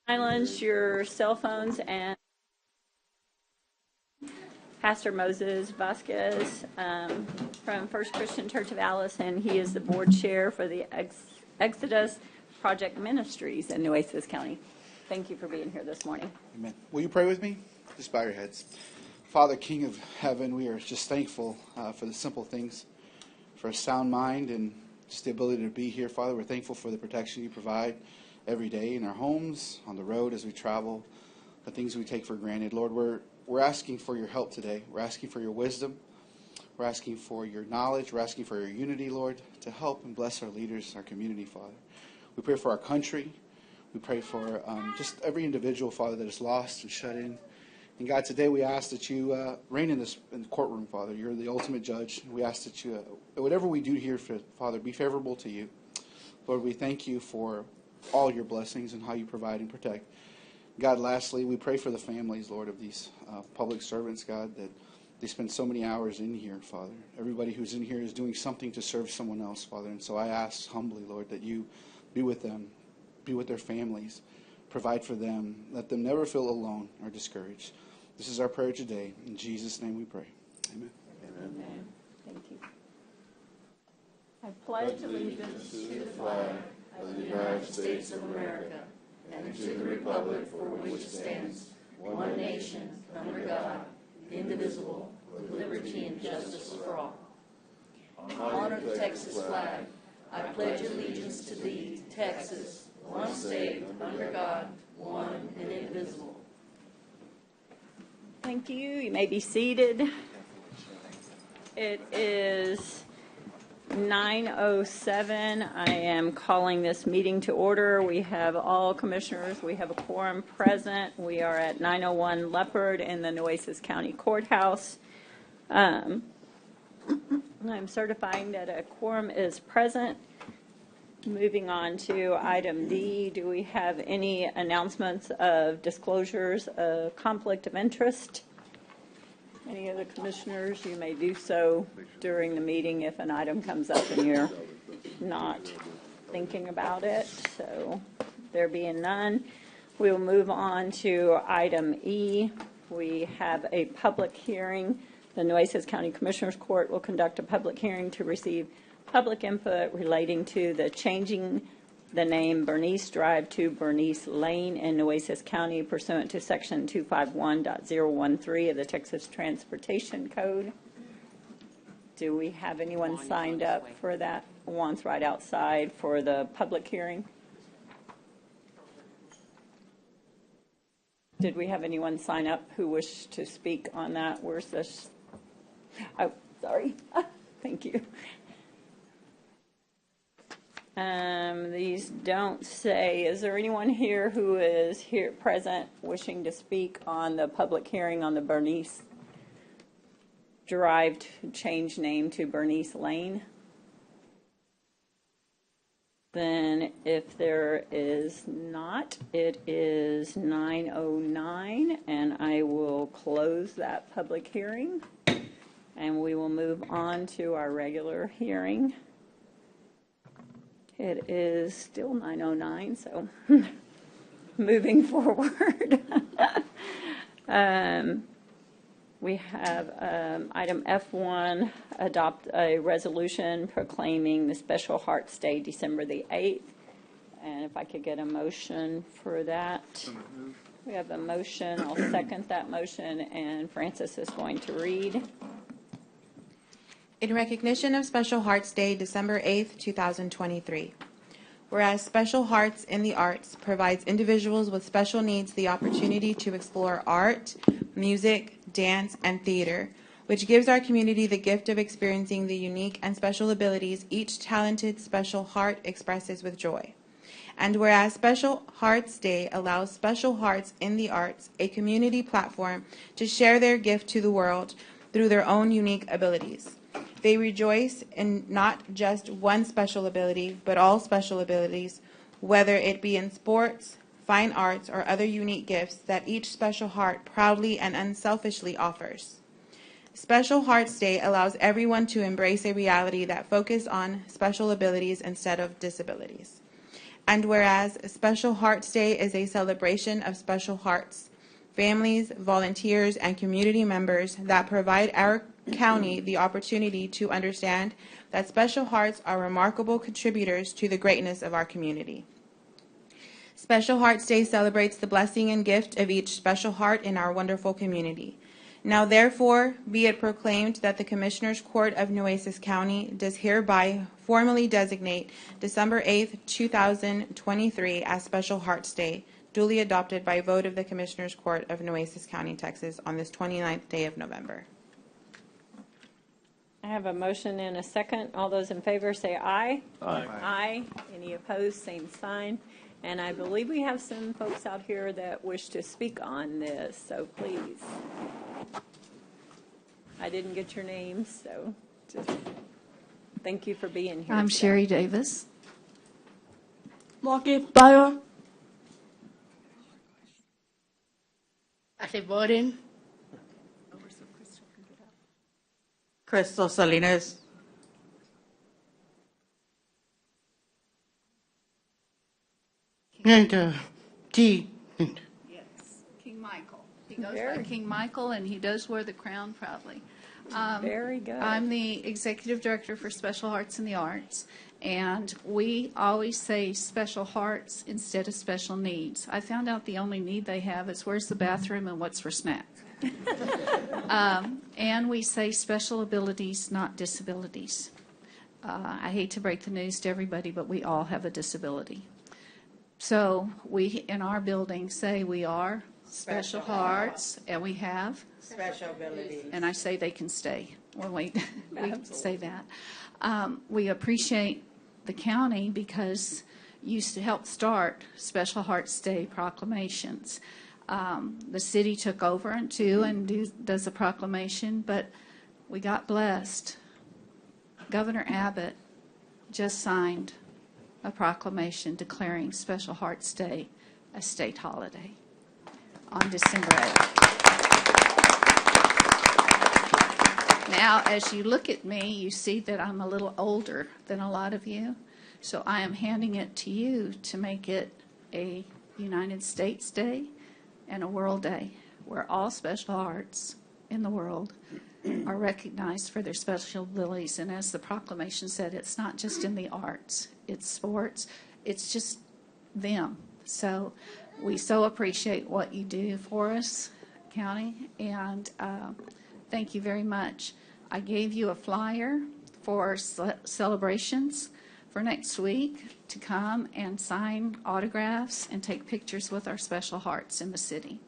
Silence your cell phones. And Pastor Moses Vasquez from First Christian Church of Alice, and he is the board chair for the Exodus Project Ministries in Nueces County. Thank you for being here this morning. Amen. Will you pray with me? Just bow your heads. Father, King of heaven, we are just thankful for the simple things, for a sound mind and just the ability to be here. Father, we're thankful for the protection you provide every day in our homes, on the road as we travel, the things we take for granted. Lord, we're asking for your help today. We're asking for your wisdom. We're asking for your knowledge. We're asking for your unity, Lord, to help and bless our leaders, our community, Father. We pray for our country. We pray for just every individual, Father, that is lost and shut in. And God, today we ask that you reign in the courtroom, Father. You're the ultimate judge. We ask that you, whatever we do here, Father, be favorable to you. Lord, we thank you for all your blessings and how you provide and protect. God, lastly, we pray for the families, Lord, of these public servants, God, that they spend so many hours in here, Father. Everybody who's in here is doing something to serve someone else, Father. And so I ask humbly, Lord, that you be with them, be with their families, provide for them, let them never feel alone or discouraged. This is our prayer today. In Jesus' name we pray. Amen. Amen. Thank you. I pledge allegiance to the flag of the United States of America and to the republic for which it stands, one nation, under God, indivisible, with liberty and justice for all. Honor the Texas flag. I pledge allegiance to thee, Texas, one state, under God, one and indivisible. Thank you. You may be seated. It is 9:07. I am calling this meeting to order. We have all commissioners. We have a quorum present. We are at 901 Leopard in the Nueces County Courthouse. I'm certifying that a quorum is present. Moving on to item D, do we have any announcements of disclosures of conflict of interest? Any of the commissioners, you may do so during the meeting if an item comes up and you're not thinking about it. So there being none, we will move on to item E. We have a public hearing. The Nueces County Commissioners Court will conduct a public hearing to receive public input relating to the changing the name Bernice Drive to Bernice Lane in Nueces County pursuant to section 251.013 of the Texas Transportation Code. Do we have anyone signed up for that? Juan's right outside for the public hearing. Did we have anyone sign up who wished to speak on that? Where's this? Oh, sorry. Thank you. These don't say. Is there anyone here who is here present wishing to speak on the public hearing on the Bernice Drive to change name to Bernice Lane? Then if there is not, it is 9:09 and I will close that public hearing and we will move on to our regular hearing. It is still 9:09, so moving forward. We have item F1, adopt a resolution proclaiming the Special Hearts Day December the 8th. And if I could get a motion for that. We have a motion. I'll second that motion, and Francis is going to read. In recognition of Special Hearts Day, December 8th, 2023. Whereas Special Hearts in the Arts provides individuals with special needs the opportunity to explore art, music, dance, and theater, which gives our community the gift of experiencing the unique and special abilities each talented special heart expresses with joy. And whereas Special Hearts Day allows Special Hearts in the Arts a community platform to share their gift to the world through their own unique abilities. They rejoice in not just one special ability, but all special abilities, whether it be in sports, fine arts, or other unique gifts that each special heart proudly and unselfishly offers. Special Hearts Day allows everyone to embrace a reality that focuses on special abilities instead of disabilities. And whereas Special Hearts Day is a celebration of special hearts, families, volunteers, and community members that provide our county the opportunity to understand that special hearts are remarkable contributors to the greatness of our community. Special Hearts Day celebrates the blessing and gift of each special heart in our wonderful community. Now therefore, be it proclaimed that the Commissioners Court of Nueces County does hereby formally designate December 8th, 2023 as Special Hearts Day, duly adopted by vote of the Commissioners Court of Nueces County, Texas, on this 29th day of November. I have a motion and a second. All those in favor say aye. Aye. Aye. Any opposed, same sign. And I believe we have some folks out here that wish to speak on this, so please. I didn't get your names, so just thank you for being here. I'm today. Sherry Davis. Market Bayo. Hace Borden. Crystal Salinas. And T. Yes, King Michael. He goes by King Michael, and he does wear the crown proudly. Very good. I'm the Executive Director for Special Hearts in the Arts, and we always say special hearts instead of special needs. I found out the only need they have is where's the bathroom and what's for snack. And we say special abilities, not disabilities. I hate to break the news to everybody, but we all have a disability. So we, in our building, say we are special hearts, and we have Special abilities. and I say they can stay when we say that. We appreciate the county because you helped start Special Hearts Day proclamations. The city took over and does a proclamation, but we got blessed. Governor Abbott just signed a proclamation declaring Special Hearts Day a state holiday on December 8th. Now, as you look at me, you see that I'm a little older than a lot of you, so I am handing it to you to make it a United States Day and a World Day, where all special arts in the world are recognized for their special abilities. And as the proclamation said, it's not just in the arts, it's sports, it's just them. So we so appreciate what you do for us, County, and thank you very much. I gave you a flyer for celebrations for next week to come and sign autographs and take pictures with our special hearts in the city.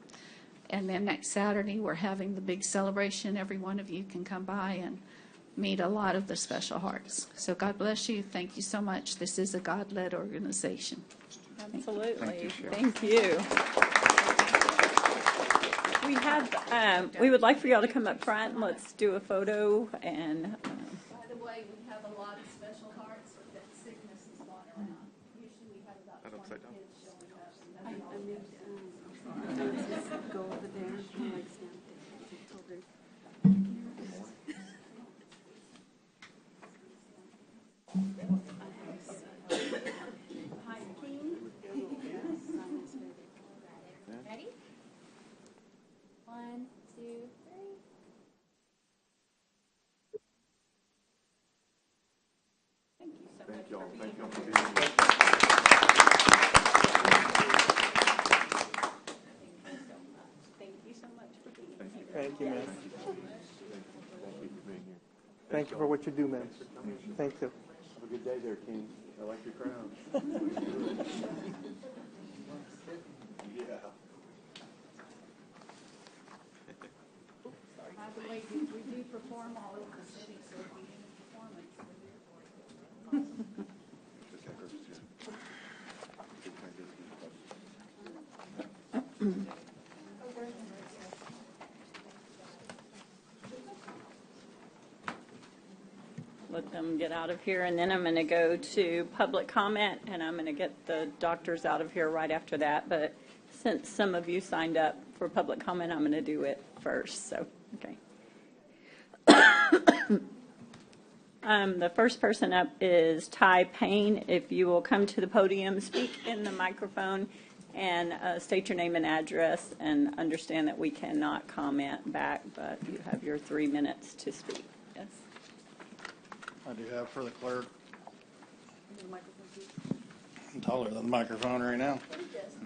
And then next Saturday, we're having the big celebration. Every one of you can come by and meet a lot of the special hearts. So God bless you. Thank you so much. This is a God-led organization. Absolutely. Thank you. We would like for y'all to come up front and let's do a photo. And By the way, we have a lot of special hearts that sickness is going around. Usually we have about 20 kids showing up. Go over there and like stand. Ready? 1, 2, 3. thank you so much. Thank y'all for being here. Thank you so much for being here. Thank you, ma'am. Thank you for being here. Thank you for what you do, ma'am. Thank you. Have a good day there, King. I like your crown. Yeah. By the way, we do perform all over the city, so if you need a performance, we're there for you. Just have her, yeah. Good kind of Let them get out of here, and then I'm going to go to public comment, and I'm going to get the doctors out of here right after that. But since some of you signed up for public comment, I'm going to do it first. So, okay. The first person up is Ty Payne. If you will come to the podium, speak in the microphone, and state your name and address, and understand that we cannot comment back, but you have your 3 minutes to speak. Yes. I do have for the clerk. I'm taller than the microphone right now.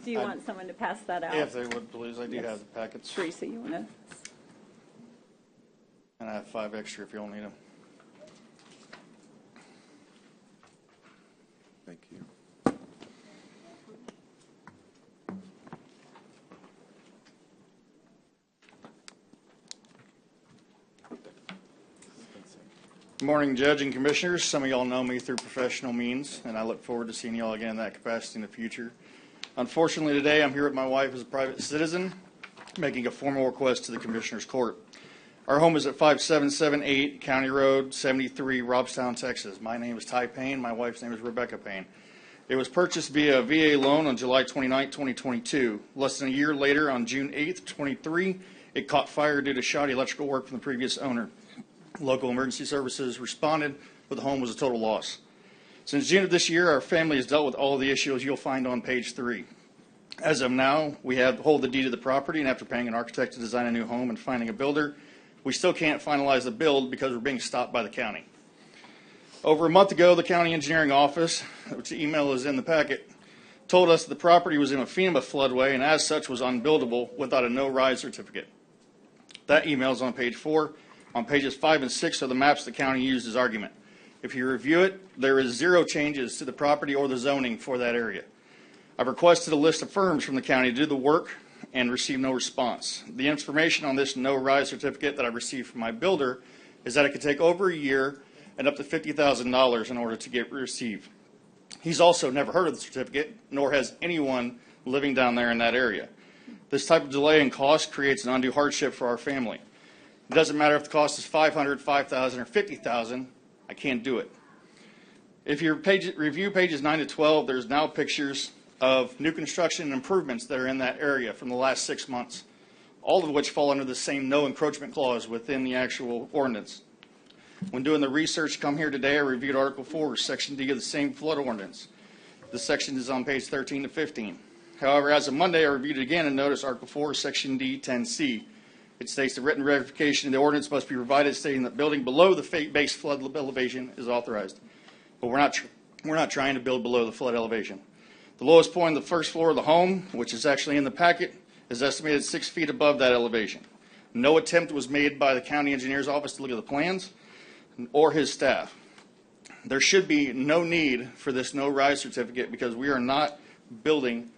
Do you want someone to pass that out? If they would, please. I do Yes. have the packets. Teresa, you want to? And I have 5 extra if you'll need them. Thank you. Good morning, Judge and Commissioners. Some of y'all know me through professional means, and I look forward to seeing y'all again in that capacity in the future. Unfortunately, today I'm here with my wife as a private citizen, making a formal request to the Commissioners Court. Our home is at 5778 County Road 73, Robstown, Texas. My name is Ty Payne. My wife's name is Rebecca Payne. It was purchased via a VA loan on July 29, 2022. Less than a year later, on June 8, 23, it caught fire due to shoddy electrical work from the previous owner. Local emergency services responded, but the home was a total loss. Since June of this year, our family has dealt with all of the issues you'll find on page 3. As of now, we hold the deed of the property, and after paying an architect to design a new home and finding a builder, we still can't finalize the build because we're being stopped by the county. Over a month ago, the county engineering office, which the email is in the packet, told us that the property was in a FEMA floodway and as such was unbuildable without a no-rise certificate. That email is on page 4. On pages 5 and 6 are the maps the county used as argument. If you review it, there is 0 changes to the property or the zoning for that area. I've requested a list of firms from the county to do the work and received no response. The information on this no-rise certificate that I received from my builder is that it could take over a year and up to $50,000 in order to get received. He's also never heard of the certificate, nor has anyone living down there in that area. This type of delay and cost creates an undue hardship for our family. It doesn't matter if the cost is $500, $5,000, or $50,000. I can't do it. If you review pages 9 to 12, there's now pictures of new construction and improvements that are in that area from the last 6 months, all of which fall under the same no encroachment clause within the actual ordinance. When doing the research to come here today, I reviewed Article 4, Section D of the same flood ordinance. The section is on page 13 to 15. However, as of Monday, I reviewed it again and noticed Article 4, Section D, 10C. It states the written verification of the ordinance must be provided stating that building below the base flood elevation is authorized. But we're not trying to build below the flood elevation. The lowest point of the first floor of the home, which is actually in the packet, is estimated 6 feet above that elevation. No attempt was made by the county engineer's office to look at the plans or his staff. There should be no need for this no-rise certificate because we are not building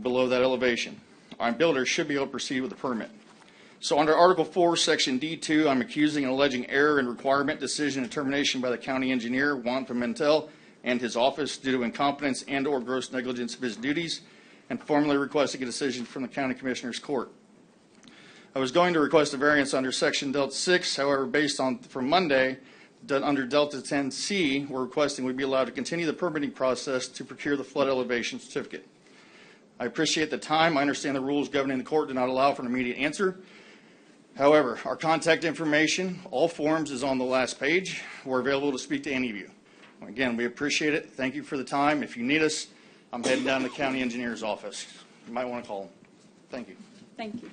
below that elevation. Our builder should be able to proceed with the permit. So under Article 4, Section D2, I'm accusing and alleging error in requirement, decision, and determination by the county engineer, Juan Pimentel, and his office due to incompetence and or gross negligence of his duties, and formally requesting a decision from the County Commissioners Court. I was going to request a variance under Section Delta 6, however, based on from Monday, under Delta 10C, we're requesting we be allowed to continue the permitting process to procure the flood elevation certificate. I appreciate the time. I understand the rules governing the court do not allow for an immediate answer. However, our contact information, all forms, is on the last page. We're available to speak to any of you. Again, we appreciate it. Thank you for the time. If you need us, I'm heading down to the county engineer's office. You might want to call him. Thank you. Thank you.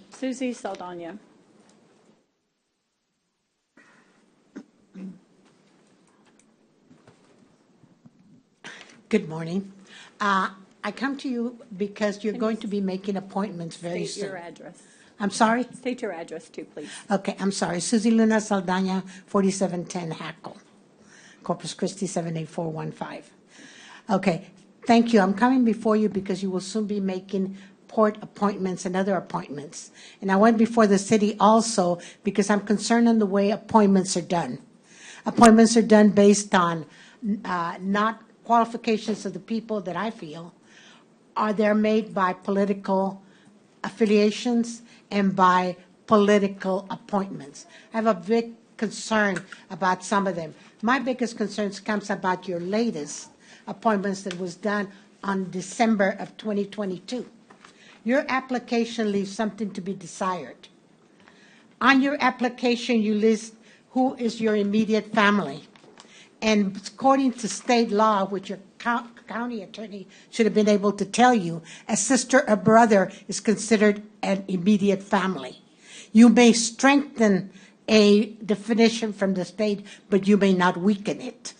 Susie Saldana. Good morning. I come to you because you're going to be making appointments very State your soon. address. I'm sorry? State your address too, please. Okay, I'm sorry. Susie Luna Saldana, 4710 Hackle, Corpus Christi 78415. Okay, thank you. I'm coming before you because you will soon be making court appointments and other appointments. And I went before the city also because I'm concerned on the way appointments are done. Appointments are done based on not qualifications of the people that I feel. Are they made by political affiliations and by political appointments? I have a big concern about some of them. My biggest concerns comes about your latest appointments that was done on December of 2022. Your application leaves something to be desired. On your application, you list who is your immediate family. And according to state law, which your county attorney should have been able to tell you, a sister or brother is considered an immediate family. You may strengthen a definition from the state, but you may not weaken it.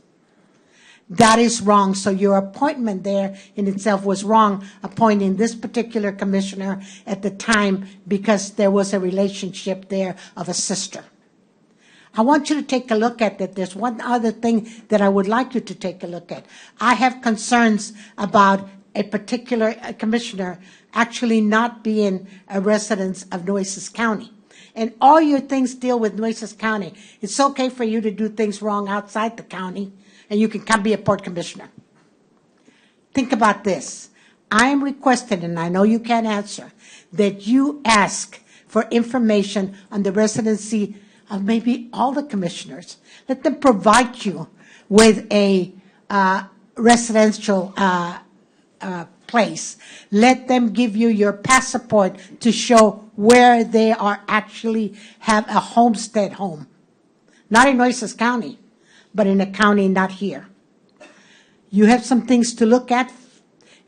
That is wrong. So your appointment there in itself was wrong, appointing this particular commissioner at the time because there was a relationship there of a sister. I want you to take a look at that. There's one other thing that I would like you to take a look at. I have concerns about a particular commissioner actually not being a resident of Nueces County. And all your things deal with Nueces County. It's okay for you to do things wrong outside the county, and you can come be a port commissioner. Think about this. I am requesting, and I know you can't answer, that you ask for information on the residency of maybe all the commissioners. Let them provide you with a residential place. Let them give you your passport to show where they are actually have a homestead home. Not in Nueces County, but in a county not here. You have some things to look at,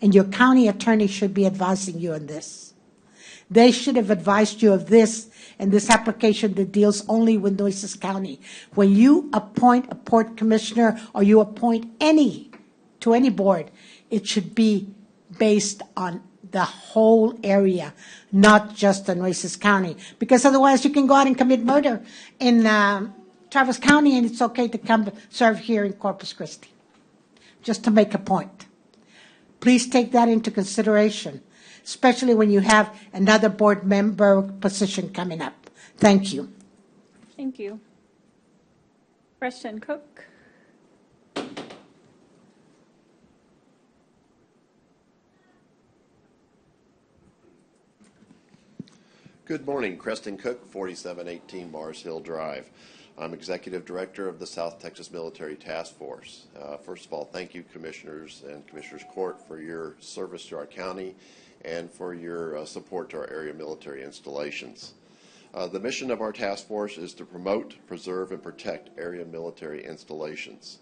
and your county attorney should be advising you on this. They should have advised you of this and this application that deals only with Nueces County. When you appoint a port commissioner or you appoint to any board, it should be based on the whole area, not just the Nueces County. Because otherwise you can go out and commit murder in Travis County and it's okay to come serve here in Corpus Christi. Just to make a point. Please take that into consideration, especially when you have another board member position coming up. Thank you. Thank you. Preston Cook. Good morning, Creston Cook, 4718 Mars Hill Drive. I'm Executive Director of the South Texas Military Task Force. First of all, thank you, Commissioners and Commissioners Court, for your service to our county and for your support to our area military installations. The mission of our task force is to promote, preserve, and protect area military installations.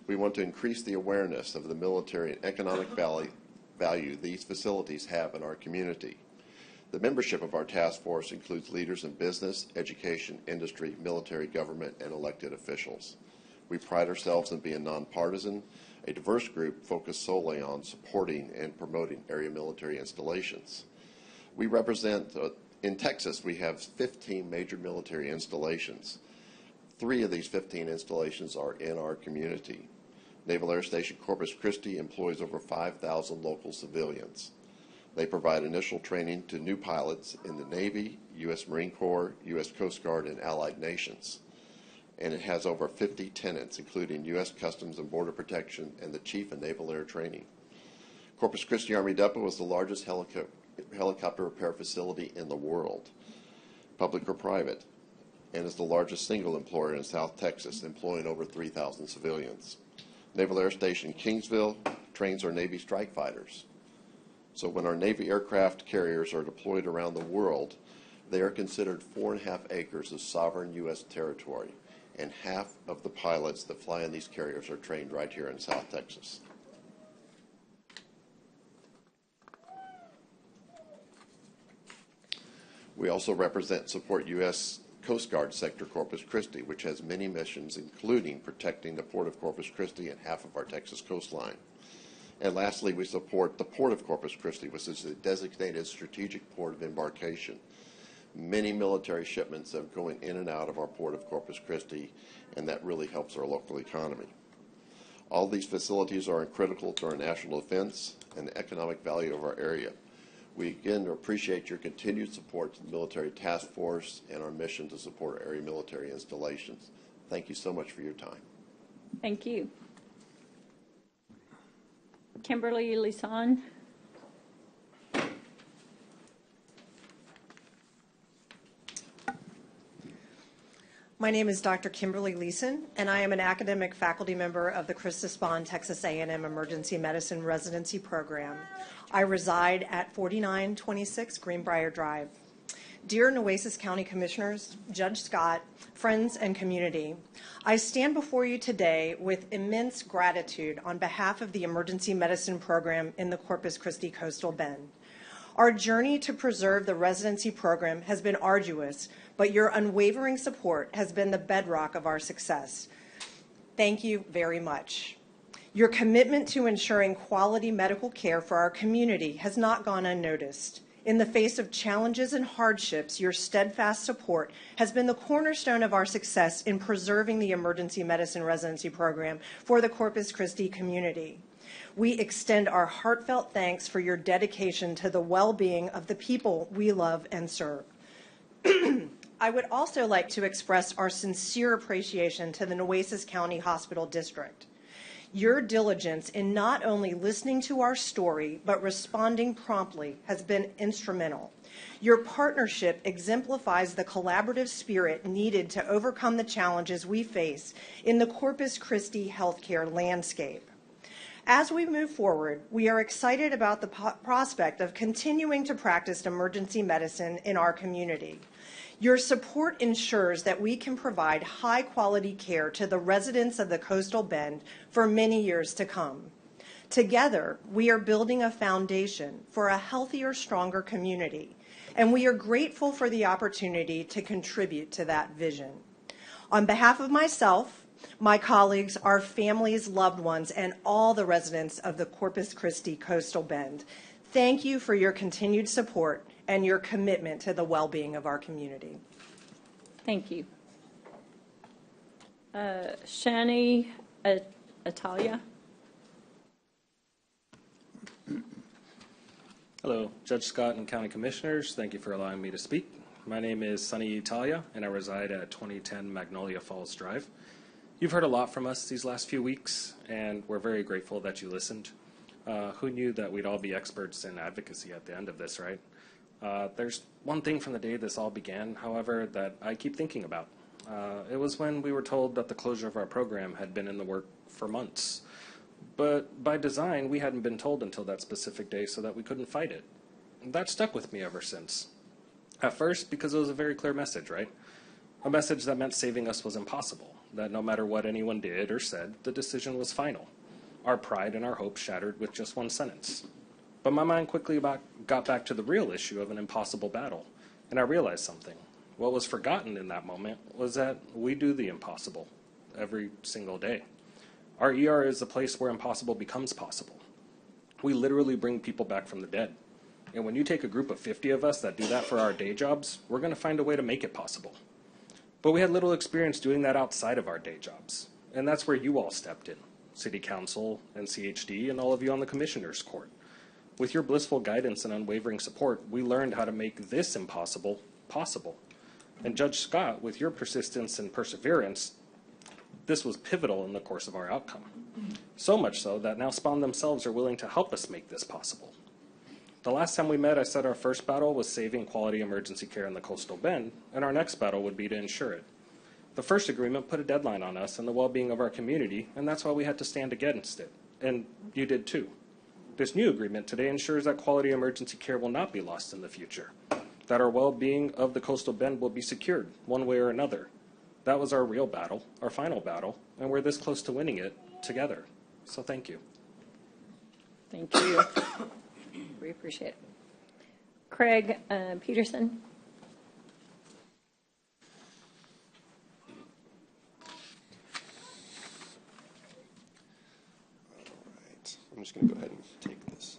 We want to increase the awareness of the military and economic value these facilities have in our community. The membership of our task force includes leaders in business, education, industry, military, government, and elected officials. We pride ourselves in being nonpartisan, a diverse group focused solely on supporting and promoting area military installations. We represent, in Texas, we have 15 major military installations. 3 of these 15 installations are in our community. Naval Air Station Corpus Christi employs over 5,000 local civilians. They provide initial training to new pilots in the Navy, U.S. Marine Corps, U.S. Coast Guard, and allied nations. And it has over 50 tenants, including U.S. Customs and Border Protection and the Chief of Naval Air Training. Corpus Christi Army Depot is the largest helicopter repair facility in the world, public or private, and is the largest single employer in South Texas, employing over 3,000 civilians. Naval Air Station Kingsville trains our Navy strike fighters. So when our Navy aircraft carriers are deployed around the world, they are considered 4.5 acres of sovereign U.S. territory, and half of the pilots that fly in these carriers are trained right here in South Texas. We also represent and support U.S. Coast Guard Sector Corpus Christi, which has many missions, including protecting the Port of Corpus Christi and half of our Texas coastline. And lastly, we support the Port of Corpus Christi, which is a designated strategic port of embarkation. Many military shipments are going in and out of our Port of Corpus Christi, and that really helps our local economy. All these facilities are critical to our national defense and the economic value of our area. We again appreciate your continued support to the Military Task Force and our mission to support area military installations. Thank you so much for your time. Thank you. Kimberly Lisan. My name is Dr. Kimberly Leeson, and I am an academic faculty member of the Christus Bond Texas A&M Emergency Medicine Residency Program. I reside at 4926 Greenbrier Drive. Dear Nueces County Commissioners, Judge Scott, friends, and community, I stand before you today with immense gratitude on behalf of the Emergency Medicine Program in the Corpus Christi Coastal Bend. Our journey to preserve the residency program has been arduous, but your unwavering support has been the bedrock of our success. Thank you very much. Your commitment to ensuring quality medical care for our community has not gone unnoticed. In the face of challenges and hardships, your steadfast support has been the cornerstone of our success in preserving the emergency medicine residency program for the Corpus Christi community. We extend our heartfelt thanks for your dedication to the well-being of the people we love and serve. I would also like to express our sincere appreciation to the Nueces County Hospital District. Your diligence in not only listening to our story, but responding promptly has been instrumental. Your partnership exemplifies the collaborative spirit needed to overcome the challenges we face in the Corpus Christi healthcare landscape. As we move forward, we are excited about the prospect of continuing to practice emergency medicine in our community. Your support ensures that we can provide high-quality care to the residents of the Coastal Bend for many years to come. Together, we are building a foundation for a healthier, stronger community, and we are grateful for the opportunity to contribute to that vision. On behalf of myself, my colleagues, our families, loved ones, and all the residents of the Corpus Christi Coastal Bend, thank you for your continued support and your commitment to the well-being of our community. Thank you. Shani Italia. Hello, Judge Scott and County Commissioners. Thank you for allowing me to speak. My name is Sunny Italia, and I reside at 2010 Magnolia Falls Drive. You've heard a lot from us these last few weeks, and we're very grateful that you listened. Who knew that we'd all be experts in advocacy at the end of this, right? There's one thing from the day this all began, however, that I keep thinking about. It was when we were told that the closure of our program had been in the work for months. But by design, we hadn't been told until that specific day so that we couldn't fight it. That stuck with me ever since. At first, because it was a very clear message, right? A message that meant saving us was impossible, that no matter what anyone did or said, the decision was final. Our pride and our hope shattered with just one sentence. But my mind quickly got back to the real issue of an impossible battle, and I realized something. What was forgotten in that moment was that we do the impossible every single day. Our ER is the place where impossible becomes possible. We literally bring people back from the dead. And when you take a group of 50 of us that do that for our day jobs, we're going to find a way to make it possible. But we had little experience doing that outside of our day jobs. And that's where you all stepped in, City Council and CHD and all of you on the Commissioner's Court. With your blissful guidance and unwavering support, we learned how to make this impossible possible. And Judge Scott, with your persistence and perseverance, this was pivotal in the course of our outcome. So much so that now Spawn themselves are willing to help us make this possible. The last time we met, I said our first battle was saving quality emergency care in the Coastal Bend, and our next battle would be to ensure it. The first agreement put a deadline on us and the well-being of our community, and that's why we had to stand against it. And you did too. This new agreement today ensures that quality emergency care will not be lost in the future, that our well-being of the Coastal Bend will be secured one way or another. That was our real battle, our final battle, and we're this close to winning it together. So thank you. Thank you. We appreciate it. Craig Peterson. I'm just going to go ahead and take this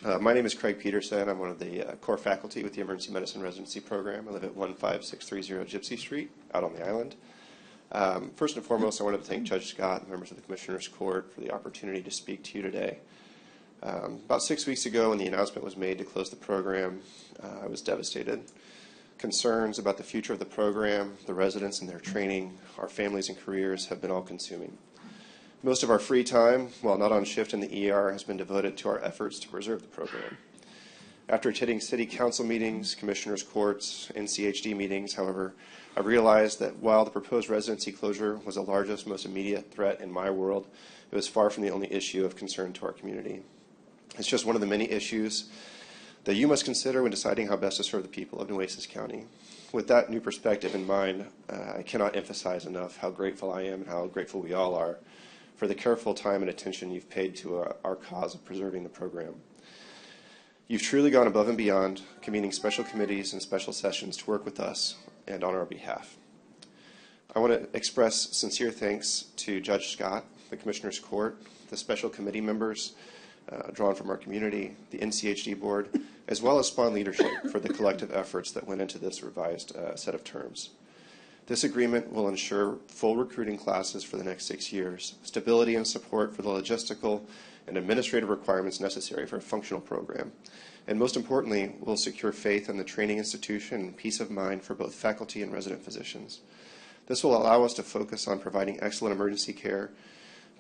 out. My name is Craig Peterson. I'm one of the core faculty with the Emergency Medicine Residency Program. I live at 15630 Gypsy Street out on the island. First and foremost, I wanted to thank Judge Scott and members of the Commissioner's Court for the opportunity to speak to you today. About 6 weeks ago, when the announcement was made to close the program, I was devastated. Concerns about the future of the program, the residents and their training, our families and careers have been all-consuming. Most of our free time, while not on shift in the ER, has been devoted to our efforts to preserve the program. After attending city council meetings, commissioners' courts, and CHD meetings, however, I realized that while the proposed residency closure was the largest, most immediate threat in my world, it was far from the only issue of concern to our community. It's just one of the many issues that you must consider when deciding how best to serve the people of Nueces County. With that new perspective in mind, I cannot emphasize enough how grateful I am and how grateful we all are for the careful time and attention you've paid to our cause of preserving the program. You've truly gone above and beyond, convening special committees and special sessions to work with us and on our behalf. I want to express sincere thanks to Judge Scott, the Commissioner's Court, the special committee members drawn from our community, the NCHD Board, as well as SPAWN leadership for the collective efforts that went into this revised set of terms. This agreement will ensure full recruiting classes for the next 6 years, stability and support for the logistical and administrative requirements necessary for a functional program, and most importantly, will secure faith in the training institution and peace of mind for both faculty and resident physicians. This will allow us to focus on providing excellent emergency care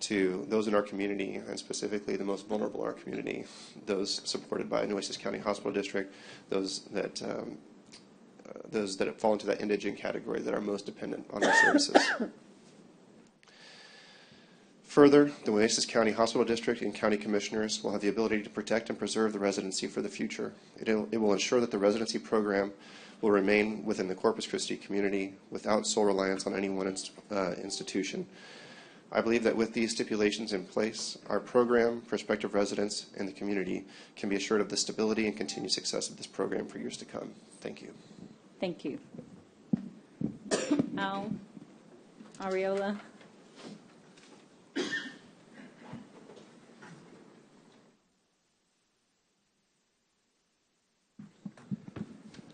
to those in our community, and specifically the most vulnerable in our community, those supported by Nueces County Hospital District, those that fall into that indigent category that are most dependent on our services. Further, the Nueces County Hospital District and County Commissioners will have the ability to protect and preserve the residency for the future. It will ensure that the residency program will remain within the Corpus Christi community without sole reliance on any one institution. I believe that with these stipulations in place, our program, prospective residents, and the community can be assured of the stability and continued success of this program for years to come. Thank you. Thank you. Al, Ariola.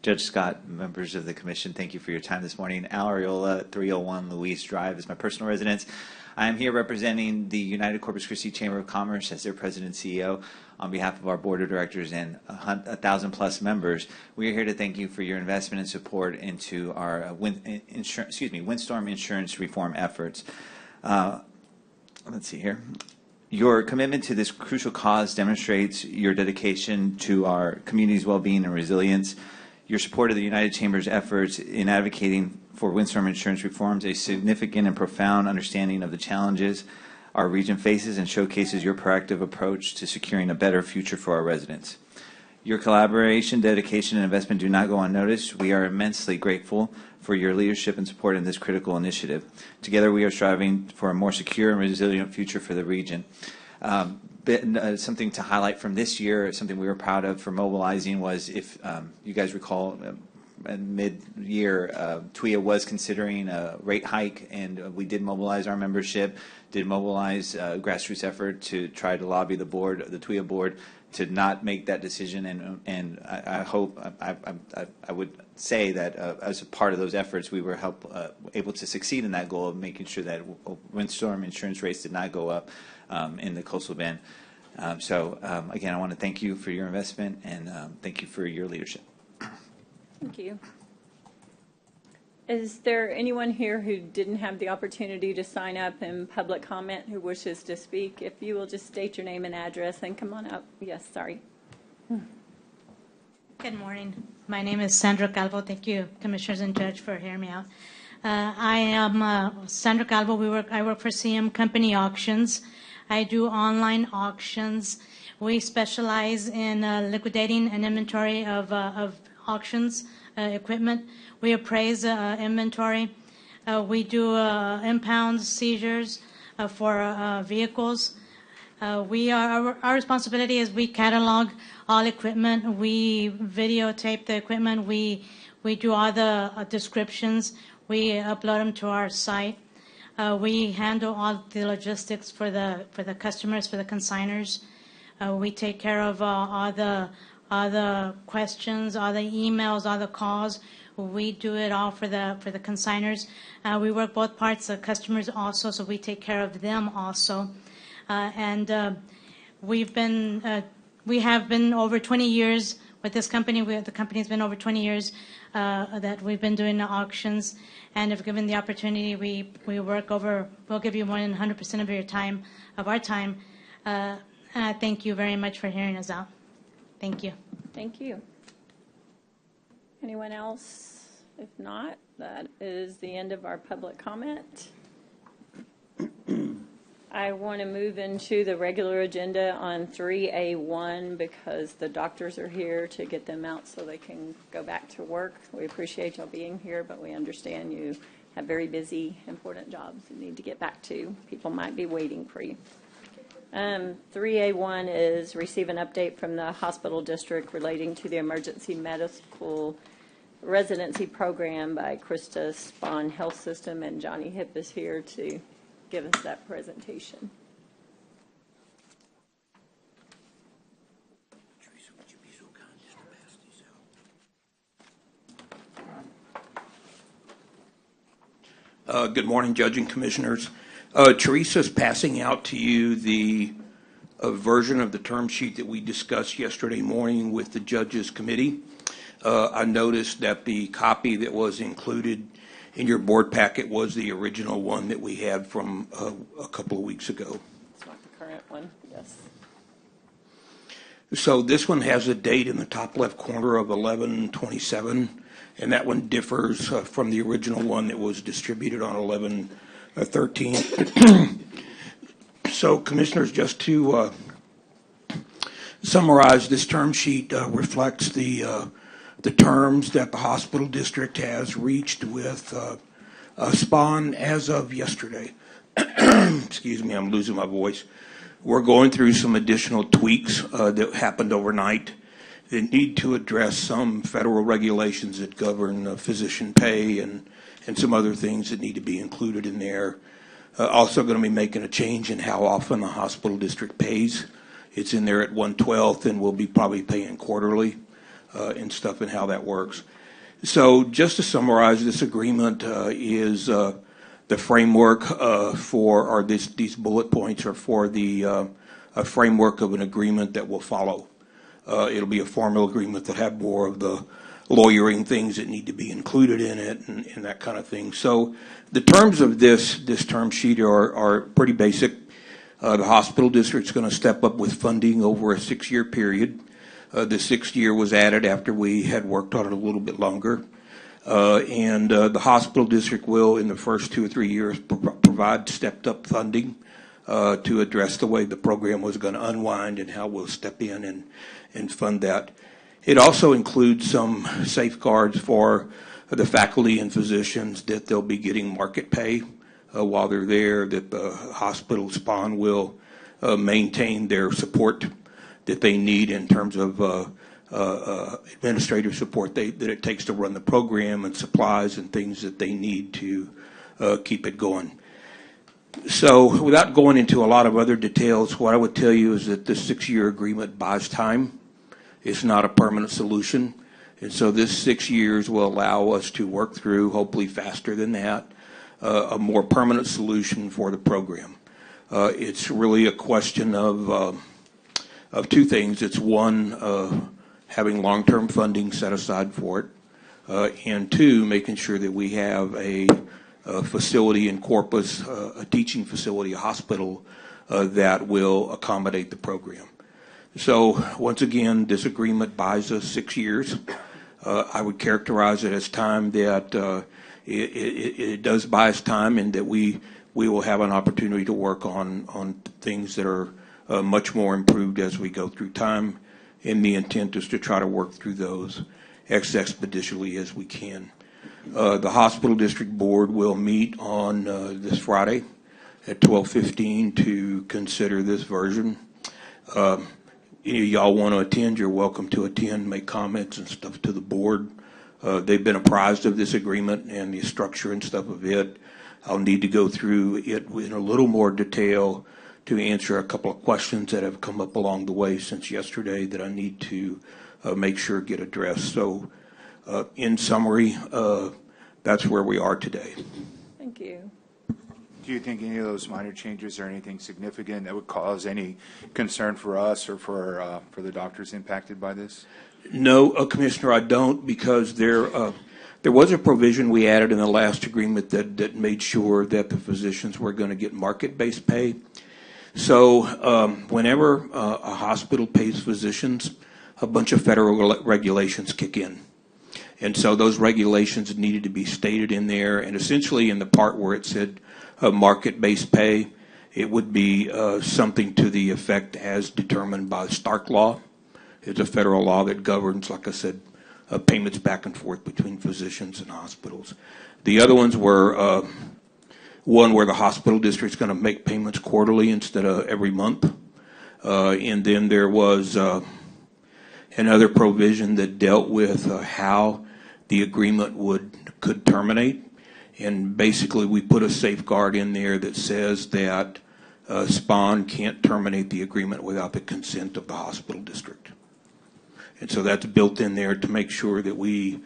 Judge Scott, members of the commission, thank you for your time this morning. Al Ariola, 301 Louise Drive is my personal residence. I am here representing the United Corpus Christi Chamber of Commerce as their president and CEO on behalf of our board of directors and 1,000 plus members. We are here to thank you for your investment and support into our windstorm insurance reform efforts. Let's see here. Your commitment to this crucial cause demonstrates your dedication to our community's well-being and resilience. Your support of the United Chamber's efforts in advocating for windstorm insurance reforms, a significant and profound understanding of the challenges our region faces, and showcases your proactive approach to securing a better future for our residents. Your collaboration, dedication, and investment do not go unnoticed. We are immensely grateful for your leadership and support in this critical initiative. Together, we are striving for a more secure and resilient future for the region. Something to highlight from this year, something we were proud of for mobilizing was, if you guys recall, mid-year, TWIA was considering a rate hike, and we did mobilize our membership, did mobilize a grassroots effort to try to lobby the board, the TWIA board, to not make that decision. And I hope, I would say that as a part of those efforts, we were able to succeed in that goal of making sure that windstorm insurance rates did not go up in the coastal bend. Again, I want to thank you for your investment, and thank you for your leadership. Thank you. Is there anyone here who didn't have the opportunity to sign up in public comment who wishes to speak? If you will just state your name and address and come on up. Yes, sorry. Good morning. My name is Sandra Calvo. Thank you, Commissioners and Judge, for hearing me out. I am Sandra Calvo. I work for CM Company Auctions. I do online auctions. We specialize in liquidating an inventory of auctions equipment. We appraise inventory. We do impound seizures for vehicles. Our responsibility is we catalog all equipment. We videotape the equipment. We do all the descriptions. We upload them to our site. We handle all the logistics for the customers, for the consigners. We take care of all the questions, all the emails, all the calls. We do it all for the consigners. We work both parts, the customers also, so we take care of them also. We have been over 20 years with this company. The company's been over 20 years that we've been doing the auctions, and if given the opportunity, we work over. We'll give you more than 100% of our time. Thank you very much for hearing us out. Thank you. Thank you. Anyone else? If not, that is the end of our public comment. I want to move into the regular agenda on 3A1 because the doctors are here to get them out so they can go back to work. We appreciate y'all being here, but we understand you have very busy, important jobs you need to get back to. People might be waiting for you. 3A1 is receive an update from the hospital district relating to the emergency medical residency program by Krista Spahn Health System, and Johnny Hip is here to give us that presentation. Teresa, would you be so kind just to pass these out? Good morning, Judge and Commissioners. Teresa's passing out to you the version of the term sheet that we discussed yesterday morning with the Judges Committee. I noticed that the copy that was included in your board packet was the original one that we had from a couple of weeks ago. It's not the current one, yes. So this one has a date in the top left corner of 11/27, and that one differs from the original one that was distributed on 11/13. So, Commissioners, just to summarize, this term sheet reflects the terms that the hospital district has reached with Spahn as of yesterday. Excuse me, I'm losing my voice. We're going through some additional tweaks that happened overnight that need to address some federal regulations that govern physician pay and some other things that need to be included in there. Also going to be making a change in how often the hospital district pays. It's in there at 1/12, and we'll be probably paying quarterly. And stuff and how that works. So just to summarize, this agreement is the framework for, or these bullet points are for the framework of an agreement that will follow. It'll be a formal agreement that have more of the lawyering things that need to be included in it and that kind of thing. So the terms of this term sheet are pretty basic. The hospital district's going to step up with funding over a 6-year period. The 6th year was added after we had worked on it a little bit longer. And the hospital district will, in the first 2 or 3 years, provide stepped-up funding to address the way the program was going to unwind and how we'll step in and fund that. It also includes some safeguards for the faculty and physicians that they'll be getting market pay while they're there, that the hospital Spahn will maintain their support that they need in terms of administrative support that it takes to run the program and supplies and things that they need to keep it going. So without going into a lot of other details, what I would tell you is that this 6-year agreement buys time. It's not a permanent solution. And so this 6 years will allow us to work through, hopefully faster than that, a more permanent solution for the program. It's really a question of 2 things. It's one, having long-term funding set aside for it, and 2, making sure that we have a facility in Corpus, a teaching facility, a hospital that will accommodate the program. So once again, this agreement buys us 6 years. I would characterize it as time that it does buy us time, and that we will have an opportunity to work on things that are much more improved as we go through time, and the intent is to try to work through those as expeditiously as we can. The hospital district board will meet on this Friday at 12:15 to consider this version. Y'all want to attend, you're welcome to attend, make comments and stuff to the board. They've been apprised of this agreement and the structure and stuff of it. I'll need to go through it in a little more detail to answer a couple of questions that have come up along the way since yesterday that I need to make sure get addressed. So in summary, that's where we are today. Thank you. Do you think any of those minor changes are anything significant that would cause any concern for us or for the doctors impacted by this? No, Commissioner, I don't, because there was a provision we added in the last agreement that made sure that the physicians were going to get market-based pay. So whenever a hospital pays physicians, a bunch of federal regulations kick in. And so those regulations needed to be stated in there, and essentially in the part where it said market-based pay, it would be something to the effect as determined by Stark law. It's a federal law that governs, like I said, payments back and forth between physicians and hospitals. The other ones were one where the hospital district's going to make payments quarterly instead of every month. And then there was another provision that dealt with how the agreement could terminate. And basically we put a safeguard in there that says that SPON can't terminate the agreement without the consent of the hospital district. And so that's built in there to make sure that we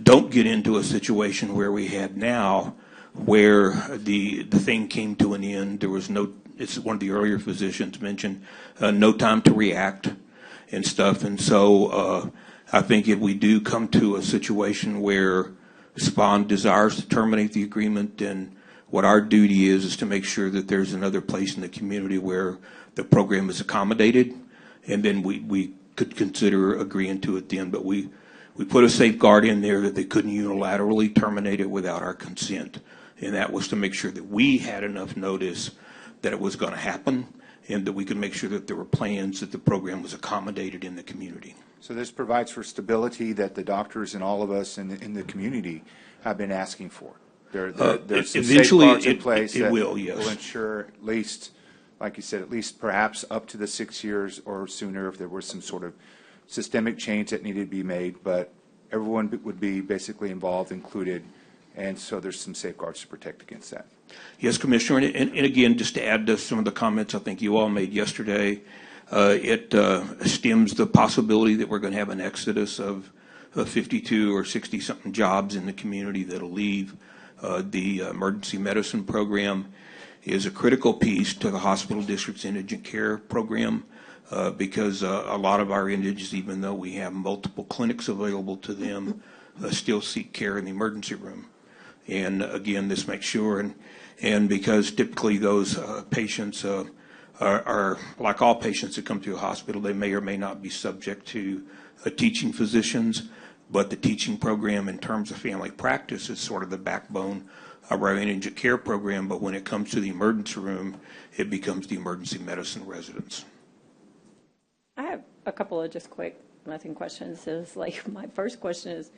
don't get into a situation where we had now, where the thing came to an end. There was no, it's one of the earlier physicians mentioned, no time to react and stuff. And so I think if we do come to a situation where SPON desires to terminate the agreement, then what our duty is to make sure that there's another place in the community where the program is accommodated, and then we could consider agreeing to it then. But we put a safeguard in there that they couldn't unilaterally terminate it without our consent. And that was to make sure that we had enough notice that it was going to happen, and that we could make sure that there were plans that the program was accommodated in the community. So this provides for stability that the doctors and all of us in the community have been asking for. There's some eventually safeguards in place that will, yes, will ensure at least, like you said, at least perhaps up to the 6 years or sooner if there was some sort of systemic change that needed to be made, but everyone would be basically involved, included, and so there's some safeguards to protect against that. Yes, Commissioner, and again, just to add to some of the comments I think you all made yesterday, it stems the possibility that we're going to have an exodus of 52 or 60-something jobs in the community that'll leave. The emergency medicine program is a critical piece to the hospital district's indigent care program because a lot of our indigents, even though we have multiple clinics available to them, still seek care in the emergency room. And again, this makes sure, and because typically those patients are like all patients that come to a hospital, they may or may not be subject to teaching physicians, but the teaching program in terms of family practice is sort of the backbone of our indigent care program. But when it comes to the emergency room, it becomes the emergency medicine residents. I have a couple of just quick, nothing questions. Is like my first question is,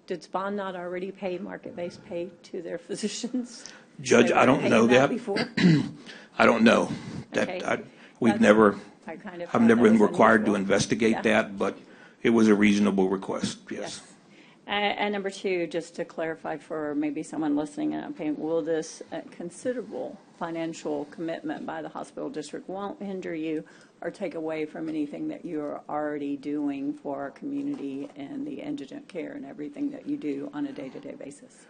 did SPON not already pay market-based pay to their physicians? Judge, I don't know that. I don't know. Okay. I've never been required to investigate that, but it was a reasonable request, yes. And number two, just to clarify for maybe someone listening, will this considerable financial commitment by the hospital district won't hinder you or take away from anything that you're already doing for our community and the indigent care and everything that you do on a day-to-day basis?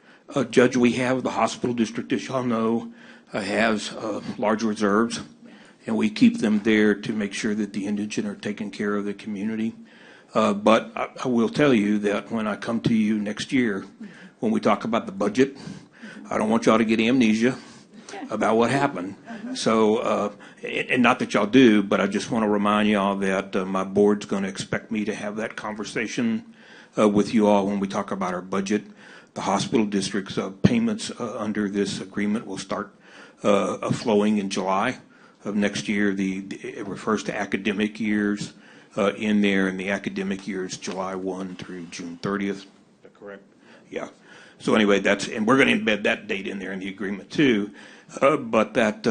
Judge, we have the hospital district, as y'all know, has large reserves, and we keep them there to make sure that the indigent are taking care of the community. But I will tell you that when I come to you next year, when we talk about the budget, I don't want y'all to get amnesia about what happened. So, and not that y'all do, but I just want to remind y'all that my board's going to expect me to have that conversation with you all when we talk about our budget. The hospital district's payments under this agreement will start flowing in July of next year. It refers to academic years in there, and the academic year is July 1 through June 30th. Is that correct? Yeah. So anyway, and we're going to embed that date in there in the agreement too. But that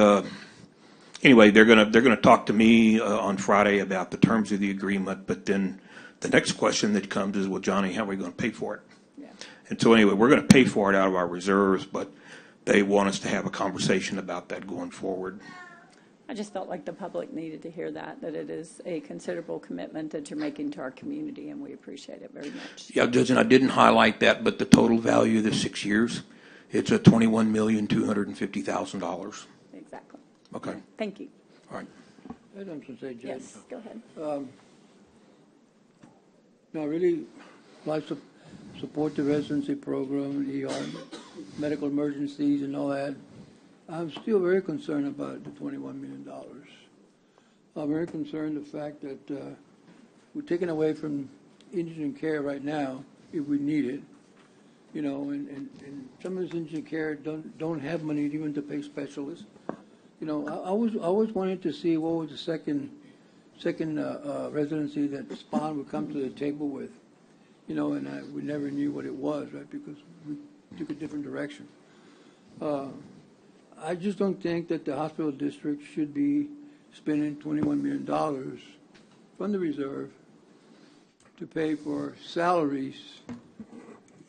anyway, they're going to talk to me on Friday about the terms of the agreement. But then the next question that comes is, well, Johnny, how are we going to pay for it? Yeah. And so anyway, we're going to pay for it out of our reserves, but they want us to have a conversation about that going forward. I just felt like the public needed to hear that it is a considerable commitment that you're making to our community, and we appreciate it very much. Yeah, Judge, and I didn't highlight that, but the total value of the 6 years, it's a $21,250,000. Exactly. Okay. Thank you. All right. I have something to say, Judge. Yes, go ahead. I really like to support the residency program, the medical emergencies and all that. I'm still very concerned about the $21 million. I'm very concerned the fact that we're taking away from indigent care right now if we need it. You know, and some of this indigent care don't have money even to pay specialists. You know, I always wanted to see what was the second residency that Spawn would come to the table with. You know, and we never knew what it was, right, because we took a different direction. I just don't think that the hospital district should be spending $21 million from the reserve to pay for salaries.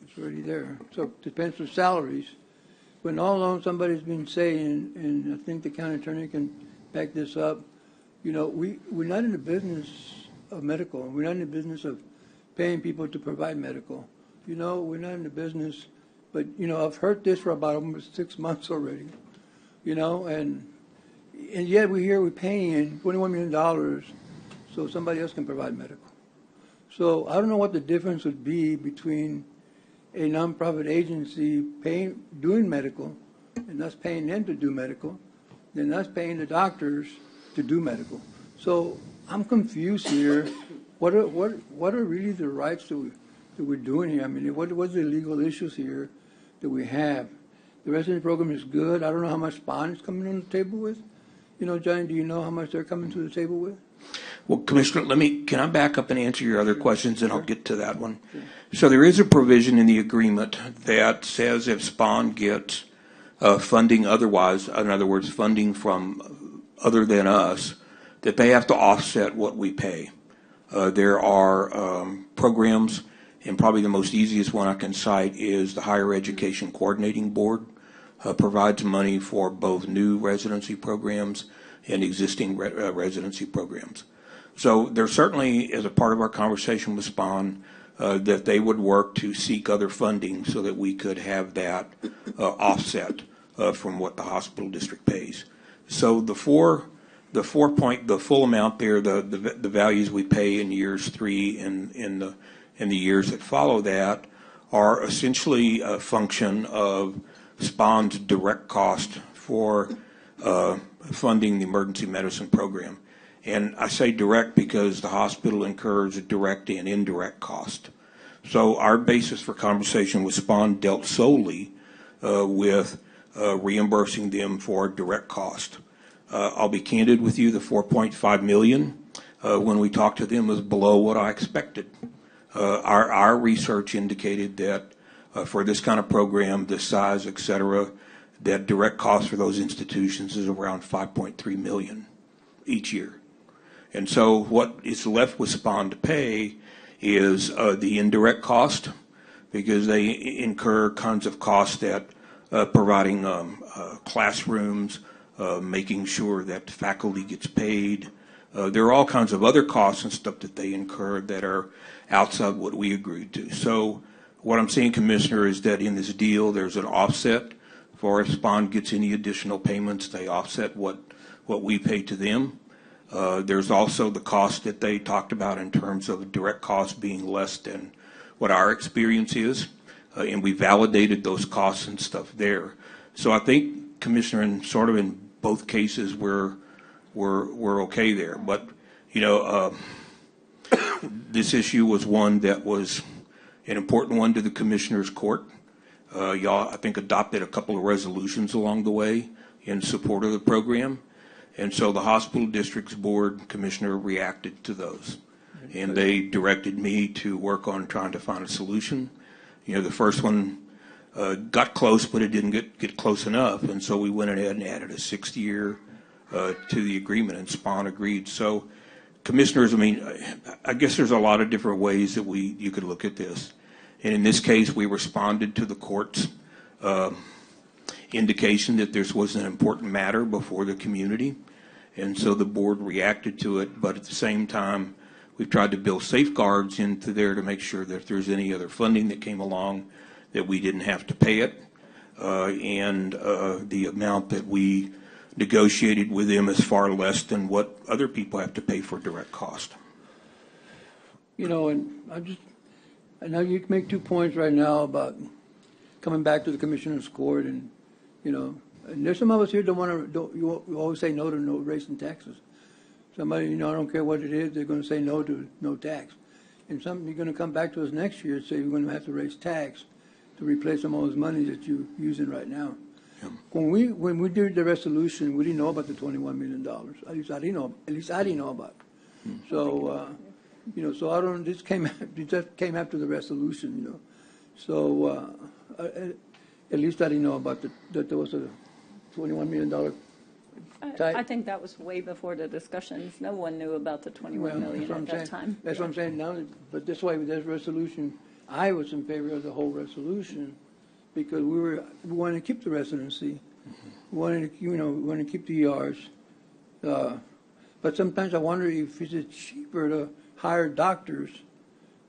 It's already there. So it depends on salaries. When all along somebody's been saying, and I think the county attorney can back this up, you know, we're not in the business of medical. We're not in the business of paying people to provide medical. You know, we're not in the business, but, you know, I've heard this for about almost 6 months already, you know, and yet we're paying $21 million so somebody else can provide medical. So I don't know what the difference would be between a nonprofit agency doing medical and us paying them to do medical, than us paying the doctors to do medical. So I'm confused here. What are really the rights that we're doing here? I mean, what's the legal issues here that we have? The residency program is good. I don't know how much Spawn is coming on the table with. You know, Johnny, do you know how much they're coming to the table with? Well, Commissioner, can I back up and answer your other questions, and I'll get to that one. Sure. So there is a provision in the agreement that says if Spawn gets funding otherwise, in other words, funding from other than us, that they have to offset what we pay. There are programs, and probably the most easiest one I can cite is the Higher Education Coordinating Board provides money for both new residency programs and existing residency programs. So there certainly is a part of our conversation with Spawn that they would work to seek other funding so that we could have that offset from what the hospital district pays. So the full amount there, the values we pay in years 3 and in the years that follow that are essentially a function of Spawn's direct cost for funding the emergency medicine program. And I say direct because the hospital incurs a direct and indirect cost. So our basis for conversation with Spawn dealt solely with reimbursing them for direct cost. I'll be candid with you, the $4.5 million, when we talked to them, was below what I expected. Our research indicated that for this kind of program, this size, et cetera, that direct cost for those institutions is around $5.3 million each year. And so what is left with Spawn to pay is the indirect cost, because they incur kinds of costs that providing classrooms, making sure that faculty gets paid. There are all kinds of other costs and stuff that they incur that are outside what we agreed to. So what I'm saying, Commissioner, is that in this deal there's an offset for if Spawn gets any additional payments, they offset what we pay to them. There's also the cost that they talked about in terms of direct costs being less than what our experience is, and we validated those costs and stuff there. So I think, Commissioner, in both cases we're okay there. But you know, this issue was one that was an important one to the Commissioner's Court. Y'all, I think, adopted a couple of resolutions along the way in support of the program. And so the hospital district's board, Commissioner, reacted to those. And they directed me to work on trying to find a solution. You know, the first one got close, but it didn't get close enough. And so we went ahead and added a 6th year to the agreement, and Spawn agreed. So, Commissioners, I mean, I guess there's a lot of different ways that you could look at this. And in this case, we responded to the court's indication that this was an important matter before the community. And so the board reacted to it, but at the same time, we've tried to build safeguards into there to make sure that if there's any other funding that came along, that we didn't have to pay it. And the amount that we negotiated with them is far less than what other people have to pay for direct cost. You know, and I know you make 2 points right now about coming back to the Commissioner's Court, and, you know, and there's some of us here you always say no to no raising taxes. Somebody, I don't care what it is, they're going to say no to no tax. And you're going to come back to us next year and say we're going to have to raise tax to replace some of those money that you're using right now. When we did the resolution, we didn't know about the $21 million. At least I didn't know about it. So, so I don't. It just came after the resolution. So at least I didn't know about that there was a $21 million. I think that was way before the discussions. No one knew about the 21 million at that time. That's what I'm saying now. But this way, with this resolution, I was in favor of the whole resolution because we wanted to keep the residency, we wanted to keep the ERs. But sometimes I wonder if it's cheaper to hire doctors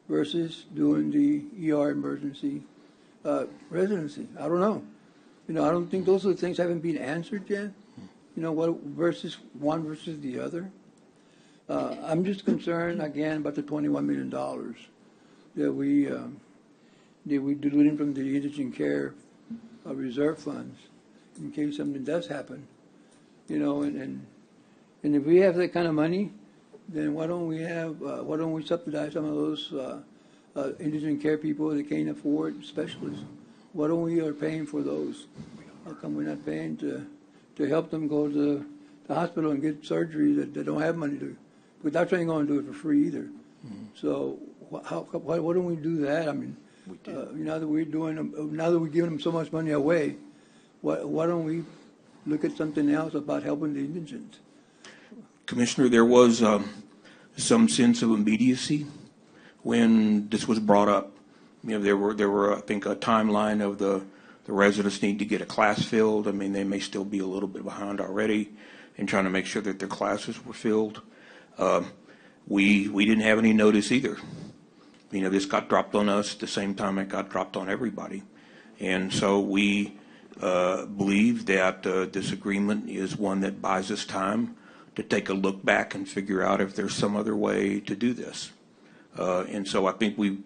versus doing the ER emergency residency. I don't know. I don't think those are the things haven't been answered yet. What versus one versus the other. I'm just concerned again about the $21 million that we diluted from the indigent care reserve funds in case something does happen. And if we have that kind of money, then why don't we subsidize some of those indigent care people that can't afford specialists? Why don't we are paying for those? How come we're not paying to help them go to the hospital and get surgery that they don't have money to? But that's ain't going to do it for free either. So why don't we do that? I mean, now that we're giving them so much money away, why don't we look at something else about helping the indigent? Commissioner, there was some sense of immediacy when this was brought up. There were I think a timeline of the residents need to get a class filled. I mean, they may still be a little bit behind already in trying to make sure that their classes were filled. We didn't have any notice either. This got dropped on us at the same time it got dropped on everybody. And so we believe that this agreement is one that buys us time to take a look back and figure out if there's some other way to do this. And so I think we've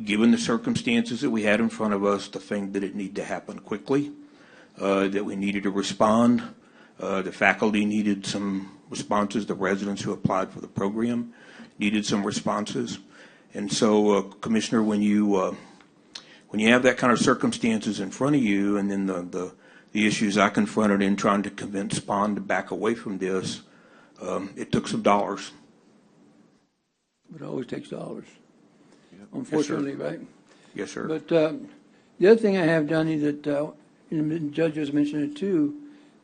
given the circumstances that we had in front of us, the thing that it needed to happen quickly, that we needed to respond. The faculty needed some responses. The residents who applied for the program needed some responses. And so, Commissioner, when you have that kind of circumstances in front of you, and then the issues I confronted in trying to convince SPON to back away from this, it took some dollars. It always takes dollars. Unfortunately, yes, right? Yes, sir. But the other thing I have, Johnny, that the judge has mentioned it too,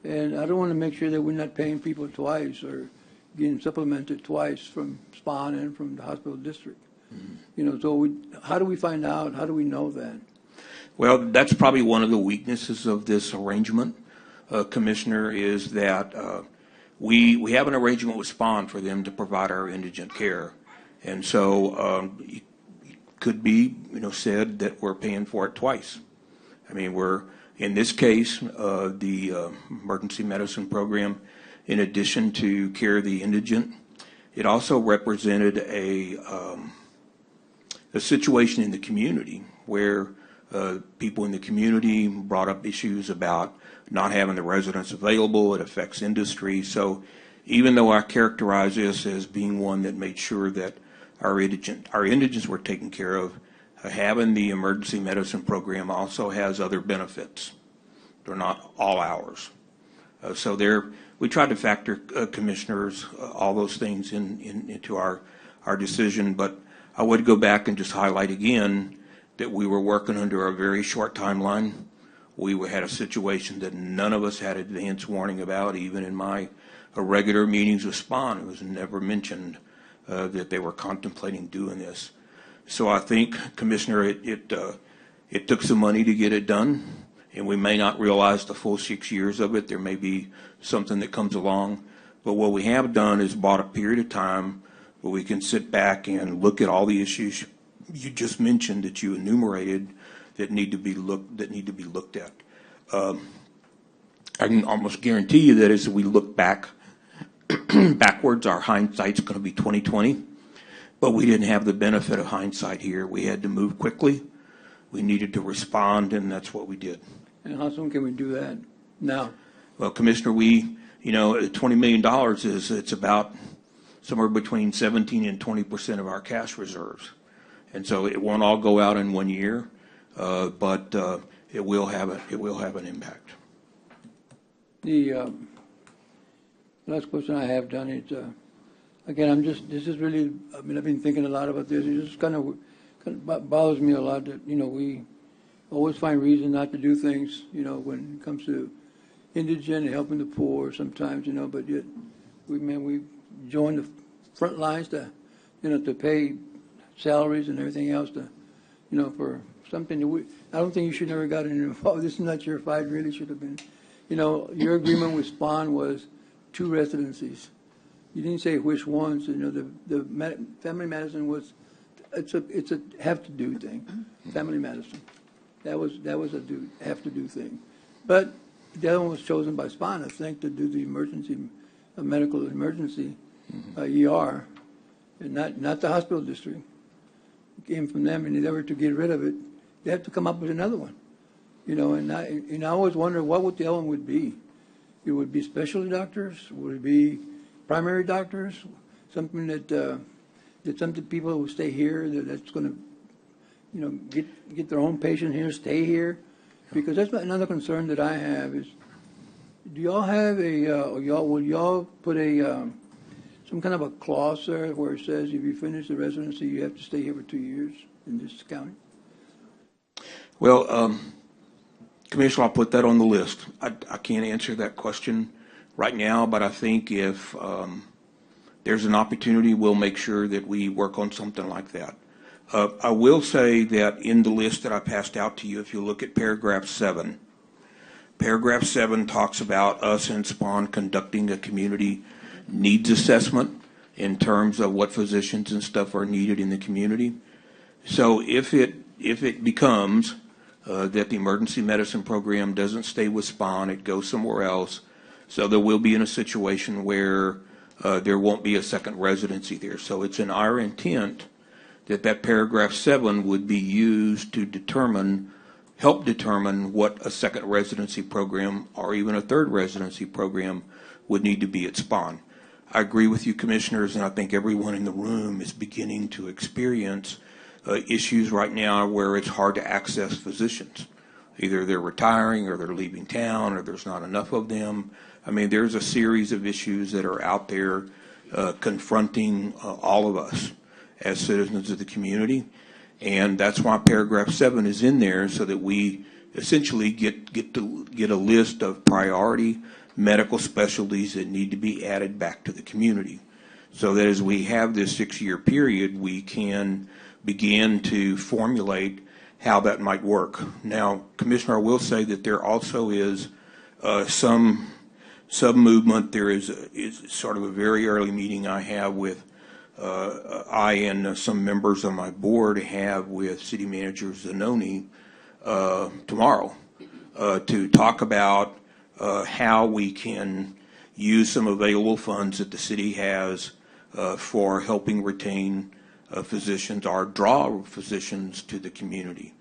and I don't want to make sure that we're not paying people twice or getting supplemented twice from SPON and from the hospital district. So how do we find out? How do we know that? Well, that's probably one of the weaknesses of this arrangement, Commissioner, is that we have an arrangement with SPON for them to provide our indigent care. And so it could be, said that we're paying for it twice. I mean, in this case, the emergency medicine program, in addition to care of the indigent, it also represented a situation in the community where people in the community brought up issues about not having the residents available. It affects industry. So even though I characterize this as being one that made sure that our indigents were taken care of, having the emergency medicine program also has other benefits. They're not all ours. So we tried to factor, commissioners, all those things into our decision. But I would go back and just highlight again that we were working under a very short timeline. We had a situation that none of us had advance warning about. Even in my regular meetings with SPON, it was never mentioned that they were contemplating doing this. So I think, Commissioner, it took some money to get it done, and we may not realize the full 6 years of it. There may be something that comes along. But what we have done is bought a period of time where we can sit back and look at all the issues you just mentioned that you enumerated that need to be looked at. I can almost guarantee you that as we look back backwards, our hindsight's going to be 20/20. But we didn't have the benefit of hindsight here. We had to move quickly. We needed to respond, and that's what we did. And how soon can we do that? Now? Well, Commissioner, $20 million it's about somewhere between 17 and 20% of our cash reserves. And so it won't all go out in 1 year, but it will have an impact. The last question I have, Donnie, is, again, this is really, I mean, I've been thinking a lot about this. It just kind of bothers me a lot that, we always find reason not to do things, when it comes to indigent and helping the poor sometimes, but yet we join the front lines to, to pay salaries and everything else to, for something that I don't think you should never got involved. This is not your fight, really should have been. Your agreement with SPAWN was 2 residencies. You didn't say which ones. The family medicine was, it's a have to do thing. Family medicine, that was a have to do thing. But the other one was chosen by SPAWN, I think, to do the emergency, medical emergency, ER, and not the hospital district. It came from them, and if they were to get rid of it, they have to come up with another one. And I always wonder what would the other one would be. It would be specialty doctors. Would it be primary doctors? Something that some people who stay here that's going to, get their own patient here, stay here, because that's another concern that I have is, do y'all have will y'all put some kind of a clause there where it says if you finish the residency, you have to stay here for 2 years in this county? Well, Commissioner, I'll put that on the list. I can't answer that question right now, but I think if there's an opportunity, we'll make sure that we work on something like that. I will say that in the list that I passed out to you, if you look at paragraph 7, paragraph 7 talks about us and SPAWN conducting a community needs assessment in terms of what physicians and stuff are needed in the community. So if it becomes that the emergency medicine program doesn't stay with SPAWN, it goes somewhere else, so there will be in a situation where there won't be a second residency there. So it's in our intent that paragraph 7 would be used to help determine what a second residency program or even a third residency program would need to be at SPAWN. I agree with you, commissioners, and I think everyone in the room is beginning to experience issues right now where it's hard to access physicians. Either they're retiring or they're leaving town or there's not enough of them. I mean, there's a series of issues that are out there confronting all of us as citizens of the community. And that's why paragraph 7 is in there, so that we essentially get a list of priority medical specialties that need to be added back to the community, so that as we have this 6-year period, we can begin to formulate how that might work. Now, Commissioner, I will say that there also is some movement. There is sort of a very early meeting I have with I and some members of my board have with City Manager Zanoni tomorrow to talk about how we can use some available funds that the city has for helping retain physicians or draw physicians to the community.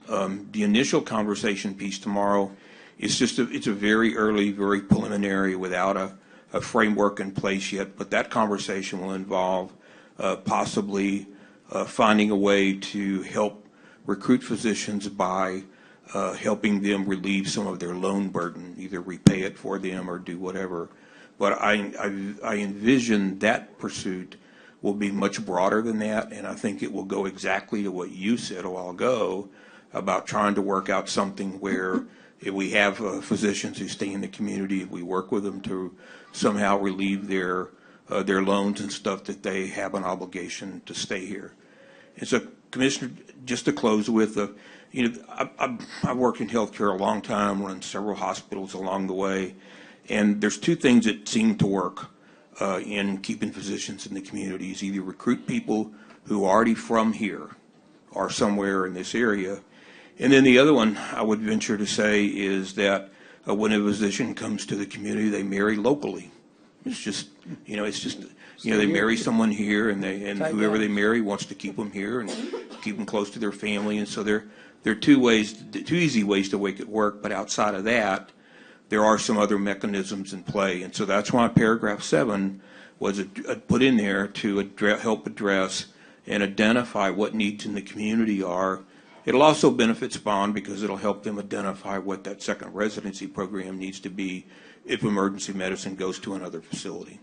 The initial conversation piece tomorrow is it's a very early, very preliminary, without a framework in place yet, but that conversation will involve possibly finding a way to help recruit physicians by helping them relieve some of their loan burden, either repay it for them or do whatever. But I envision that pursuit will be much broader than that, and I think it will go exactly to what you said a while ago about trying to work out something where if we have physicians who stay in the community, if we work with them to somehow relieve their loans and stuff, that they have an obligation to stay here. And so, Commissioner, just to close with, I've worked in healthcare a long time, run several hospitals along the way, and there's 2 things that seem to work in keeping physicians in the communities: either recruit people who are already from here or somewhere in this area, and then the other one I would venture to say is that when a physician comes to the community, they marry locally. It's just, they marry someone here, and whoever they marry wants to keep them here and keep them close to their family. And so there are 2 easy ways to make it work. But outside of that, there are some other mechanisms in play. And so that's why paragraph 7 was put in there to help address and identify what needs in the community are. It'll also benefit SPAWN because it'll help them identify what that second residency program needs to be if emergency medicine goes to another facility.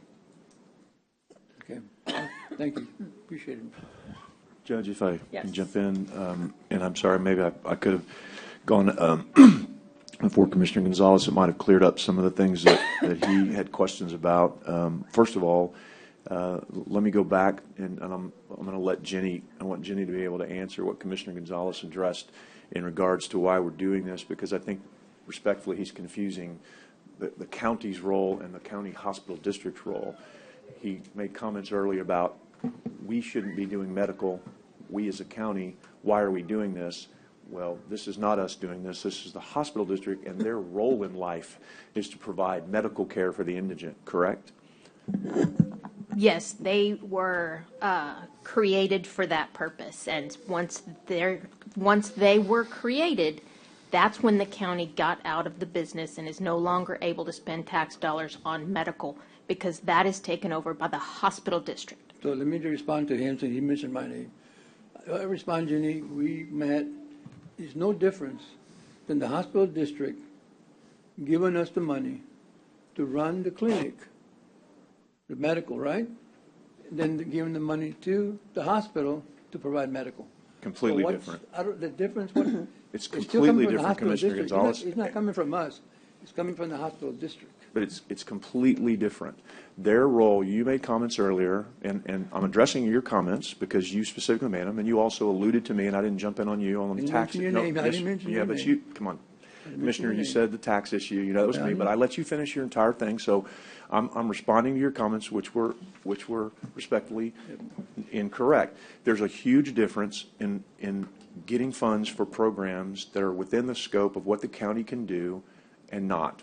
Okay, thank you, appreciate it. Judge, if I Yes. can jump in, and I'm sorry, maybe I could have gone before Commissioner Gonzalez. It might have cleared up some of the things that he had questions about. First of all, let me go back, and I'm going to let Jenny, I want Jenny to be able to answer what Commissioner Gonzalez addressed in regards to why we're doing this, because I think respectfully he's confusing the county's role and the county hospital district's role. He made comments earlier about we shouldn't be doing medical. We as a county, why are we doing this? Well, this is not us doing this. This is the hospital district, and their role in life is to provide medical care for the indigent, correct? Yes, they were created for that purpose, and once they were created, that's when the county got out of the business and is no longer able to spend tax dollars on medical, because that is taken over by the hospital district. So let me respond to him since he mentioned my name. I respond, Jenny, we met. There's no difference than the hospital district giving us the money to run the clinic, the medical, right? And then giving the money to the hospital to provide medical. Completely So different. The difference, It's still completely coming from the different, hospital Commissioner district. Gonzalez. It's not coming from us. It's coming from the hospital district. But it's completely different. Their role, you made comments earlier, and I'm addressing your comments because you specifically made them, and you also alluded to me, and I didn't jump in on you on the Didn't tax. mention your name. I didn't mention yeah, your but name. you, come on. Commissioner, your you name. said the tax issue, you know, it was Yeah, me, I but know. I let you finish your entire thing, so I'm responding to your comments, which were respectfully incorrect. There's a huge difference in getting funds for programs that are within the scope of what the county can do and not.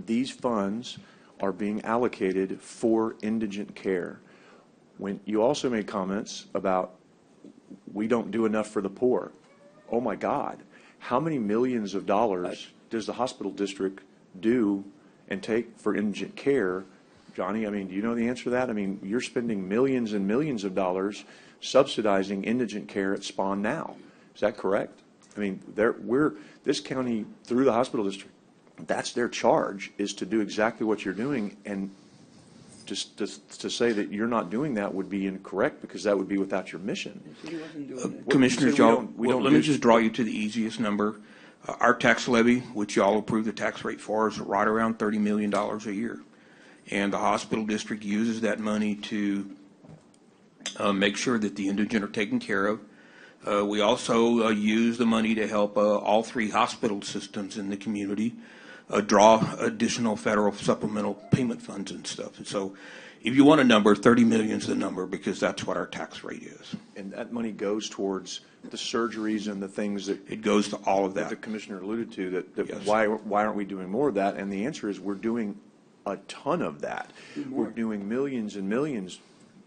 These funds are being allocated for indigent care. When you also made comments about we don't do enough for the poor. Oh my God, how many millions of dollars does the hospital district do and take for indigent care? Johnny, I mean, do you know the answer to that? I mean, you're spending millions and millions of dollars subsidizing indigent care at SPAWN now. Is that correct? I mean, this county, through the hospital district, that's their charge, is to do exactly what you're doing, and just to say that you're not doing that would be incorrect, because that would be without your mission. Commissioners, let let me just draw you to the easiest number. Our tax levy, which y'all approve the tax rate for, is right around $30 million a year. And the hospital district uses that money to make sure that the indigent are taken care of. We also use the money to help all three hospital systems in the community draw additional federal supplemental payment funds and stuff. And so if you want a number, 30 million is the number, because that's what our tax rate is. And that money goes towards the surgeries and the things that it goes to all of that. The commissioner alluded to, that Yes. why aren't we doing more of that? And the answer is we're doing a ton of that. We're doing millions and millions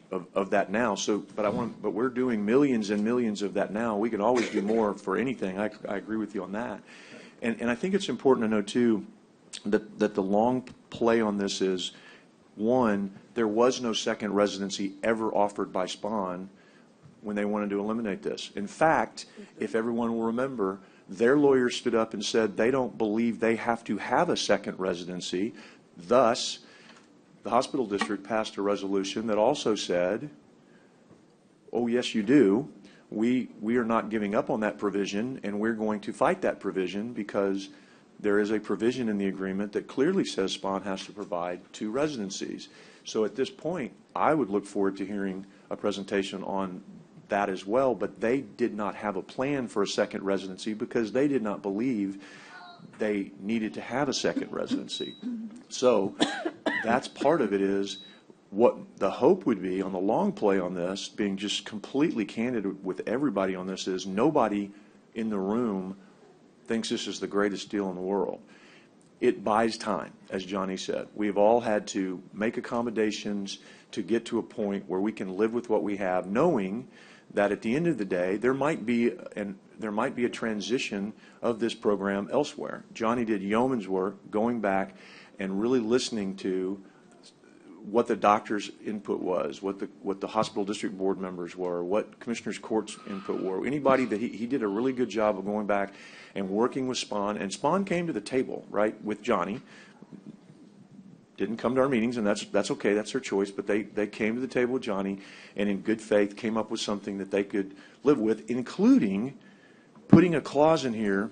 of that now. So, but we're doing millions and millions of that now. We can always do more for anything. I agree with you on that. And I think it's important to know too that the long play on this is, one, there was no second residency ever offered by SPAWN when they wanted to eliminate this. In fact, if everyone will remember, their lawyers stood up and said they don't believe they have to have a second residency. Thus, the hospital district passed a resolution that also said, oh, yes, you do. We are not giving up on that provision, and we're going to fight that provision, because there is a provision in the agreement that clearly says SPAWN has to provide 2 residencies. So at this point, I would look forward to hearing a presentation on that as well, but they did not have a plan for a second residency because they did not believe they needed to have a second residency. So that's part of it. Is what the hope would be on the long play on this, being just completely candid with everybody on this, is nobody in the room thinks this is the greatest deal in the world. It buys time, as Johnny said. We've all had to make accommodations to get to a point where we can live with what we have, knowing that at the end of the day, there might be a transition of this program elsewhere. Johnny did yeoman's work going back and really listening to what the doctor's input was, what the hospital district board members were, what commissioners' court's input were. Anybody that he did a really good job of going back and working with Spawn, and Spawn came to the table, right, with Johnny. Didn't come to our meetings, and that's okay, that's their choice, but they came to the table with Johnny and in good faith came up with something that they could live with, including putting a clause in here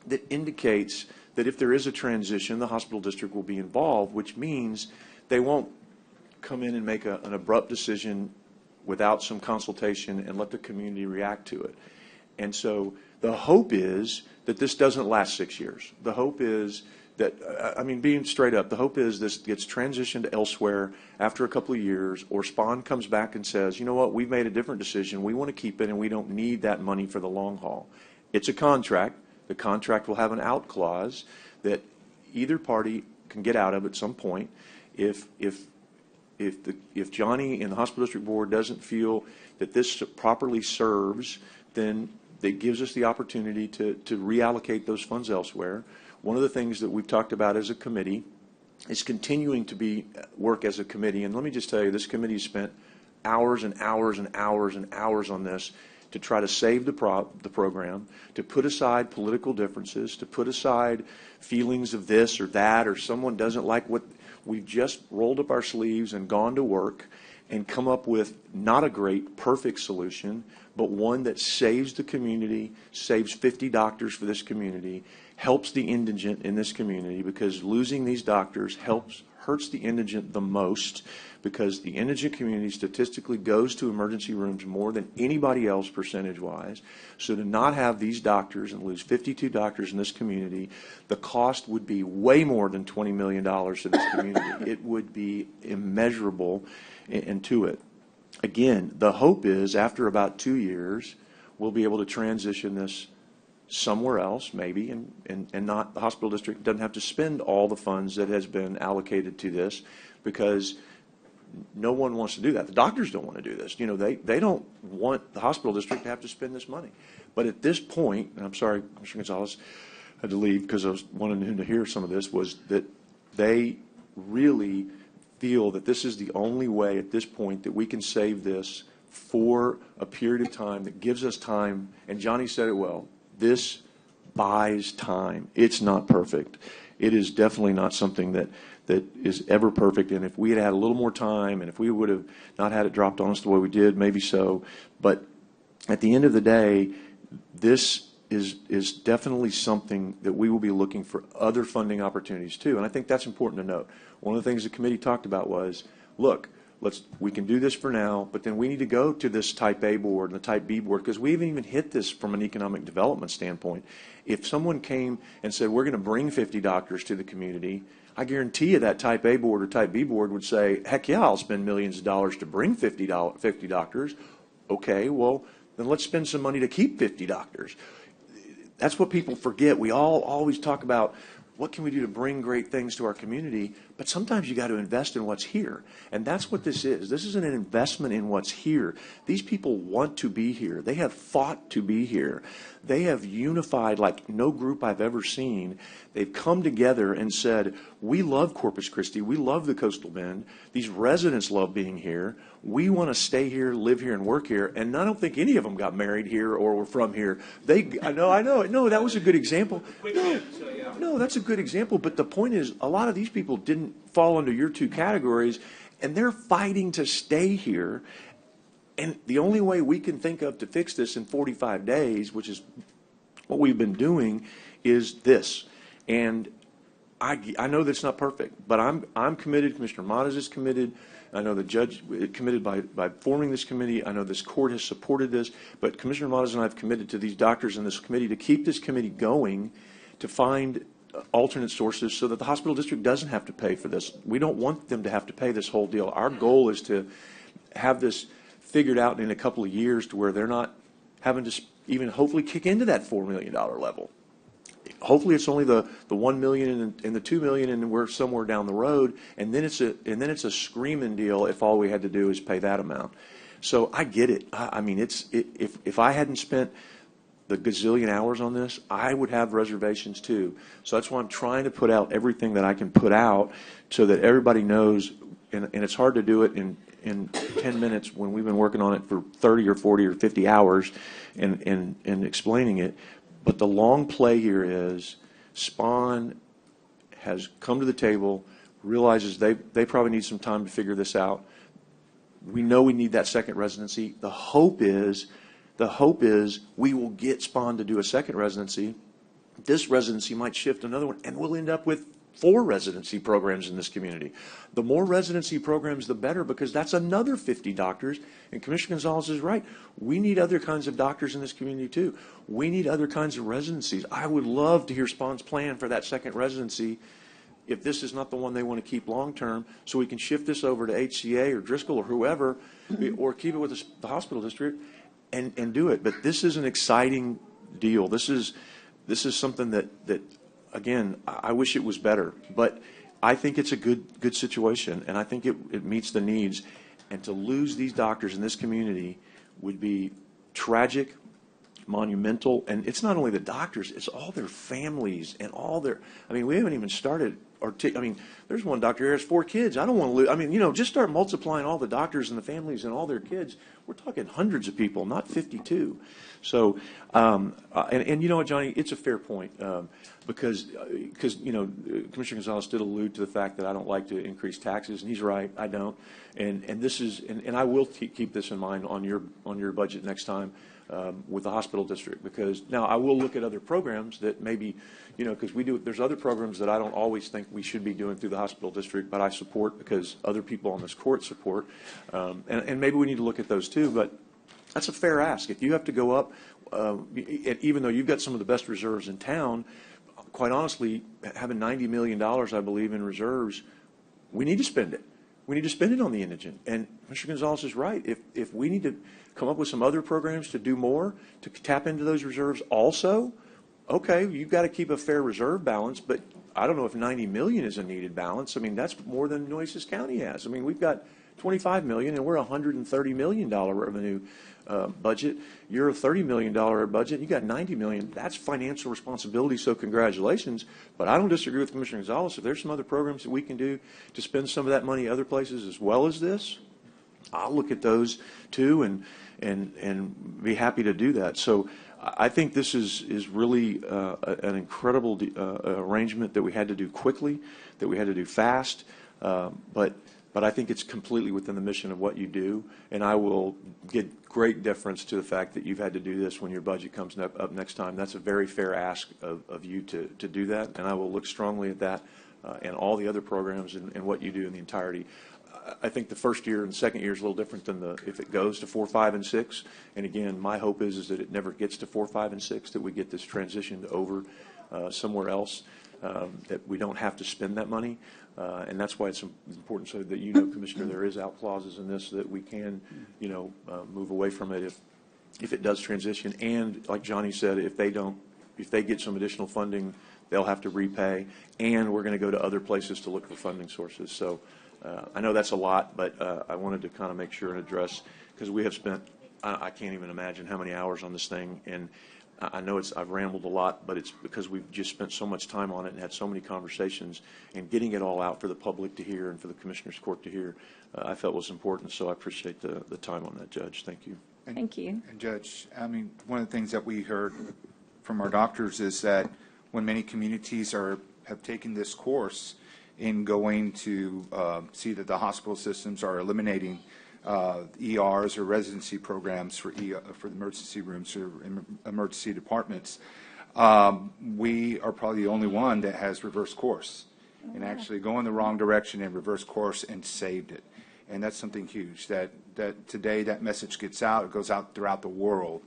that indicates that if there is a transition, the hospital district will be involved, which means they won't come in and make an abrupt decision without some consultation and let the community react to it. And so the hope is that this doesn't last 6 years. The hope is that, I mean, being straight up, the hope is this gets transitioned elsewhere after a couple of years, or Spawn comes back and says, you know what, we've made a different decision, we want to keep it and we don't need that money for the long haul. It's a contract. The contract will have an out clause that either party can get out of at some point. If Johnny and the hospital district board doesn't feel that this properly serves, then it gives us the opportunity to reallocate those funds elsewhere. One of the things that we've talked about as a committee is continuing to work as a committee. And let me just tell you, this committee spent hours and hours and hours and hours on this to try to save the program, to put aside political differences, to put aside feelings of this or that, or someone doesn't like what we've just rolled up our sleeves and gone to work and come up with not a great, perfect solution, but one that saves the community, saves 50 doctors for this community, helps the indigent in this community, because losing these doctors hurts the indigent the most, because the indigent community statistically goes to emergency rooms more than anybody else percentage-wise. So to not have these doctors and lose 52 doctors in this community, the cost would be way more than $20 million to this community. It would be immeasurable into it. Again, the hope is after about 2 years, we'll be able to transition this somewhere else, maybe, and not, the hospital district doesn't have to spend all the funds that has been allocated to this, because no one wants to do that. The doctors don't want to do this. You know, they don't want the hospital district to have to spend this money. But at this point, and I'm sorry, Mr. Gonzalez had to leave because I was wanting him to hear some of this, was that they really feel that this is the only way at this point that we can save this for a period of time that gives us time. And Johnny said it well, this buys time. It's not perfect. It is definitely not something that is ever perfect. And if we had had a little more time, and if we would have not had it dropped on us the way we did, maybe so. But at the end of the day, this is definitely something that we will be looking for other funding opportunities too. And I think that's important to note. One of the things the committee talked about was, look, we can do this for now, but then we need to go to this Type A board and the Type B board, because we haven't even hit this from an economic development standpoint. If someone came and said, we're going to bring 50 doctors to the community, I guarantee you that Type A board or Type B board would say, heck yeah, I'll spend millions of dollars to bring 50 doctors. Okay, well, then let's spend some money to keep 50 doctors. That's what people forget. We all always talk about what can we do to bring great things to our community, but sometimes you got to invest in what's here. And that's what this is. This is an investment in what's here. These people want to be here. They have fought to be here. They have unified like no group I've ever seen. They've come together and said, we love Corpus Christi. We love the Coastal Bend. These residents love being here. We want to stay here, live here, and work here. And I don't think any of them got married here or were from here. I know. No, that was a good example. No, that's a good example. But the point is, a lot of these people didn't fall under your two categories, and they're fighting to stay here. And the only way we can think of to fix this in 45 days, which is what we've been doing, is this. And I know that's not perfect, but I'm committed. Commissioner Mottes is committed. I know the judge committed by forming this committee. I know this court has supported this. But Commissioner Mottes and I have committed to these doctors in this committee to keep this committee going, to find alternate sources so that the hospital district doesn't have to pay for this. We don't want them to have to pay this whole deal. Our goal is to have this figured out in a couple of years to where they're not having to even hopefully kick into that $4 million level. Hopefully it's only the $1 million and the $2 million, and we're somewhere down the road, and then it's a screaming deal if all we had to do is pay that amount. So I get it. I mean, if I hadn't spent the gazillion hours on this, I would have reservations too. So that's why I'm trying to put out everything that I can put out so that everybody knows and it's hard to do it in 10 minutes when we've been working on it for 30 or 40 or 50 hours and explaining it. But the long play here is SPAWN has come to the table, realizes they probably need some time to figure this out. We know we need that second residency. The hope is we will get SPAWN to do a second residency. This residency might shift another one, and we'll end up with 4 residency programs in this community. The more residency programs, the better, because that's another 50 doctors. And Commissioner Gonzalez is right. We need other kinds of doctors in this community, too. We need other kinds of residencies. I would love to hear SPAWN's plan for that second residency if this is not the one they want to keep long-term, so we can shift this over to HCA or Driscoll or whoever, or keep it with the hospital district and do it. But this is an exciting deal. This is something that again, I wish it was better, but I think it's a good situation, and I think it meets the needs. And to lose these doctors in this community would be tragic, monumental, and it's not only the doctors, it's all their families and all their, I mean, we haven't even started, there's one doctor here who has 4 kids. I don't want to lose, I mean, just start multiplying all the doctors and the families and all their kids. We're talking hundreds of people, not 52. So, and you know what, Johnny, it's a fair point, because Commissioner Gonzalez did allude to the fact that I don't like to increase taxes, and he's right, I don't. And this is, and I will keep this in mind on your budget next time with the hospital district, because now I will look at other programs that maybe, because there's other programs that I don't always think we should be doing through the hospital district, but I support because other people on this court support, and maybe we need to look at those too. But that's a fair ask. If you have to go up, even though you've got some of the best reserves in town, quite honestly, having $90 million, I believe, in reserves, we need to spend it. We need to spend it on the indigent. And Mr. Gonzalez is right. If we need to come up with some other programs to do more, to tap into those reserves also, okay, you've got to keep a fair reserve balance, but I don't know if $90 million is a needed balance. I mean, that's more than Nueces County has. I mean, we've got $25 million, and we're a $130 million revenue budget. You're a $30 million budget. You got $90 million. That's financial responsibility, so congratulations. But I don't disagree with Commissioner Gonzalez. If there's some other programs that we can do to spend some of that money other places as well as this, I'll look at those too and be happy to do that. So I think this is really an incredible arrangement that we had to do quickly, that we had to do fast, but I think it's completely within the mission of what you do, and I will give great deference to the fact that you've had to do this when your budget comes up next time. That's a very fair ask of you to do that, and I will look strongly at that and all the other programs and what you do in the entirety. I think the first year and the second year is a little different than if it goes to 4, 5, and 6. And again, my hope is that it never gets to 4, 5, and 6, that we get this transitioned over somewhere else, that we don't have to spend that money. And that's why it's important, so that Commissioner, there is out clauses in this so that we can, move away from it if it does transition. And like Johnny said, if they get some additional funding, they'll have to repay. And we're going to go to other places to look for funding sources. So I know that's a lot, but I wanted to kind of make sure and address, because we have spent, I can't even imagine how many hours on this thing. And I know I've rambled a lot, but it's because we've just spent so much time on it and had so many conversations, and getting it all out for the public to hear and for the Commissioner's Court to hear, I felt was important. So I appreciate the time on that, Judge. Thank you. Thank you. And Judge, I mean, one of the things that we heard from our doctors is that when many communities have taken this course in going to see that the hospital systems are eliminating ERs or residency programs for the emergency rooms or emergency departments, we are probably the only one that has reversed course and actually go in the wrong direction and reverse course and saved it. And that's something huge, that today that message gets out, it goes out throughout the world,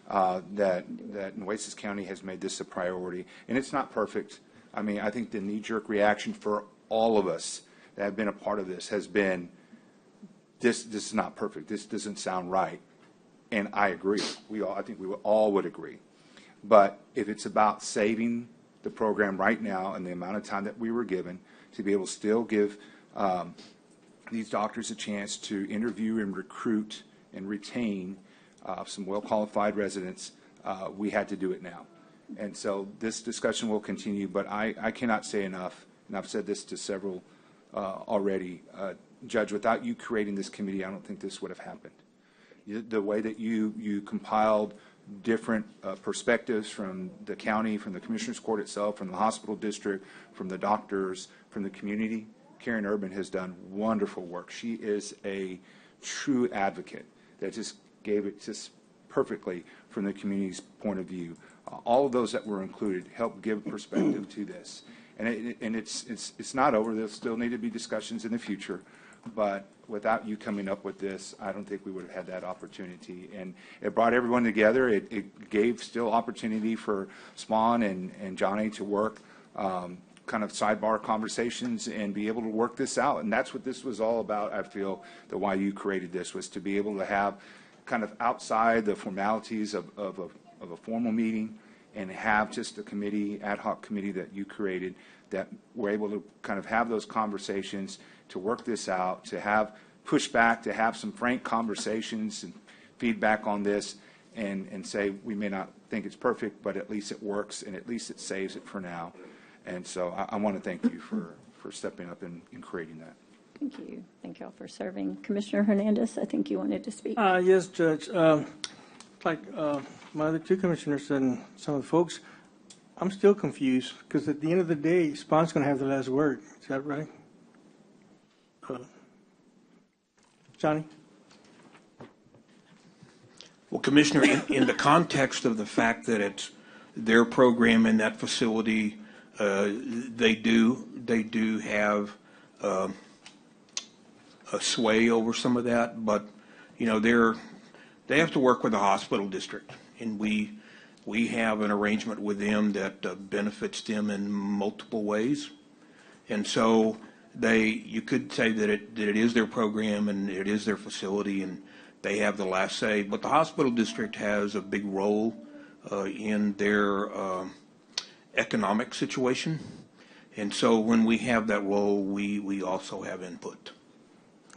that Nueces County has made this a priority. And it's not perfect. I mean, I think the knee-jerk reaction for all of us that have been a part of this has been, this is not perfect. This doesn't sound right. And I agree. I think we all would agree. But if it's about saving the program right now and the amount of time that we were given to be able to still give these doctors a chance to interview and recruit and retain some well-qualified residents, we had to do it now. And so this discussion will continue, but I cannot say enough, and I've said this to several already, Judge, without you creating this committee, I don't think this would have happened. The way that you compiled different perspectives from the county, from the Commissioners Court itself, from the hospital district, from the doctors, from the community, Karen Urban has done wonderful work. She is a true advocate that just gave it just perfectly from the community's point of view. All of those that were included helped give perspective to this. And it's not over. There'll still need to be discussions in the future. But without you coming up with this, I don't think we would have had that opportunity. And it brought everyone together. It gave still opportunity for Spawn and Johnny to work kind of sidebar conversations and be able to work this out. And that's what this was all about, I feel, that why you created this, was to be able to have kind of outside the formalities of a formal meeting and have just a committee, ad hoc committee that you created, that we're able to kind of have those conversations, to work this out, to have pushback, to have some frank conversations and feedback on this, and say we may not think it's perfect, but at least it works and at least it saves it for now. And so I want to thank you for stepping up and creating that. Thank you. Thank you all for serving. Commissioner Hernandez, I think you wanted to speak. Yes, Judge. Like my other two commissioners and some of the folks, I'm still confused because at the end of the day, Spawn's going to have the last word. Is that right? Johnny? Well, Commissioner, in the context of the fact that it's their program in that facility, they do have a sway over some of that, but you know they have to work with the hospital district, and we have an arrangement with them that benefits them in multiple ways, and so you could say that it is their program and it is their facility and they have the last say, but the hospital district has a big role in their economic situation, and so when we have that role, we also have input.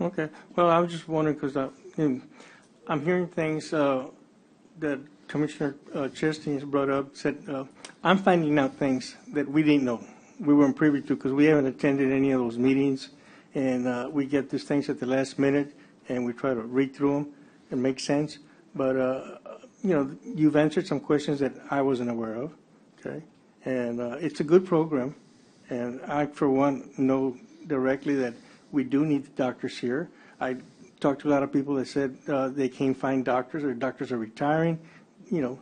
Okay. Well, I was just wondering because I'm hearing things that Commissioner Chesney has brought up. Said I'm finding out things that we didn't know, we weren't privy to, because we haven't attended any of those meetings, and we get these things at the last minute, and we try to read through them and make sense. But you know, you've answered some questions that I wasn't aware of. Okay, and it's a good program, and I, for one, know directly that we do need the doctors here. I talked to a lot of people that said they can't find doctors, or doctors are retiring. You know,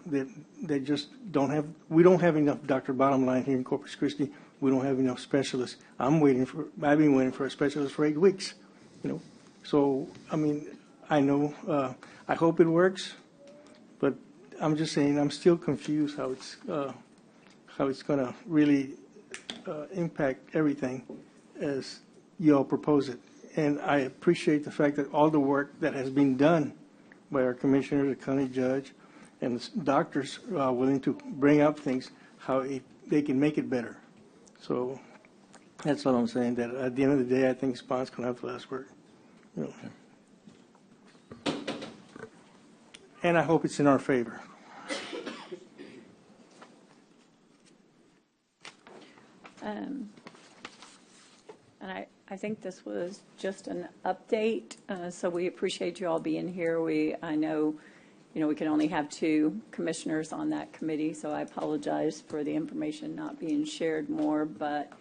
they just don't have. We don't have enough doctor. Bottom line here in Corpus Christi, we don't have enough specialists. I've been waiting for a specialist for 8 weeks. You know, so I mean, I know. I hope it works, but I'm just saying I'm still confused how it's going to really impact everything as you all propose it. And I appreciate the fact that all the work that has been done by our commissioners, the county judge, and the doctors are willing to bring up things, how they can make it better. So that's all I'm saying, that at the end of the day, I think Spawn's going to have the last word. You know. And I hope it's in our favor. And I think this was just an update, so we appreciate you all being here. I know, you know, we can only have 2 commissioners on that committee, so I apologize for the information not being shared more, but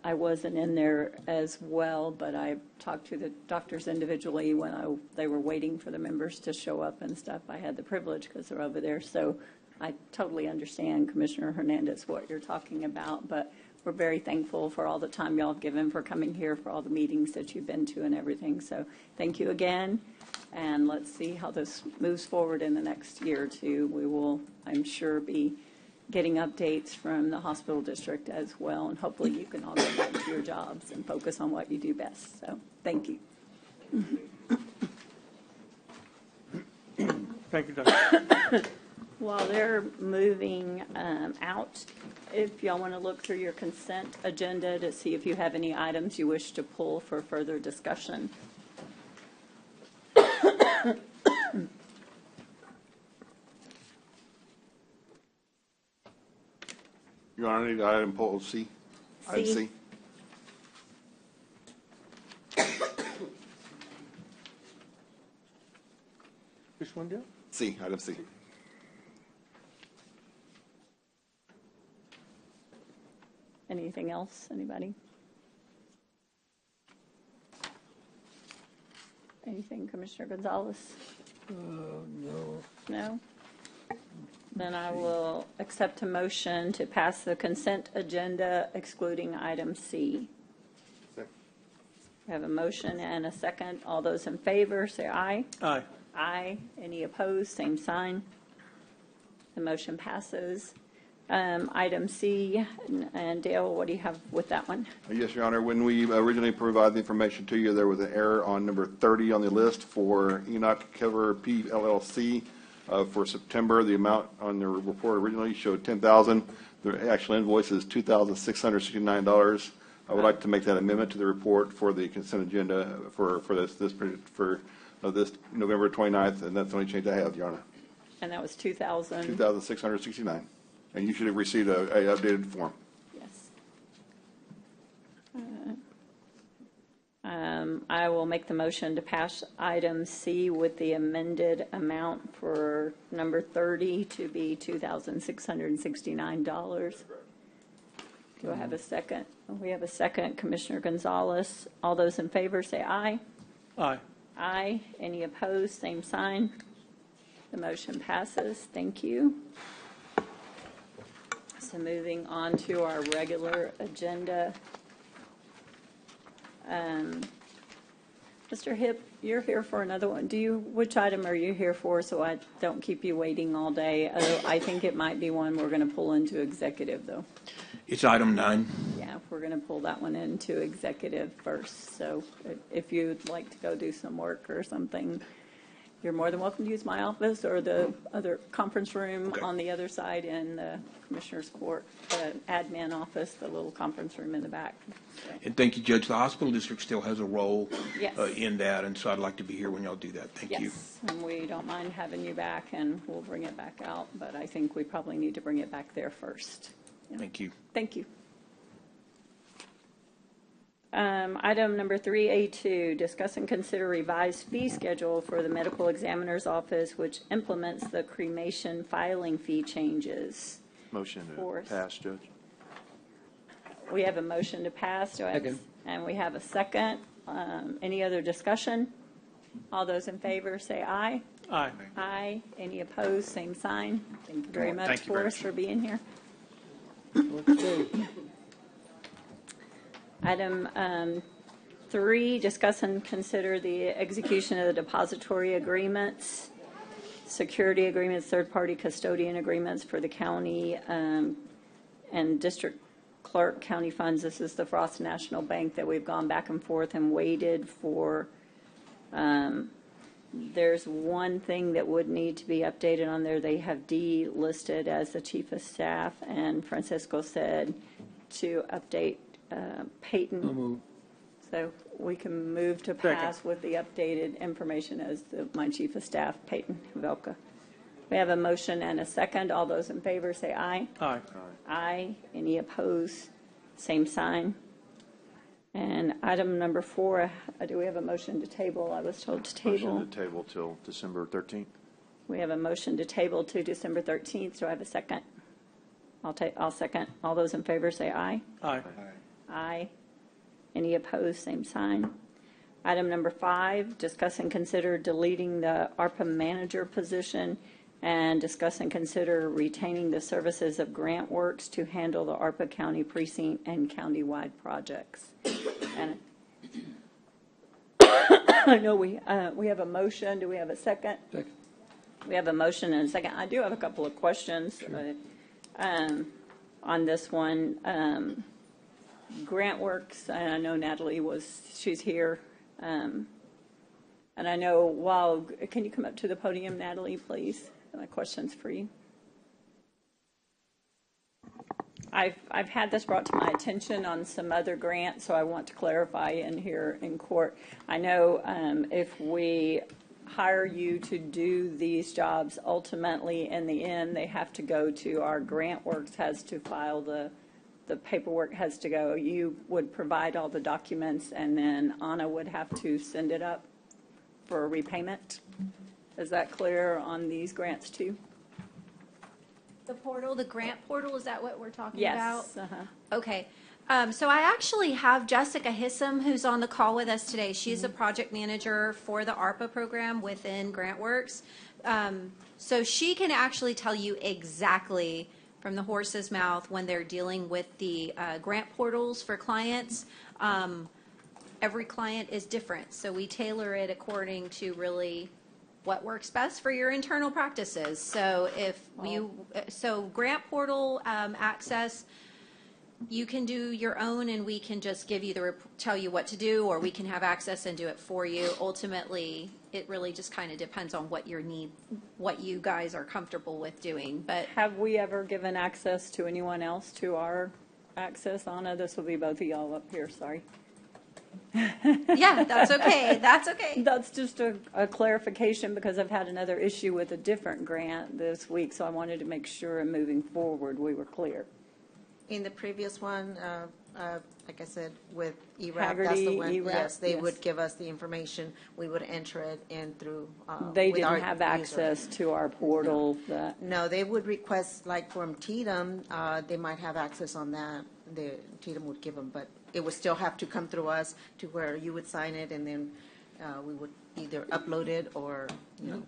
I wasn't in there as well, but I talked to the doctors individually when they were waiting for the members to show up and stuff. I had the privilege because they're over there, so I totally understand, Commissioner Hernandez, what you're talking about, but we're very thankful for all the time y'all have given for coming here, for all the meetings that you've been to and everything. So thank you again, and let's see how this moves forward in the next year or two. We will, I'm sure, be getting updates from the hospital district as well, and hopefully you can all go back to your jobs and focus on what you do best. So thank you. Thank you, Doctor. While they're moving out, if y'all want to look through your consent agenda to see if you have any items you wish to pull for further discussion. Your Honor, I need item poll C. Item C. next one, Dale? C, item C. Anything else, anybody? Anything, Commissioner Gonzalez? No. No? Then I will accept a motion to pass the consent agenda excluding item C. Second. We have a motion and a second. All those in favor, say aye. Aye. Aye. Any opposed, same sign. The motion passes. Item C, and Dale, what do you have with that one? Yes, Your Honor. When we originally provided the information to you, there was an error on number 30 on the list for Enoch Cover P LLC for September. The amount on the report originally showed $10,000. The actual invoice is $2,669. I would like to make that amendment to the report for the consent agenda for this November 29th, and that's the only change I have, Your Honor. And that was 2,000. $2,669. And you should have received a updated form. Yes. I will make the motion to pass item C with the amended amount for number 30 to be $2,669. Do I have a second? We have a second. Commissioner Gonzalez. All those in favor say aye. Aye. Aye. Any opposed? Same sign. The motion passes. Thank you. So moving on to our regular agenda. Mr. Hipp, you're here for another one. Which item are you here for so I don't keep you waiting all day? I think it might be one we're going to pull into executive, though. It's item 9. Yeah, we're going to pull that one into executive first. So if you'd like to go do some work or something, you're more than welcome to use my office or the other conference room on the other side in the Commissioner's Court, the admin office, the little conference room in the back. So. And thank you, Judge. The hospital district still has a role Yes. in that, and so I'd like to be here when y'all do that. Thank you. Yes, and we don't mind having you back, and we'll bring it back out, but I think we probably need to bring it back there first. Yeah. Thank you. Thank you. Item number 3A2, discuss and consider revised fee schedule for the medical examiner's office, which implements the cremation filing fee changes. Motion to Fourth. pass, Judge. We have a motion to pass, Second. and we have a second. Any other discussion? All those in favor say aye. Aye. Aye. Any opposed, same sign. Thank you very much, Thank you very Forrest, much. for being here. Okay. Item 3, discuss and consider the execution of the depository agreements, security agreements, third-party custodian agreements for the county and district clerk county funds. This is the Frost National Bank that we've gone back and forth and waited for. There's one thing that would need to be updated on there. They have D listed as the chief of staff, and Francisco said to update Peyton. So we can move to pass with the updated information as my chief of staff, Peyton Velka. We have a motion and a second. All those in favor say aye. Aye. Aye. Any opposed? Same sign. And item number 4, do we have a motion to table? I was told to table. Motion to table till December 13th. We have a motion to table to December 13th. Do I have a second? I'll second. All those in favor say aye. Aye. Aye. Any opposed? Same sign. Item number 5, discuss and consider deleting the ARPA manager position and discuss and consider retaining the services of Grant Works to handle the ARPA County precinct and countywide projects. And I know we have a motion. Do we have a second? Second. We have a motion and a second. I do have a couple of questions on this one. Grant Works, and I know Natalie she's here. And I know, can you come up to the podium, Natalie, please? My question's for you. I've had this brought to my attention on some other grants, so I want to clarify in here in court. I know if we hire you to do these jobs, ultimately in the end, they have to go to our Grant Works has to file the paperwork has to go. You would provide all the documents, and then Anna would have to send it up for repayment. Is that clear on these grants too? The portal, the grant portal, is that what we're talking Yes. about? Okay. So I actually have Jessica Hissam, who's on the call with us today. She's the project manager for the ARPA program within GrantWorks. So she can actually tell you exactly from the horse's mouth when they're dealing with the grant portals for clients. Every client is different, so we tailor it according to really what works best for your internal practices. So so grant portal access, you can do your own, and we can just give you tell you what to do, or we can have access and do it for you. Ultimately, it really just kind of depends on what what you guys are comfortable with doing. But have we ever given access to anyone else to our access? Anna, this will be both of y'all up here, sorry. Yeah, that's okay. That's okay. That's just a clarification, because I've had another issue with a different grant this week, so I wanted to make sure in moving forward we were clear. In the previous one, like I said, with ERAP, that's Haggerty, the one, ERAP, yes, they yes. would give us the information. We would enter it in through. They with our didn't have user. access to our portal. No, they would request, like from TDM, they might have access on that. TDM would give them, but it would still have to come through us to where you would sign it, and then we would either upload it or, you know.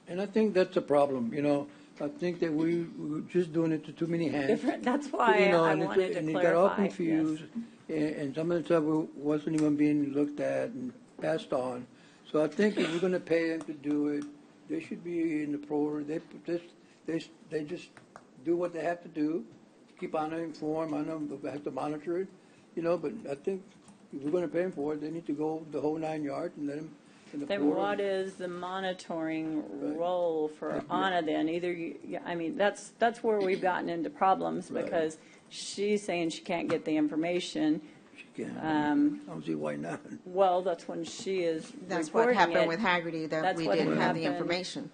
And I think that's a problem, you know. I think that we were just doing it to too many hands. That's why You know, I and wanted to and it got all clarify, confused, and some of the stuff wasn't even being looked at and passed on. So I think if we're going to pay them to do it, they should be in the program. They just do what they have to do, keep on informed. I know they have to monitor it, you know. But I think if we're going to pay them for it, they need to go the whole 9 yards and let them. Then what is the monitoring role for Anna then? Either I mean, that's where we've gotten into problems, because she's saying she can't get the information. She can't. I don't see why not. Well, that's when she is That's what happened with Haggerty, that we didn't have the information.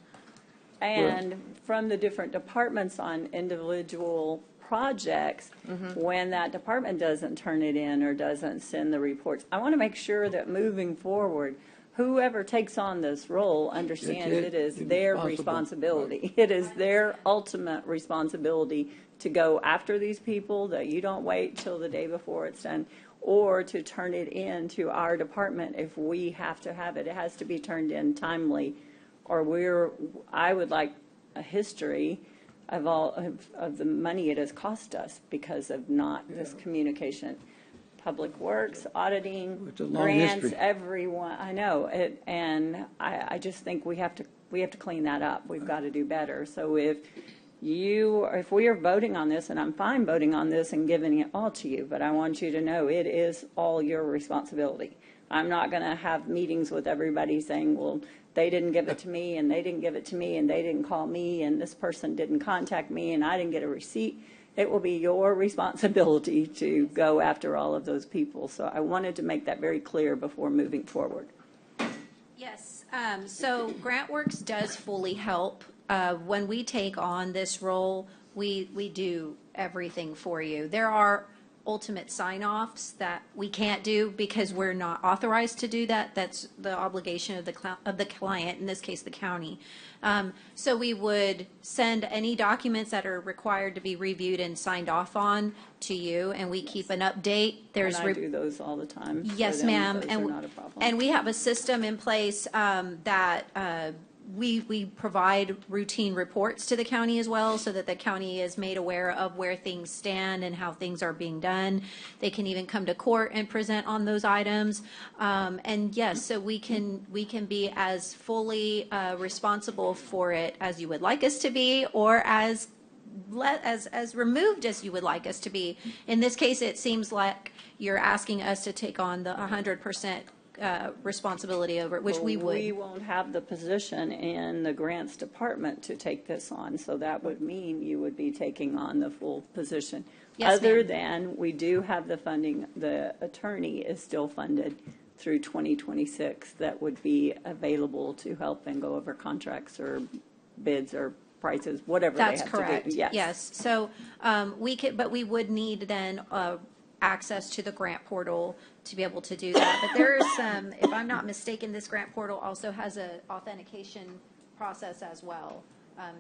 And from the different departments on individual projects, when that department doesn't turn it in or doesn't send the reports, I want to make sure that moving forward, whoever takes on this role understands it is their responsibility. It is their ultimate responsibility to go after these people, that you don't wait till the day before it's done, or to turn it in to our department if we have to have it. It has to be turned in timely, or I would like a history of all of the money it has cost us because of not this communication. Public Works, auditing, grants, history. everyone. I know it, and I just think we have to clean that up. We've got to do better. So if we are voting on this, and I'm fine voting on this and giving it all to you, but I want you to know it is all your responsibility. I'm not going to have meetings with everybody saying, well, they didn't give it to me, and they didn't give it to me, and they didn't call me, and this person didn't contact me, and I didn't get a receipt. It will be your responsibility to go after all of those people. So I wanted to make that very clear before moving forward. yes, so GrantWorks does fully help. When we take on this role, we do everything for you. There are ultimate sign-offs that we can't do because we're not authorized to do that. That's the obligation of the client, in this case the county. So we would send any documents that are required to be reviewed and signed off on to you, and we keep an update. And I do those all the time. Yes, ma'am. And we have a system in place that we provide routine reports to the county as well, so that the county is made aware of where things stand and how things are being done. They can even come to court and present on those items. And yes, so we can be as fully responsible for it as you would like us to be, or as removed as you would like us to be. In this case, it seems like you're asking us to take on the 100% responsibility over it, which we would. We won't have the position in the grants department to take this on, so that would mean you would be taking on the full position. Yes, Other ma'am. than we do have the funding, the attorney is still funded through 2026 that would be available to help and go over contracts or bids or prices, whatever That's they have correct. to do. Yes. So but we would need then access to the grant portal to be able to do that. But there is some, if I'm not mistaken, this grant portal also has a authentication process as well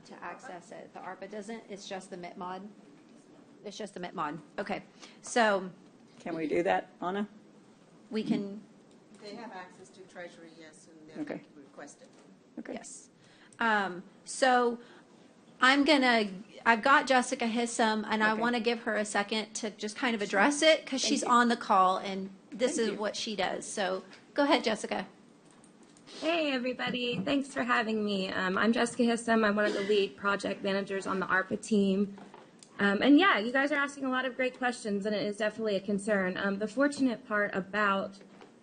to access it. The ARPA doesn't. It's just the MITMOD. It's just the MITMOD. Okay. So Can we do that, Anna? we can. They have access to Treasury, yes, and they're Okay. requested. Okay. Yes. So I've got Jessica Hissam, and I Okay. want to give her a second to just kind of address it because she's on the call, and this is what she does. So go ahead, Jessica. Hey, everybody. Thanks for having me. I'm Jessica Hissam. I'm one of the lead project managers on the ARPA team. And yeah, you guys are asking a lot of great questions, and it is definitely a concern. The fortunate part about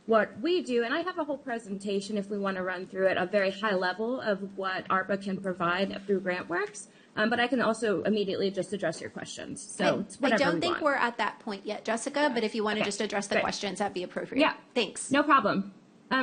what we do, and I have a whole presentation if we want to run through it, a very high level of what ARPA can provide through GrantWorks, but I can also immediately just address your questions. So it's I whatever don't we think want. we're at that point yet, Jessica, but if you want to Okay. just address the Good. questions, that'd be appropriate. Yeah. Thanks. No problem.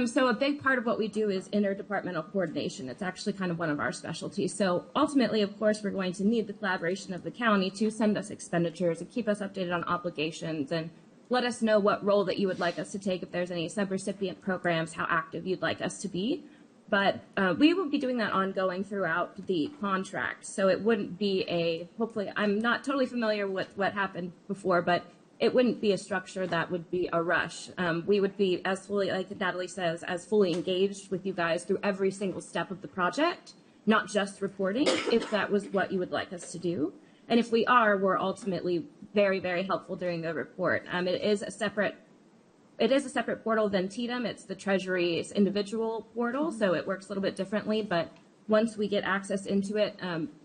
So a big part of what we do is interdepartmental coordination. It's actually kind of one of our specialties. So ultimately, of course, we're going to need the collaboration of the county to send us expenditures and keep us updated on obligations and let us know what role that you would like us to take, if there's any subrecipient programs, how active you'd like us to be. But we will be doing that ongoing throughout the contract. So it wouldn't be hopefully, I'm not totally familiar with what happened before, but it wouldn't be a structure that would be a rush. We would be as fully, like Natalie says, as fully engaged with you guys through every single step of the project, not just reporting, if that was what you would like us to do. And if we are, we're ultimately very, very helpful during the report. It is a separate portal than TDM. It's the Treasury's individual portal, so it works a little bit differently. But once we get access into it,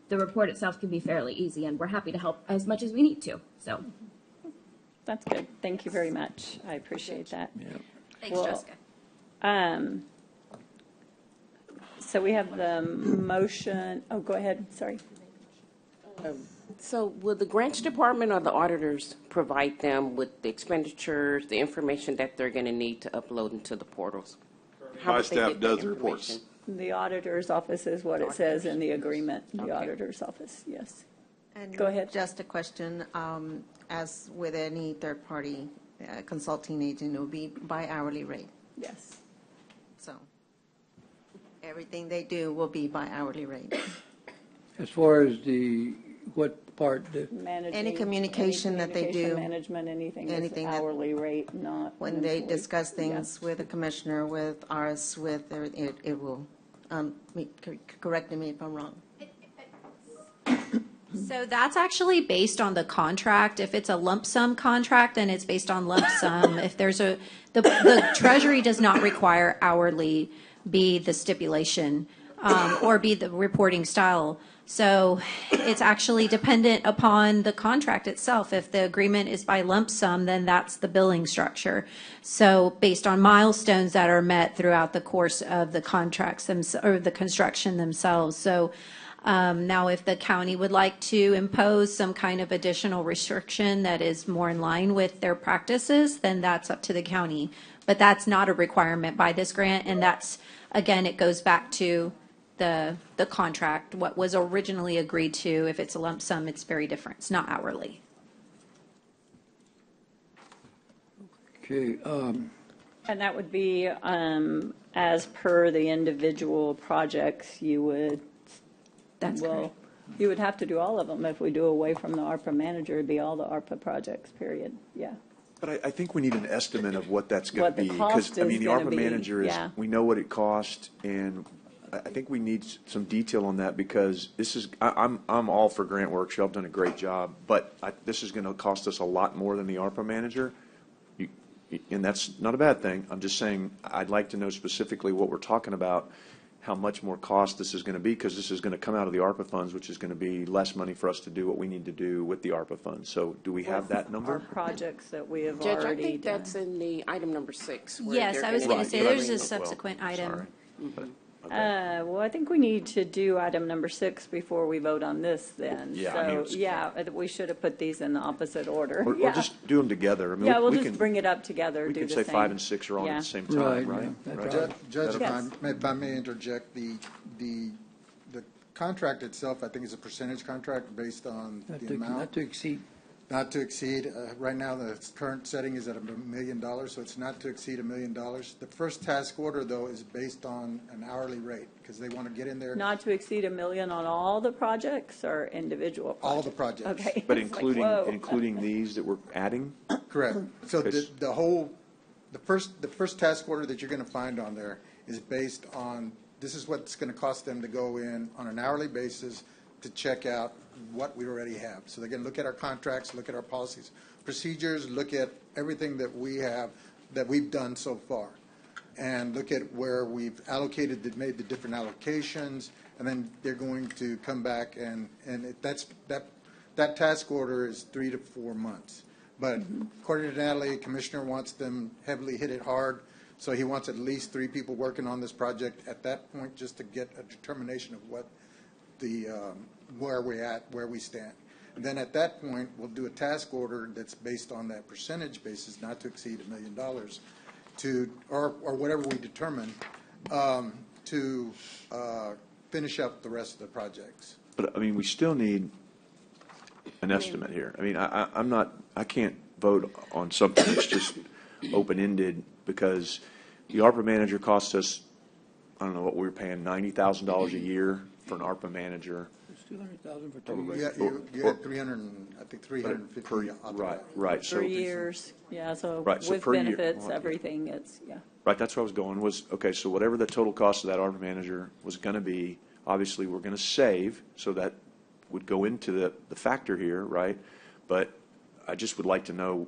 the report itself can be fairly easy, and we're happy to help as much as we need to. So. That's good. Thank you very much. I appreciate that. Thanks, Well, Jessica. So we have the motion. Oh, go ahead. Sorry. So will the grants department or the auditors provide them with the expenditures, the information that they're going to need to upload into the portals? How My would they staff get that does the reports. information? The auditor's office is what it says in the agreement. The auditor's office, yes. And Go ahead. Just a question, as with any third-party consulting agent, it will be by hourly rate. Yes. So everything they do will be by hourly rate. As far as what part? Any communication that they do. Management, anything Anything is that- hourly rate, not. When they employee. discuss things with the commissioner, with ours, with, it will, correct me if I'm wrong. So that's actually based on the contract. If it's a lump sum contract, then it's based on lump sum. If there's the Treasury does not require hourly be the stipulation or be the reporting style. So it's actually dependent upon the contract itself. If the agreement is by lump sum, then that's the billing structure. So based on milestones that are met throughout the course of the contracts or the construction themselves. So now, if the county would like to impose some kind of additional restriction that is more in line with their practices, then that's up to the county. But that's not a requirement by this grant, and that's, again, it goes back to the contract, what was originally agreed to. If it's a lump sum, it's very different. It's not hourly. Okay, And that would be as per the individual projects you would. That's correct. You would have to do all of them. If we do away from the ARPA manager, it'd be all the ARPA projects, period. Yeah. But I think we need an estimate of what that's going What to the be. cost Because, I mean, is the gonna ARPA be, manager is, yeah. we know what it cost, and I think we need some detail on that because this is, I'm all for GrantWorks. Y'all have done a great job, but this is going to cost us a lot more than the ARPA manager. And that's not a bad thing. I'm just saying I'd like to know specifically what we're talking about, how much more cost this is going to be, because this is going to come out of the ARPA funds, which is going to be less money for us to do what we need to do with the ARPA funds. So do we have that number? Our projects that we have Judge, I already think done. that's in the item number 6. where Yes, they're I was gonna going to be say there's doing a it. subsequent item. Well, I think we need to do item number 6 before we vote on this then. Yeah, I So, mean, it's- yeah, we should have put these in the opposite order. Or Yeah. just do them together. I mean, Yeah, we'll we just can- bring it up together, We do can the say same. 5 and 6 are on Yeah. at the same time, right? yeah, that's Right? right. Judge, Yes. if I may interject, the contract itself, I think is a percentage contract based on Not the to amount. exceed. Not to exceed, right now, the current setting is at $1 million, so it's not to exceed $1 million. The first task order, though, is based on an hourly rate, because they want to get in there. Not to exceed $1 million on all the projects or individual projects? All the projects. Okay. But It's like, including, whoa. including these that we're adding? Correct. So Okay. the first task order that you're going to find on there is based on, this is what's going to cost them to go in on an hourly basis to check out what we already have. So they're going to look at our contracts, look at our policies, procedures, look at everything that we have, that we've done so far, and look at where we've allocated, made the different allocations, and then they're going to come back and that task order is 3 to 4 months. But according to Natalie, Commissioner wants them heavily hit it hard, so he wants at least 3 people working on this project at that point, just to get a determination of what where we're at, where we stand. And then at that point, we'll do a task order that's based on that percentage basis, not to exceed $1 million, or whatever we determine, to finish up the rest of the projects. But, I mean, we still need an estimate here. I mean, I can't vote on something that's just open-ended, because the ARPA manager costs us, I don't know what we were paying, $90,000 a year for an ARPA manager. It's $200,000 for 2 years. Yeah, you had 350. Right. So 3 years, yeah, so Right, so with per year. benefits, Well, everything, it's, yeah. Right, that's where I was going, was, okay, so whatever the total cost of that ARPA manager was going to be, obviously, we're going to save, so that would go into the factor here, right? But I just would like to know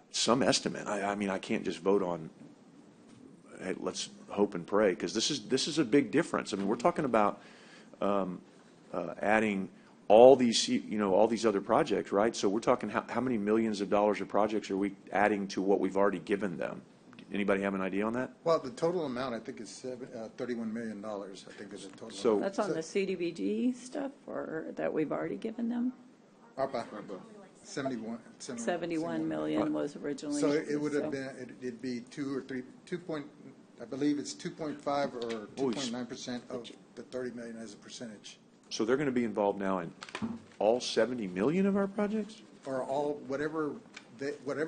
some estimate. I mean, I can't just vote on, hey, let's hope and pray, because this is a big difference. I mean, we're talking about adding all these, all these other projects, right? So we're talking how many millions of dollars of projects are we adding to what we've already given them? Anybody have an idea on that? Well, the total amount, I think, is $31 million, I think is the total. So That's on the CDBG stuff, or that we've already given them? ARPA, 71 million was originally. So it would have been, it'd be 2 or 3, I believe it's 2.5 or 2.9% of the 30 million as a percentage. So they're going to be involved now in all 70 million of our projects? Or all, whatever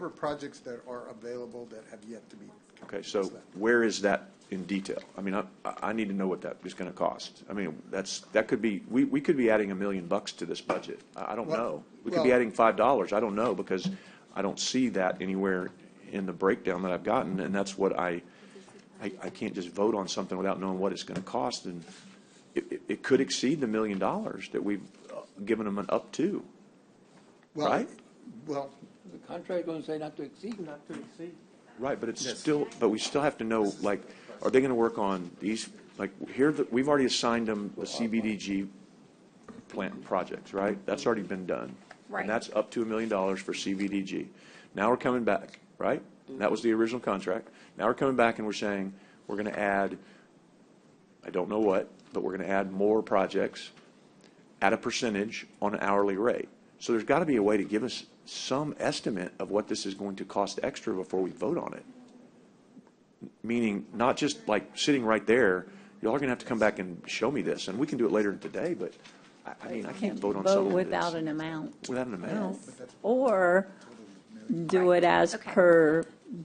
projects that are available that have yet to be. Okay, so where is that in detail? I mean, I need to know what that is going to cost. I mean, that could be, we could be adding $1 million to this budget. I don't know. We could be adding $5. I don't know, because I don't see that anywhere in the breakdown that I've gotten, and that's what I can't just vote on something without knowing what it's going to cost, and it could exceed the $1 million that we've given them an up to, right? Well, the contract going to say not to exceed. Not to exceed. Right, but it's still, but we still have to know, like, are they going to work on these, like, we've already assigned them the CBDG plant projects, right? That's already been done. Right. And that's up to $1 million for CBDG. Now we're coming back, right? That was the original contract. Now we're coming back and we're saying we're going to add, I don't know what, but we're going to add more projects at a percentage on an hourly rate. So there's got to be a way to give us some estimate of what this is going to cost extra before we vote on it. Meaning, not just like sitting right there, y'all are going to have to come back and show me this, and we can do it later today, but I mean, I can't vote on something Without an amount. without an amount. Yes. Or do it as per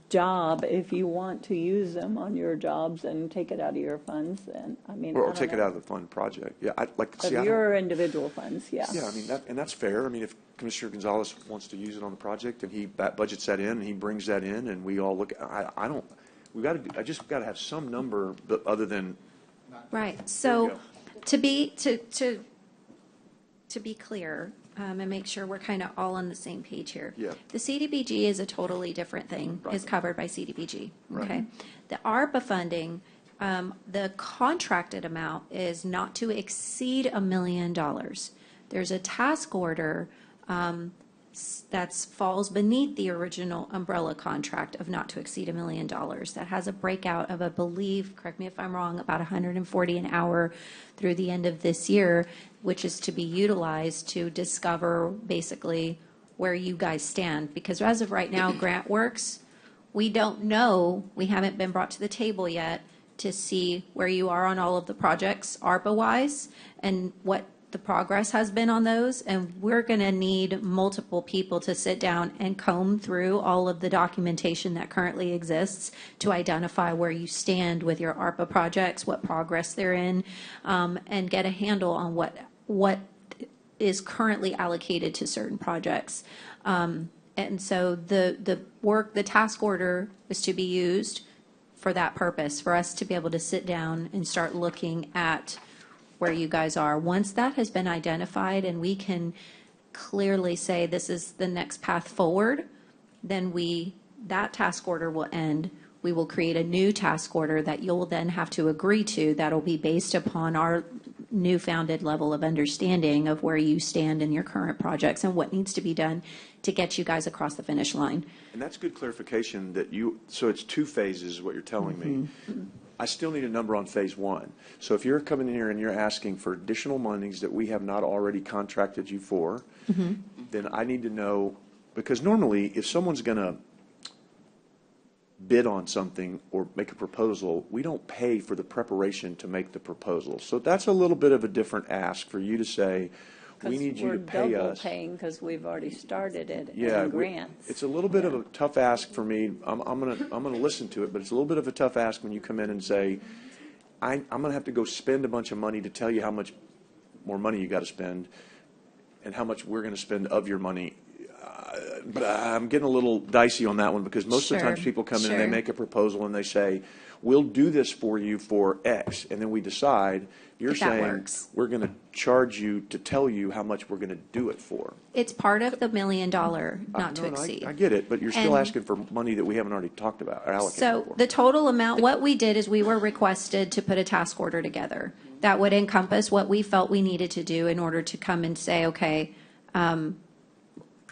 job. If you want to use them on your jobs and take it out of your funds, then, I mean. Or I don't take it know. out of the fund project. Yeah, Of your individual funds, yeah. Yeah, I mean, and that's fair. I mean, if Commissioner Gonzalez wants to use it on the project and he budgets that in and he brings that in and we all look, I just got to have some number other than. Right, so to be clear, and make sure we're kind of all on the same page here. Yeah. The CDBG is a totally different thing, is covered by CDBG, Right. okay? The ARPA funding, the contracted amount is not to exceed $1 million. There's a task order that falls beneath the original umbrella contract of not to exceed $1 million. That has a breakout of, I believe, correct me if I'm wrong, about $140 an hour through the end of this year, which is to be utilized to discover basically where you guys stand. Because as of right now, GrantWorks, we don't know, we haven't been brought to the table yet to see where you are on all of the projects ARPA-wise and what the progress has been on those, and we're going to need multiple people to sit down and comb through all of the documentation that currently exists to identify where you stand with your ARPA projects, what progress they're in, and get a handle on what is currently allocated to certain projects. And so the task order is to be used for that purpose, for us to be able to sit down and start looking at where you guys are. Once that has been identified and we can clearly say this is the next path forward, then that task order will end. We will create a new task order that you'll then have to agree to, that'll be based upon our newfounded level of understanding of where you stand in your current projects and what needs to be done to get you guys across the finish line. And that's good clarification so it's 2 phases is what you're telling me. I still need a number on phase 1. So if you're coming in here and you're asking for additional monies that we have not already contracted you for, then I need to know, because normally if someone's going to bid on something or make a proposal, we don't pay for the preparation to make the proposal. So that's a little bit of a different ask for you to say, we need you to pay We're double us. paying because we've already started it Yeah, in grants. it's a little bit of a tough ask for me. I'm gonna listen to it, but it's a little bit of a tough ask when you come in and say, I'm gonna have to go spend a bunch of money to tell you how much more money you got to spend, and how much we're going to spend of your money. But I'm getting a little dicey on that one, because most of the times people come in and they make a proposal and they say, we'll do this for you for X, and then we decide. You're saying we're going to charge you to tell you how much we're going to do it for. It's part of the $1 million not to exceed. I get it, but you're still And- asking for money that we haven't already talked about or allocated So for. the total amount, what we did is we were requested to put a task order together that would encompass what we felt we needed to do in order to come and say, okay,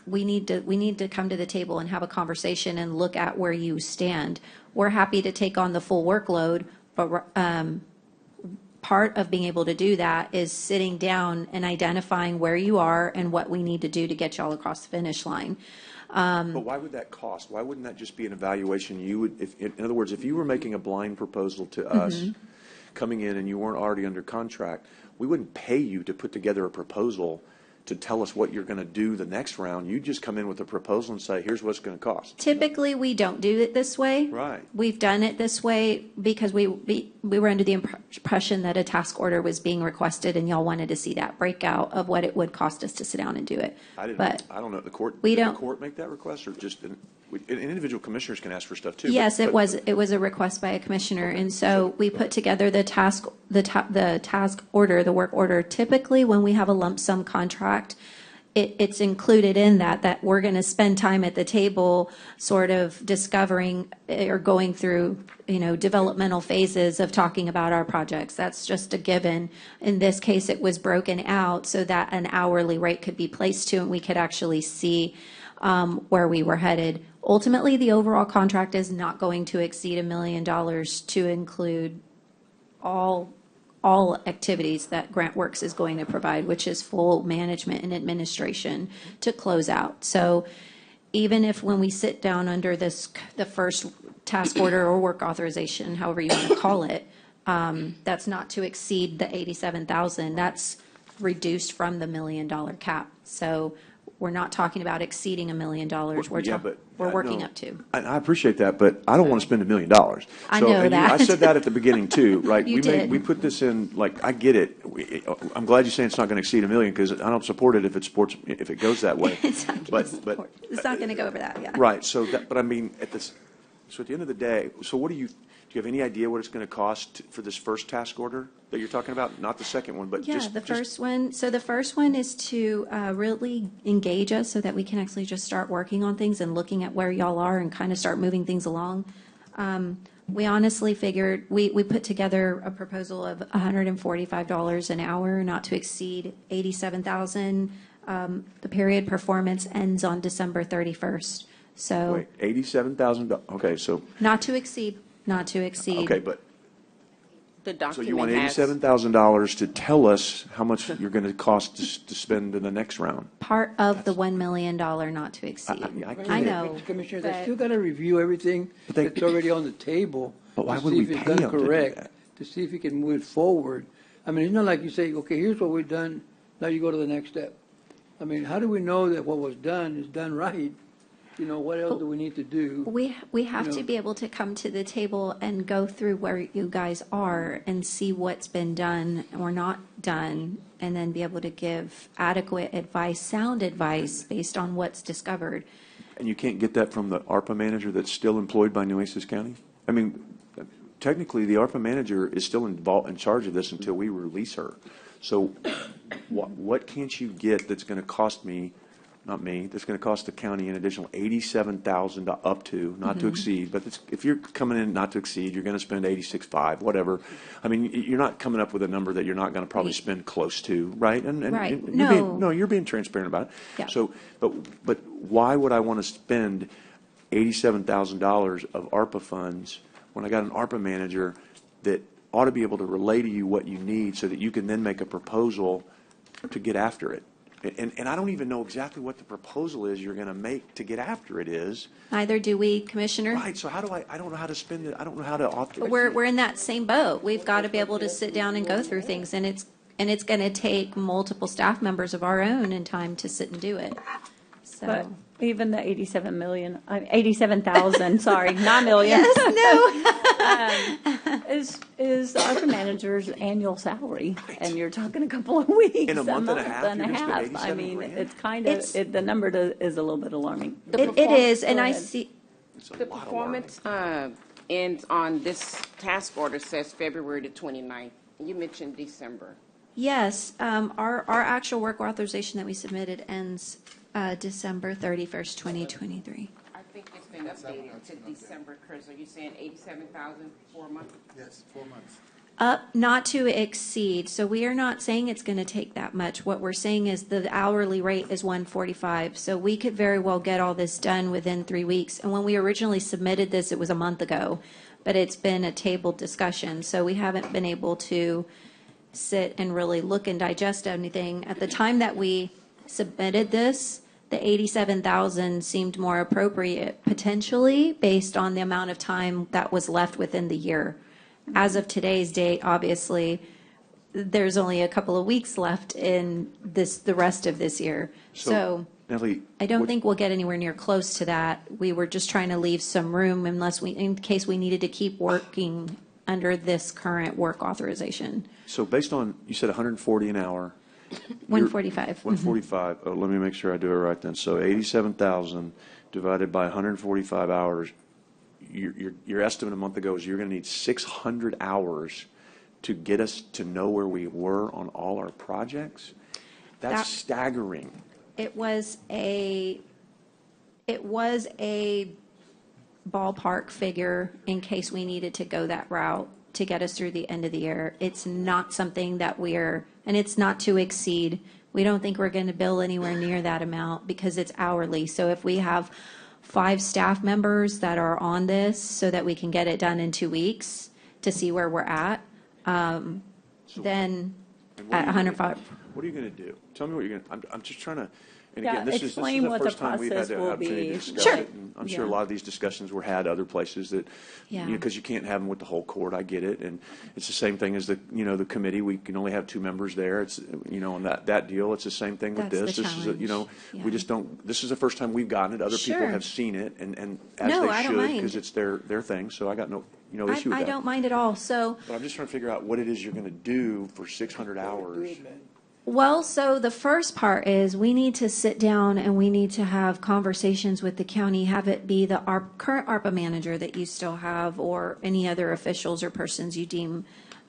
we need to come to the table and have a conversation and look at where you stand. We're happy to take on the full workload, but part of being able to do that is sitting down and identifying where you are and what we need to do to get y'all across the finish line. But why would that cost? Why wouldn't that just be an evaluation? You would, in other words, if you were making a blind proposal to us, coming in and you weren't already under contract, we wouldn't pay you to put together a proposal to tell us what you're going to do the next round. You just come in with a proposal and say, here's what it's going to cost. Typically, we don't do it this way. Right. We've done it this way because we were under the impression that a task order was being requested, and y'all wanted to see that breakout of what it would cost us to sit down and do it. I don't know. The court, we did don't. The court make that request, or just individual commissioners can ask for stuff too? Yes, it was a request by a commissioner, and so we put together the task order, the work order. Typically, when we have a lump sum contract, it's included in that we're going to spend time at the table sort of discovering or going through, developmental phases of talking about our projects. That's just a given. In this case, it was broken out so that an hourly rate could be placed to, and we could actually see where we were headed. Ultimately, the overall contract is not going to exceed $1 million to include all activities that GrantWorks is going to provide, which is full management and administration to close out. So even if when we sit down under the first task order or work authorization, however you want to call it, that's not to exceed the $87,000. That's reduced from the $1 million cap. So we're not talking about exceeding $1 million. We're working up to. And I appreciate that, but I don't want to spend $1 million. I know that. I said that at the beginning too, right? You did. We put this in, I get it. I'm glad you're saying it's not going to exceed $1 million, because I don't support it if it goes that way. It's not going to go over that. Yeah. Right. So at the end of the day, so what do you have any idea what it's going to cost for this first task order that you're talking about? Not the second one, but first one. So the first one is to really engage us so that we can actually just start working on things and looking at where y'all are and kind of start moving things along. We honestly figured we put together a proposal of $145 an hour, not to exceed $87,000. The period performance ends on December 31st. So wait, $87,000. Okay, so not to exceed. Okay, but the document so you want $87,000 to tell us how much you're going to cost to spend in the next round? Part of the $1 million not to exceed. I know. Commissioners, I still got to review everything that's already on the table. But why to would see we if it's pay done them to do correct, that? to see if we can move it forward. I mean, it's not like you say, okay, here's what we've done now you go to the next step. I mean, how do we know that what was done is done right? You know, what else do we need to do? We have You know. to be able to come to the table and go through where you guys are and see what's been done or not done, and then be able to give adequate advice, sound advice based on what's discovered. And you can't get that from the ARPA manager that's still employed by Nueces County? I mean, technically, the ARPA manager is still in charge of this until we release her. So what can't you get that's going to cost me, not me, that's going to cost the county an additional $87,000 up to, not to exceed, but if you're coming in not to exceed, you're going to spend 86.5, whatever. I mean, you're not coming up with a number that you're not going to probably spend close to, right? And Right. you're being transparent about it. Yeah. So, but why would I want to spend $87,000 of ARPA funds when I got an ARPA manager that ought to be able to relay to you what you need so that you can then make a proposal to get after it? And I don't even know exactly what the proposal is you're going to make to get after it is. Neither do we, Commissioner. Right, so how do I don't know how to spend it, I don't know how to authorize. But we're in that same boat. We've got to be able to sit down and go through things, and it's going to take multiple staff members of our own and time to sit and do it. But So, even the 87,000, sorry, not million. Is the ARPA manager's annual salary, and you're talking a couple of weeks, In a month and a half, and a you're gonna spend half. I 87 mean, grand? it's kind of, the number is a little bit alarming. it is, and I see, The performance ends on this task order says February the 29th. You mentioned December. yes, our actual work authorization that we submitted ends December 31st, 2023. I think it's been updated to December, Chris. Are you saying 87,000 for a month? Yes, 4 months. Up, not to exceed. So we are not saying it's going to take that much. What we're saying is the hourly rate is 145. So we could very well get all this done within 3 weeks. And when we originally submitted this, it was a month ago, but it's been a tabled discussion. So we haven't been able to sit and really look and digest anything. At the time that we submitted this, the 87,000 seemed more appropriate potentially based on the amount of time that was left within the year. As of today's date, obviously, there's only a couple of weeks left in the rest of this year. So Natalie, I don't think we'll get anywhere near close to that. We were just trying to leave some room in case we needed to keep working under this current work authorization. so based on, you said 140 an hour. 145. 145, oh, let me make sure I do it right then. So 87,000 divided by 145 hours, your estimate a month ago is you're going to need 600 hours to get us to know where we were on all our projects? That's staggering. It was a ballpark figure in case we needed to go that route to get us through the end of the year. It's not something that and it's not to exceed. We don't think we're going to bill anywhere near that amount because it's hourly. So if we have 5 staff members that are on this so that we can get it done in 2 weeks to see where we're at, then at 105. What are you going to do? Tell me what you're going to, I'm just trying to, and Yeah, again, this is explain the what the first time we've had process the will opportunity to be. discuss Sure. it. And I'm sure a Yeah. lot of these discussions were had other places that, Yeah. because you can't have them with the whole court, I get it. And it's the same thing as the committee, we can only have 2 members there. It's, on that deal, it's the same thing with That's this. the This is, challenge. we Yeah. just don't, this is the first time we've gotten it. Other people Sure. have seen it and as No, they I don't should, mind. because it's their thing. So I got no issue with I that. don't mind at all. So, But I'm just trying to figure out what it is you're going to do for 600 hours. well, so the first part is we need to sit down and we need to have conversations with the county, have it be our current ARPA manager that you still have or any other officials or persons you deem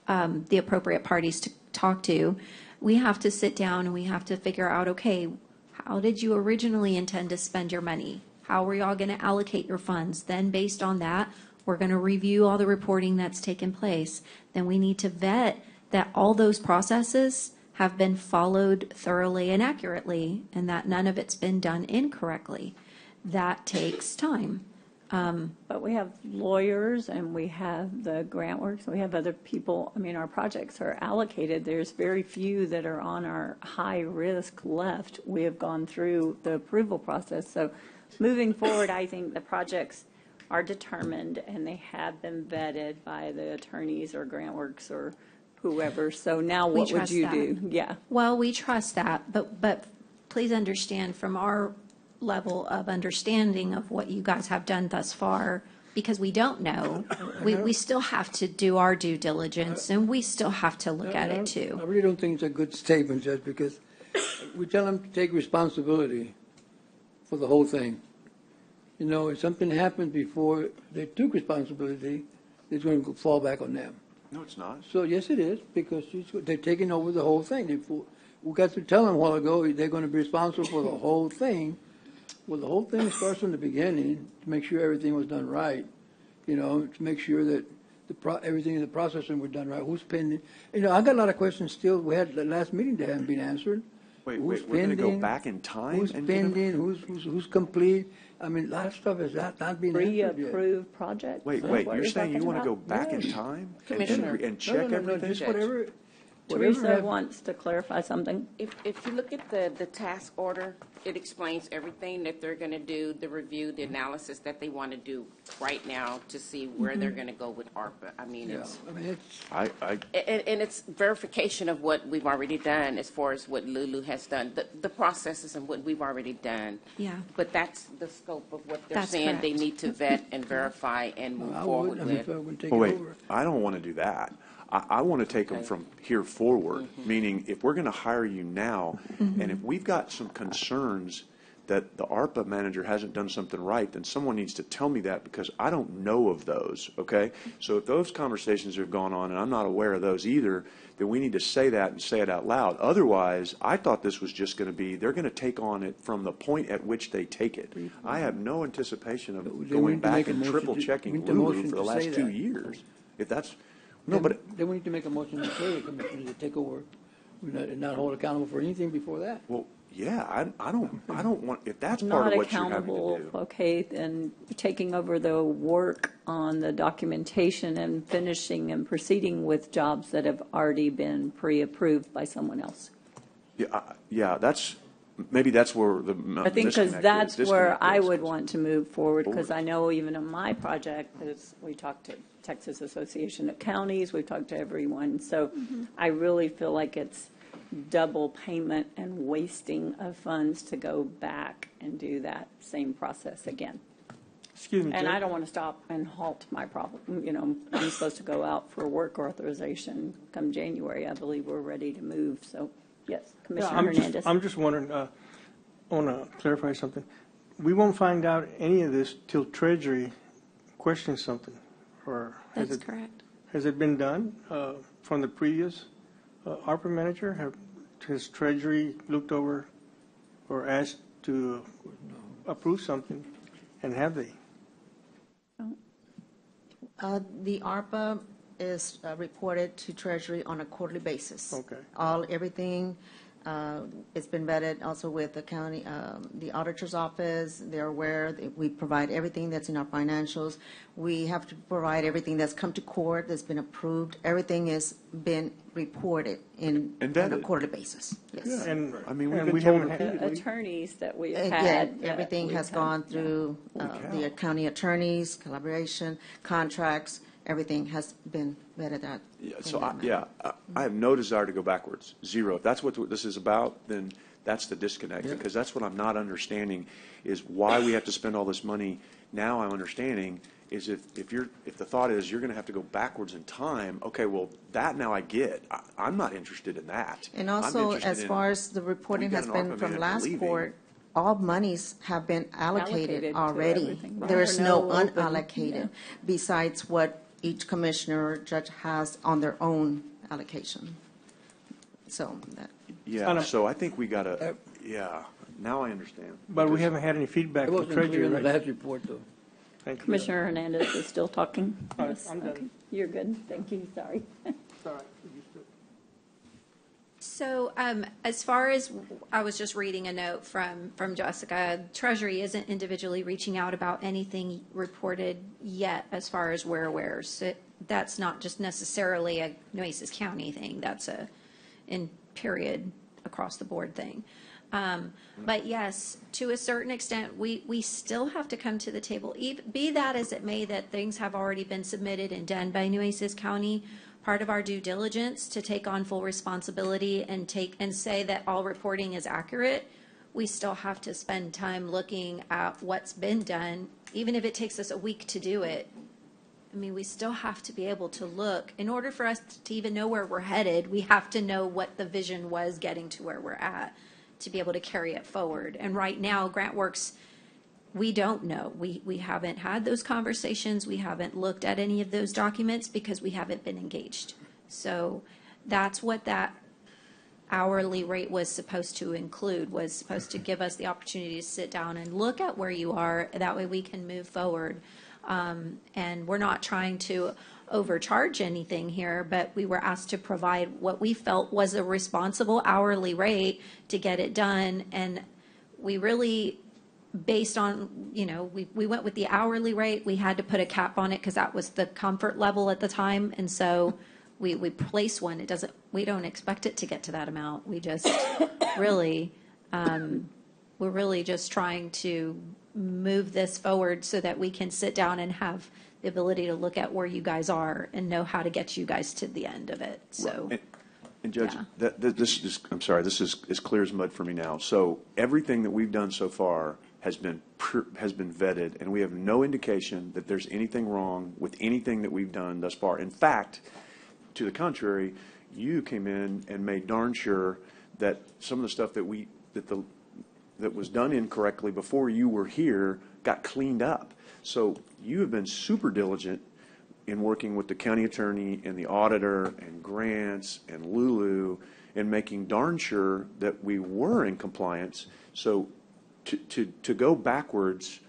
the appropriate parties to talk to. We have to sit down and we have to figure out, okay, how did you originally intend to spend your money? How are y'all going to allocate your funds? Then based on that, we're going to review all the reporting that's taken place. Then we need to vet that all those processes have been followed thoroughly and accurately, and that none of it's been done incorrectly. That takes time. But we have lawyers and we have the grant works, we have other people. I mean, our projects are allocated. There's very few that are on our high risk left. We have gone through the approval process. So moving forward, I think the projects are determined and they have been vetted by the attorneys or grant works or whoever. So now We what would trust you that. do? Yeah. Well, we trust that, but please understand from our level of understanding of what you guys have done thus far, because we don't know, we still have to do our due diligence, and we still have to look at it too. I really don't think it's a good statement, Judge, because we tell them to take responsibility for the whole thing. You know, if something happened before they took responsibility, it's going to fall back on them. No, it's not. So yes, it is, because they're taking over the whole thing. We got to tell them a while ago they're going to be responsible for the whole thing. Well, the whole thing starts from the beginning to make sure everything was done right. You know, to make sure that everything in the processing was done right. Who's pending? You know, I got a lot of questions still. We had the last meeting that haven't been answered. Wait, Who's we're going to go pending? back in time? Who's and get them- pending? Who's complete? I mean, a lot of stuff is not being answered yet. Pre-approved project? Wait, you're saying you want to go back in time? Commissioner. And check everything? Just whatever. Teresa wants to clarify something. If you look at the task order, it explains everything that they're going to do, the review, the analysis that they want to do right now to see where they're going to go with ARPA. I mean, Yeah, it's, I mean, it's, and it's verification of what we've already done as far as what Lulu has done, the processes and what we've already done. Yeah. But that's the scope of what they're That's saying they correct. need to vet and verify and move forward I mean, with. if I would take Oh, it wait, over. I don't want to do that. I want to take them from here forward, meaning if we're going to hire you now, and if we've got some concerns that the ARPA manager hasn't done something right, then someone needs to tell me that because I don't know of those, okay? So if those conversations have gone on and I'm not aware of those either, then we need to say that and say it out loud. Otherwise, I thought this was just going to be, they're going to take on it from the point at which they take it. I have no anticipation of Then we going need to back make a and motion triple to- we checking need to Lulu motion for the to last say 2 that. years. If that's, no, but Then we need to make a motion to say the commissioner to take over, and not hold accountable for anything before that. well, yeah, I don't want, if that's part Not of what you're having accountable, to do. okay, then taking over the work on the documentation and finishing and proceeding with jobs that have already been pre-approved by someone else. Yeah, maybe that's where the I think because disconnect that's is. where Disconnect I is. would want to move forward, because I know even in my project, because we talked to Texas Association of Counties, we've talked to everyone, so I really feel like it's double payment and wasting of funds to go back and do that same process again. Excuse me, And Judge. I don't want to stop and halt my problem, you know, I'm supposed to go out for work authorization come January, I believe we're ready to move, so, yes, Yeah, Commissioner Hernandez. I'm just wondering, I want to clarify something. We won't find out any of this till Treasury questions something, or That's correct. has it been done from the previous ARPA manager? Has Treasury looked over or asked to approve something, and have they? The ARPA is reported to Treasury on a quarterly basis. Okay. Everything, it's been vetted also with the county, the auditor's office. They're aware that we provide everything that's in our financials. We have to provide everything that's come to court, that's been approved. Everything has been reported And on a vetted. quarterly basis. Yes. And I mean, we've and been we told haven't had- repeatedly. Attorneys that we've Again, had. everything we've has had, gone yeah. through Holy the cow. county attorneys, collaboration, contracts, everything has been vetted out. Yeah, so I have no desire to go backwards, zero. If that's what this is about, then that's the disconnect, because that's what I'm not understanding, is why we have to spend all this money. Now I'm understanding is if the thought is you're going to have to go backwards in time, okay, well, that now I get. I'm not interested in that. And I'm also, interested as in- far as the reporting We've got has an been ARPA from manager last leaving. court, all monies have been Allocated allocated to already. everything. There is no No open, unallocated, besides what each commissioner or judge has on their own allocation. So that, Yeah, so I think we got to, yeah, now I understand. But we Because- haven't had any feedback It from wasn't clear Treasury, in the right? last report, though. Thank you. Commissioner Hernandez is still talking? All right, Yes, I'm done. okay. You're good, thank you, sorry. All right. So as far as, I was just reading a note from Jessica, Treasury isn't individually reaching out about anything reported yet as far as we're aware. So that's not just necessarily a Nueces County thing, that's a, in period, across the board thing. But yes, to a certain extent, we still have to come to the table, be that as it may, that things have already been submitted and done by Nueces County. part of our due diligence to take on full responsibility and say that all reporting is accurate, we still have to spend time looking at what's been done, even if it takes us a week to do it. I mean, we still have to be able to look. In order for us to even know where we're headed, we have to know what the vision was getting to where we're at to be able to carry it forward. And right now, GrantWorks, we don't know. We haven't had those conversations. We haven't looked at any of those documents because we haven't been engaged. So that's what that hourly rate was supposed to include, was supposed to give us the opportunity to sit down and look at where you are. That way we can move forward. And we're not trying to overcharge anything here, but we were asked to provide what we felt was a responsible hourly rate to get it done. And we really, based on, we went with the hourly rate. We had to put a cap on it because that was the comfort level at the time. And so we placed one. We don't expect it to get to that amount. We just really, we're really just trying to move this forward so that we can sit down and have the ability to look at where you guys are and know how to get you guys to the end of it. So, and Judge, yeah. this is, I'm sorry, this is as clear as mud for me now. So everything that we've done so far has been vetted, and we have no indication that there's anything wrong with anything that we've done thus far. In fact, to the contrary, you came in and made darn sure that some of the stuff that was done incorrectly before you were here got cleaned up. So you have been super diligent in working with the county attorney and the auditor and grants and Lulu and making darn sure that we were in compliance. So to go backwards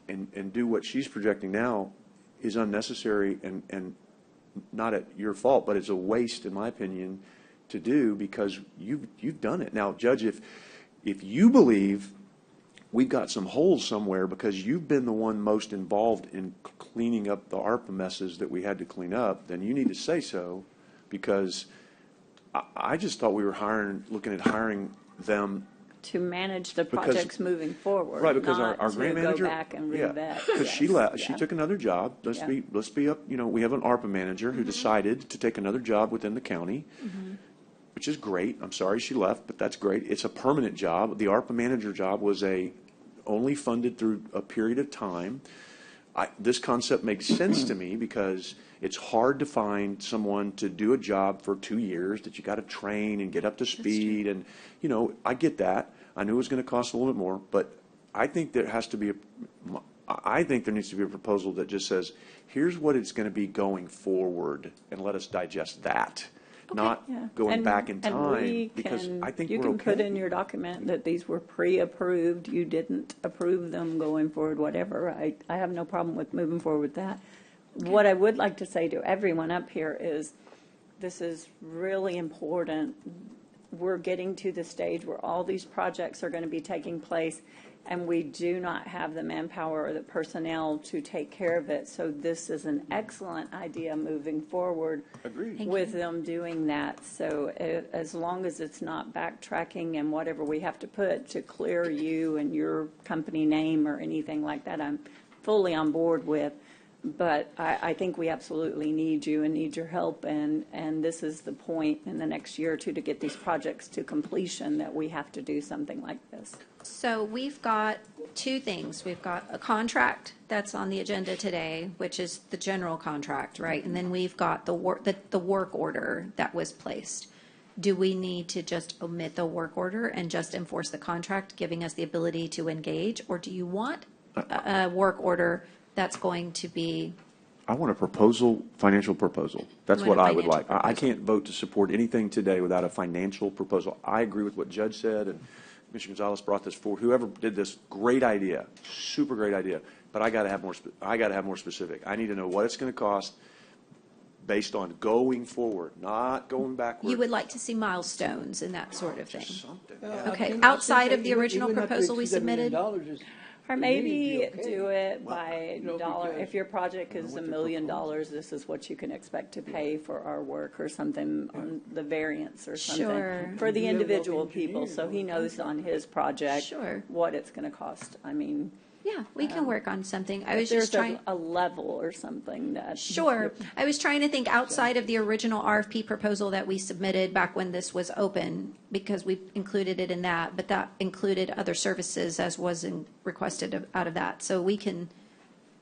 and do what she's projecting now is unnecessary and not at your fault, but it's a waste, in my opinion, to do because you've done it. Now, Judge, if you believe we've got some holes somewhere because you've been the one most involved in cleaning up the ARPA messes that we had to clean up, then you need to say so, because I just thought we were looking at hiring them to manage the projects moving forward. Right, because not our grant manager, go back and revet. because she left, she Yeah. took another job. Let's be up. We have an ARPA manager who decided to take another job within the county. Which is great. I'm sorry she left, but that's great. It's a permanent job. The ARPA manager job was only funded through a period of time. This concept makes sense to me because it's hard to find someone to do a job for 2 years that you got to train and get up to speed. And, I get that. I knew it was going to cost a little bit more, but I think there needs to be a proposal that just says, here's what it's going to be going forward, and let us digest that. Not going back in time, because I think you we're can okay. put in your document that these were pre-approved, you didn't approve them going forward, whatever. I have no problem with moving forward with that. What I would like to say to everyone up here is this is really important. We're getting to the stage where all these projects are going to be taking place, and we do not have the manpower or the personnel to take care of it. So this is an excellent idea moving forward. Agreed. With them doing that. So as long as it's not backtracking and whatever we have to put to clear you and your company name or anything like that, I'm fully on board with. But I think we absolutely need you and need your help, and this is the point in the next year or two to get these projects to completion that we have to do something like this. So we've got two things. We've got a contract that's on the agenda today, which is the general contract, right? And then we've got the work order that was placed. Do we need to just omit the work order and just enforce the contract, giving us the ability to engage? Or do you want a work order that's going to be? I want a financial proposal. That's what I would like. I can't vote to support anything today without a financial proposal. I agree with what Judge said, and Commissioner Gonzalez brought this forward. Whoever did this, great idea, super great idea. But I got to have more. I got to have more specific. I need to know what it's going to cost, based on going forward, not going backwards. You would like to see milestones and that sort of thing. Okay, I outside think of the original even up to proposal we $7 million submitted? is- Or to maybe me, it'd be okay. do it by dollar. because If your project is $1 million, this is what you can expect to pay for our work or something on the variance or something. Sure. For the You have individual engineers people, so he on knows on his project Sure. what it's going to cost. I mean, Yeah, we can work on something. I If was just there's trying. a level or something that. Sure. I was trying to think outside of the original RFP proposal that we submitted back when this was open, because we included it in that, but that included other services as was requested out of that. So we can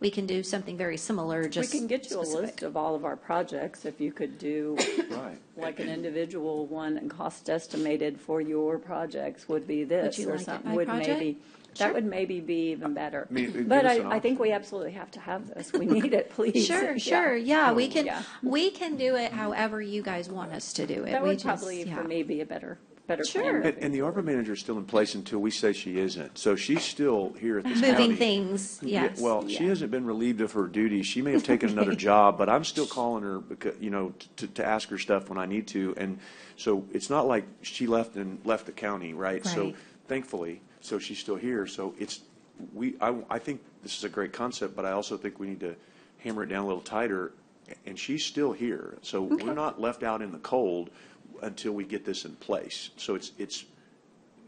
do something very similar, just. We can get you a specific. list of all of our projects if you could do Right. like an individual one, and cost estimated for your projects would be this you or like it something. by Would project? maybe, Sure. that would maybe be even better. Give But us an I think we absolutely have to have this. We need it, please. Sure, sure. Yeah, we can, Yeah. we can do it however you guys want us to do it. That We would just- probably, yeah. for me, be a better Sure. plan. And the ARPA manager is still in place until we say she isn't. So she's still here at this Moving county. things, yes. Well, she hasn't been relieved of her duties. She may have taken another job, but I'm still calling her because, to ask her stuff when I need to. And so it's not like she left the county, right? So Right. thankfully, so she's still here. So I think this is a great concept, but I also think we need to hammer it down a little tighter. And she's still here. So we're not left out in the cold until we get this in place. So it's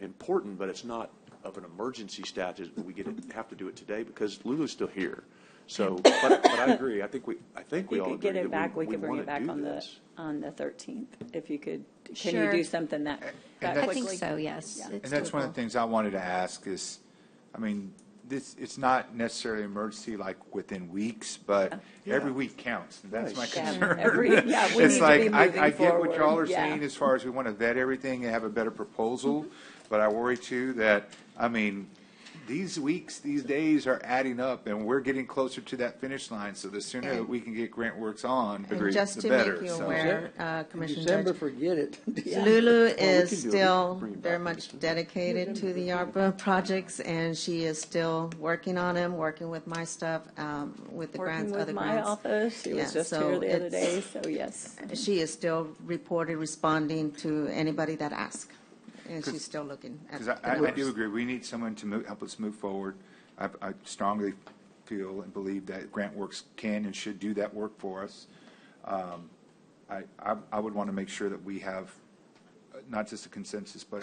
important, but it's not of an emergency status that we have to do it today because Lulu's still here. So, but I agree. I think we You all could get agree it that back, we could bring wanna it back do on this. the 13th, if you could. Can Sure. you do something that I quickly? think so, yes. Yeah. And that's one of the things I wanted to ask is, I mean, it's not necessarily emergency like within weeks, but every week counts. That's my Right. Yeah, concern. we need It's to like, be moving I get what y'all are forward. Yeah. saying as far as we want to vet everything and have a better proposal, but I worry too that, I mean, these weeks, these days are adding up, and we're getting closer to that finish line, so the sooner that we can get Grant Works on, And just the to better. make you So- aware, Commissioner December, Judge, forget it. Lulu is can do it. still Bring it back very to much December. dedicated to the ARPA projects, and she is still working on them, working with my stuff, with the grants, Working with other my grants. office, she Yeah, was just so here the other it's- day, so yes. She is still responding to anybody that asks, and she's still looking at. Because I do agree, we need someone to help us move forward. I strongly feel and believe that Grant Works can and should do that work for us. I would want to make sure that we have not just a consensus, but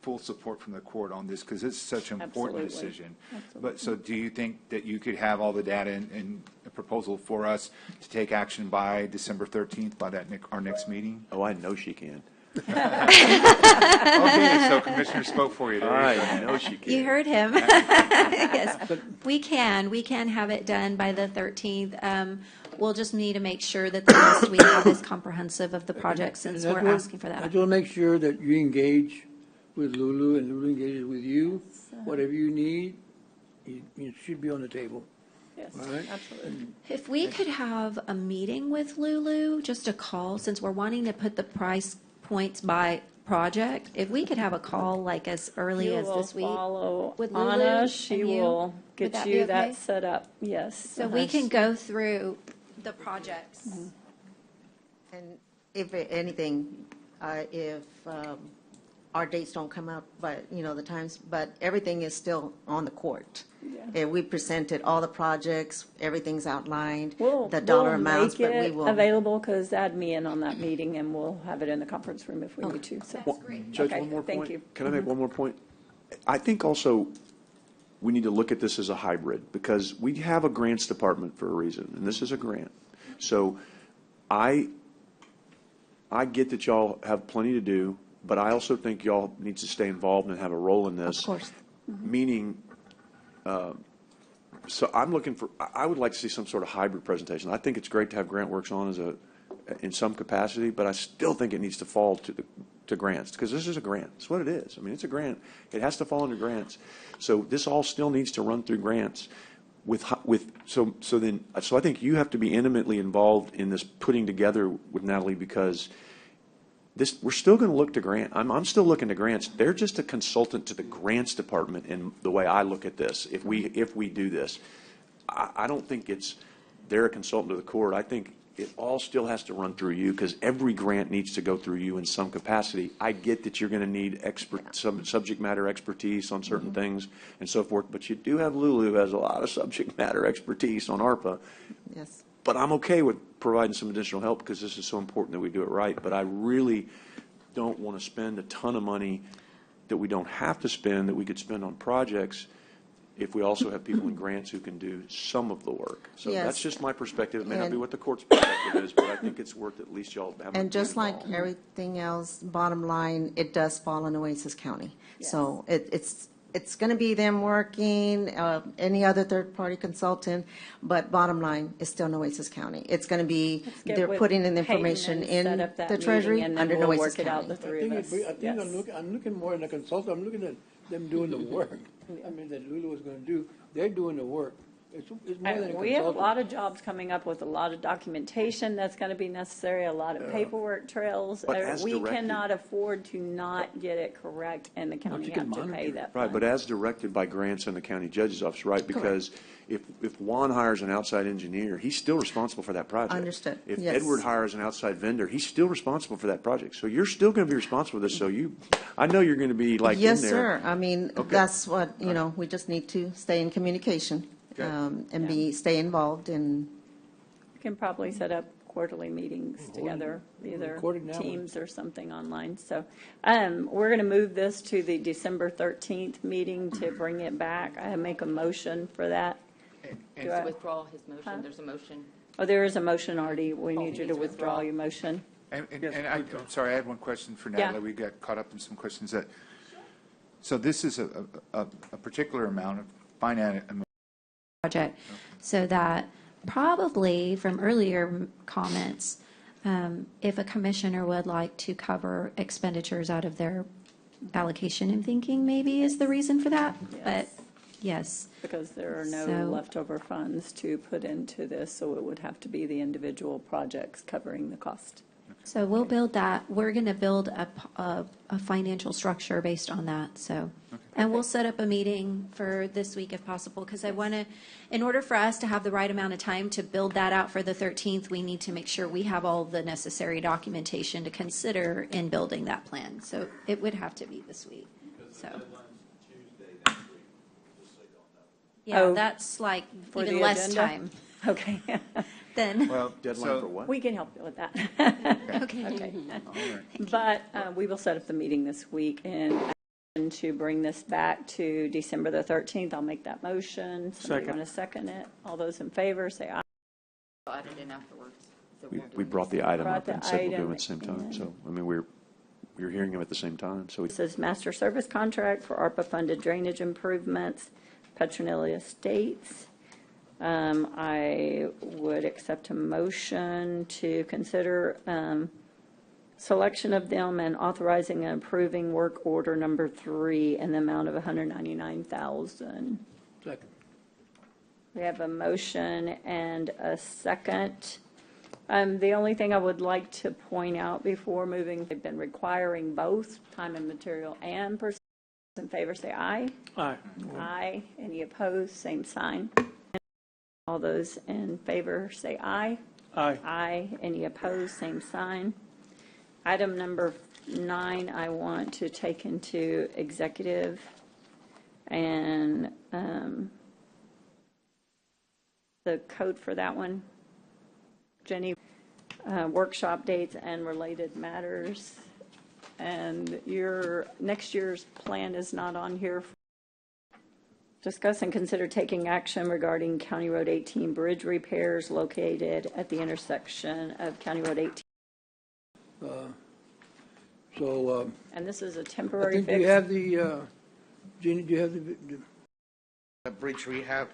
full support from the court on this, because it's such an important Absolutely. decision. But, so do you think that you could have all the data and a proposal for us to take action by December 13th, by our next meeting? Oh, I know she can. Okay, so Commissioner spoke for you. There you go. I know she can. You heard him. Yes, we can have it done by the 13th. We'll just need to make sure that the list we have is comprehensive of the project, since we're asking for I that. just want to make sure that you engage with Lulu and Lulu engages with you. Whatever you need, it should be on the table. Yes, All right. absolutely. If we could have a meeting with Lulu, just a call, since we're wanting to put the price points by project, if we could have a call like as early She as will this week. follow with on Lulu us. She and you. will Would get that be you okay? that set up, yes. So we can go through the projects. And if anything, if our dates don't come out, but, the times, but everything is still on the court. Yeah. And we presented all the projects, everything's outlined, We'll the dollar amounts, make but we it will. available, because add me in on that meeting, and we'll have it in the conference room if we need to. So That's great. Judge, Okay, one more thank point. you. Can I make one more point? I think also we need to look at this as a hybrid, because we have a grants department for a reason, and this is a grant. So I get that y'all have plenty to do, but I also think y'all need to stay involved and have a role in this. Of course. Meaning, so I'm looking for, I would like to see some sort of hybrid presentation. I think it's great to have Grant Works on in some capacity, but I still think it needs to fall to grants, because this is a grant. It's what it is. I mean, it's a grant. It has to fall under grants. So this all still needs to run through grants. So I think you have to be intimately involved in this putting together with Natalie, because we're still going to look to grant. I'm still looking to grants. They're just a consultant to the grants department in the way I look at this. If we do this, I don't think they're a consultant to the court. I think it all still has to run through you, because every grant needs to go through you in some capacity. I get that you're going to need some subject matter expertise on certain things and so forth, but you do have Lulu, who has a lot of subject matter expertise on ARPA. Yes. But I'm okay with providing some additional help, because this is so important that we do it right. But I really don't want to spend a ton of money that we don't have to spend, that we could spend on projects, if we also have people in grants who can do some of the work. So Yes. that's just my perspective. It may not be And- what the court's perspective is, but I think it's worth at least y'all having. And just like everything else, bottom line, it does fall on Nueces County. So it's going to be them working, any other third-party consultant, but bottom line, it's still Nueces County. It's going to be, get they're with putting in the Peyton information and in set up that the meeting, Treasury and then under we'll Nueces work it out, County. the three of us. I think I'm looking more than a consultant, I'm looking at them doing the work. I mean, that Lulu was going to do, they're doing the work. It's more than a consultant. We have a lot of jobs coming up with a lot of documentation that's going to be necessary, a lot of paperwork trails. But as We directed- cannot afford to not get it correct, and the county you can have to monitor pay it. that Right, fund. but as directed by grants in the county judge's office, right? Because if Juan hires an outside engineer, he's still responsible for that project. Understood. If Yes. Edward hires an outside vendor, he's still responsible for that project. So you're still going to be responsible for this. So I know you're going to be like Yes, in there. sir. I mean, Okay. that's what, we just need to stay in communication and stay involved in. We can probably set up quarterly meetings together, either recording that one. Teams or something online. So we're going to move this to the December 13th meeting to bring it back. I make a motion for that. Do I- Withdraw his motion, there's a motion. Oh, there is a motion already. We Oh, need you he to needs to withdraw withdraw. your motion. And I'm sorry, I had one question for Yeah. Natalie. We got caught up in some questions that, so this is a particular amount of finance. Project, so that probably from earlier comments, if a commissioner would like to cover expenditures out of their allocation and thinking maybe is the reason for that, but yes. Because there are no So- leftover funds to put into this, so it would have to be the individual projects covering the cost. So we'll build that, we're going to build a financial structure based on that, so. And we'll set up a meeting for this week if possible, because I want to, in order for us to have the right amount of time to build that out for the 13th, we need to make sure we have all the necessary documentation to consider in building that plan. So it would have to be this week, so. Yeah, Oh, that's like for even the less agenda? time. Okay. Then. Well, Deadline for what? We can help you with that. Okay. But we will set up the meeting this week and to bring this back to December the 13th. I'll make that motion. Somebody Second. want to second it? All those in favor, say aye. I'll add it in afterwards. So We, we'll do we it brought the next item Brought up the and said we'll do them item at the same time. and- So, I mean, we're hearing them at the same time. So we This is master service contract for ARPA-funded drainage improvements, Petronilla Estates. I would accept a motion to consider selection of them and authorizing and approving work order number 3 in the amount of $199,000. Second. We have a motion and a second. The only thing I would like to point out before moving, they've been requiring both time and material and person. In favor, say aye. Aye. Aye. Any opposed, same sign. All those in favor, say aye. Aye. Aye. Any opposed, same sign. Item number 9, I want to take into executive and the code for that one. Jenny, workshop dates and related matters. And your next year's plan is not on here. Discuss and consider taking action regarding County Road 18 bridge repairs located at the intersection of County Road 18. And this is a I temporary think, fix. do you have the, Jeannie, do you have the Bridge rehab.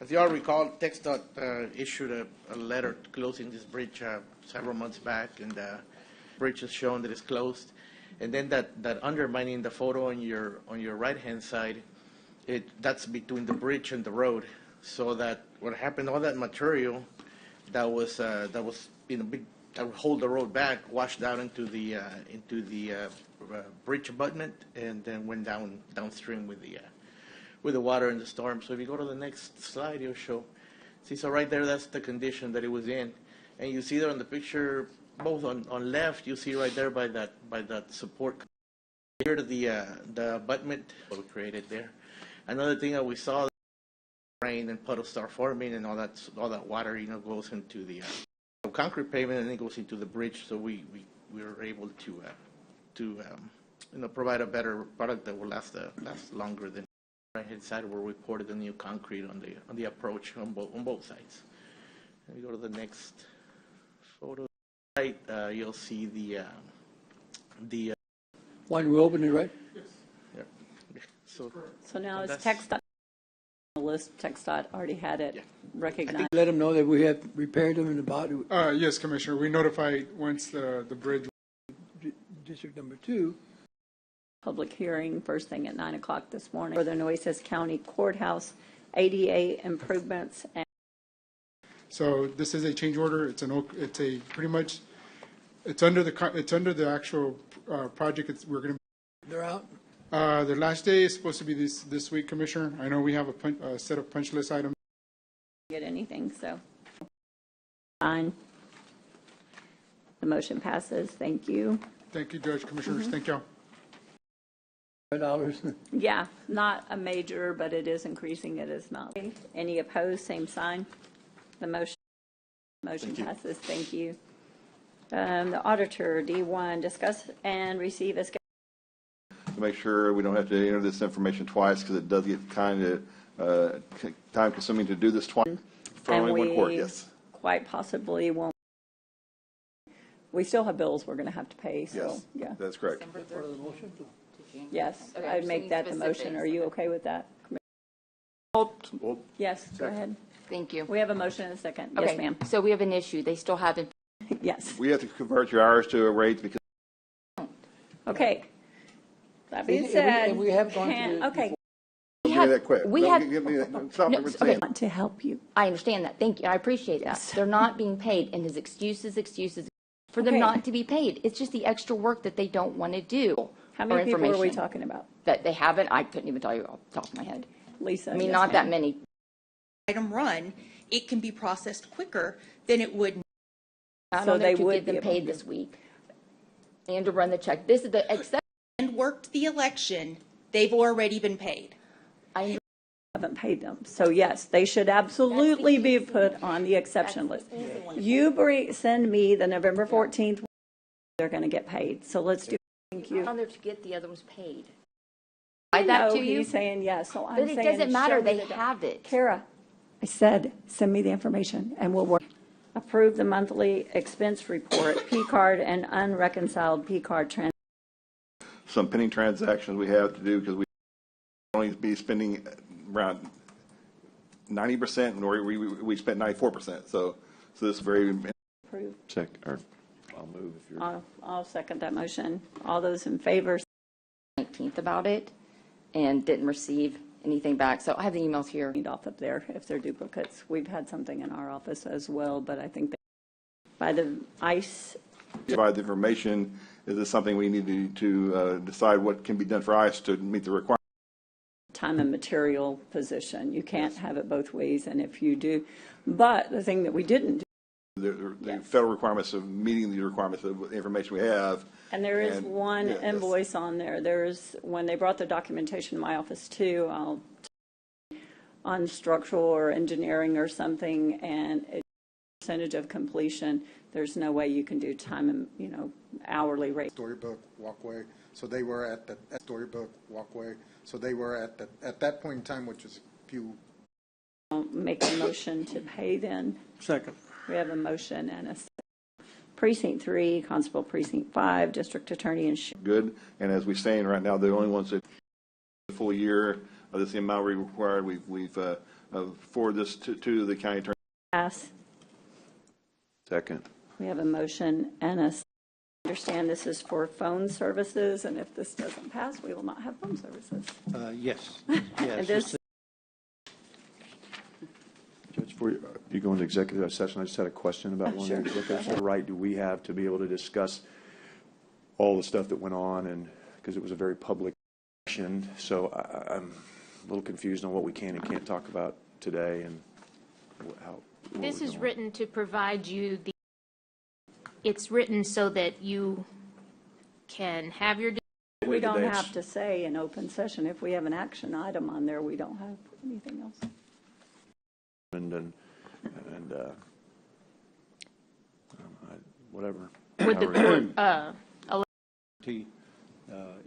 As you all recall, TxDOT issued a letter closing this bridge several months back, and the bridge is shown that it's closed. And then that undermining the photo on your right-hand side, that's between the bridge and the road. So that what happened, all that material that was big, that would hold the road back, washed out into the bridge abutment, and then went downstream with the water in the storm. So if you go to the next slide, you'll show. See, so right there, that's the condition that it was in, and you see there on the picture, both on left, you see right there by that support here to the abutment that we created there. Another thing that we saw, rain and puddles start forming, and all that water, goes into the concrete pavement, and then goes into the bridge. So we were able to provide a better product that will last longer than. right-hand side where we poured the new concrete on the approach on both sides. And we go to the next photo. Right, you'll see the One, we open it, right? yeah. So now is that's- TxDOT on the list? TxDOT already had it recognized. Let them know that we have repaired them in the body. Yes, Commissioner. We notified once the bridge. District number 2. Public hearing first thing at 9 o'clock this morning for the Nueces County Courthouse ADA improvements. And So this is a change order. It's a pretty much, it's under the actual project. We're going to. They're out. The last day is supposed to be this week, Commissioner. I know we have a set of punch list items. get anything, so. Fine. The motion passes. Thank you. Thank you, Judge, Commissioners. Thank y'all. $5. Yeah, not a major, but it is increasing. It is not. Any opposed, same sign. The motion passes. Thank you. The auditor, D1, discuss and receive a To make sure we don't have to enter this information twice, because it does get kind of time consuming to do this twice for and only one court, we yes. quite possibly won't. We still have bills we're going to have to pay, so, Yes, yeah. that's correct. Yes, Okay, I'd so make need that the motion. specifics. Are you okay with that? Yes, go ahead. Thank you. We have a motion and a second. Yes, Okay, ma'am. so we have an issue. They still haven't. Yes. We have to convert your hours to a rate because Okay. That being And said. we have gone can- to Okay. Give me that quick. we Don't have- give me that. Stop No, what we're okay. saying. Want to help you. I understand that. Thank you. I appreciate that. They're not being paid, and his excuses for them Okay. not to be paid. It's just the extra work that they don't want to do. How or many people are we information talking about? That they haven't. I couldn't even tell you off the top of my head. Lisa? I mean, yes, not that ma'am. many. Item run, it can be processed quicker than it would. I So don't know they if you would get be them able paid to- this week and to run the check. This is the exception. And worked the election, they've already been paid. I Haven't paid them. So yes, they should absolutely be put on the exception list. You send me the November 14th, they're going to get paid. So let's do, thank I you. don't know if you get the other ones paid. I that know to you? he's saying yes, so I'm But saying. it doesn't matter. show me They the- have it. Kara, I said, send me the information and we'll work. Approve the monthly expense report, P-card and unreconciled P-card transactions. Some pending transactions we have to do because we only be spending around 90%, or we spent 94%. So this is very Approve. I'll move if you're. I'll second that motion. All those in favor? 19th about it and didn't receive anything back. So I have the emails here. Off up there if they're duplicates. We've had something in our office as well, but I think that by the ICE. provide the information. Is this something we need to decide what can be done for ICE to meet the requirements? Time and material position. You can't have it both ways, and if you do, but the thing that we didn't do, The federal requirements of meeting the requirements of the information we have. and there is And, one yeah, invoice on there. There's, when they brought the documentation to my office too, on structural or engineering or something, and it's percentage of completion, there's no way you can do time and, hourly rate. Storybook walkway, so they were at the Storybook walkway, so they were at that point in time, which was a few. Make a motion to pay then. Second. We have a motion and a second. Precinct 3, Constable Precinct 5, District Attorney and Good. And as we're saying right now, the only ones that the full year of this amount we required, we've forwarded this to the county attorney. pass. Second. We have a motion and a second. Understand this is for phone services, and if this doesn't pass, we will not have phone services. Yes. And this, Judge, before you go into executive session, I just had a question about one Sure. of the executives. What right do we have to be able to discuss all the stuff that went on, and because it was a very public session, so I'm a little confused on what we can and can't talk about today and how. This is written to provide you it's written so that you can have your. we don't have to say in open session, if we have an action item on there, we don't have anything else. And whatever. Would the court,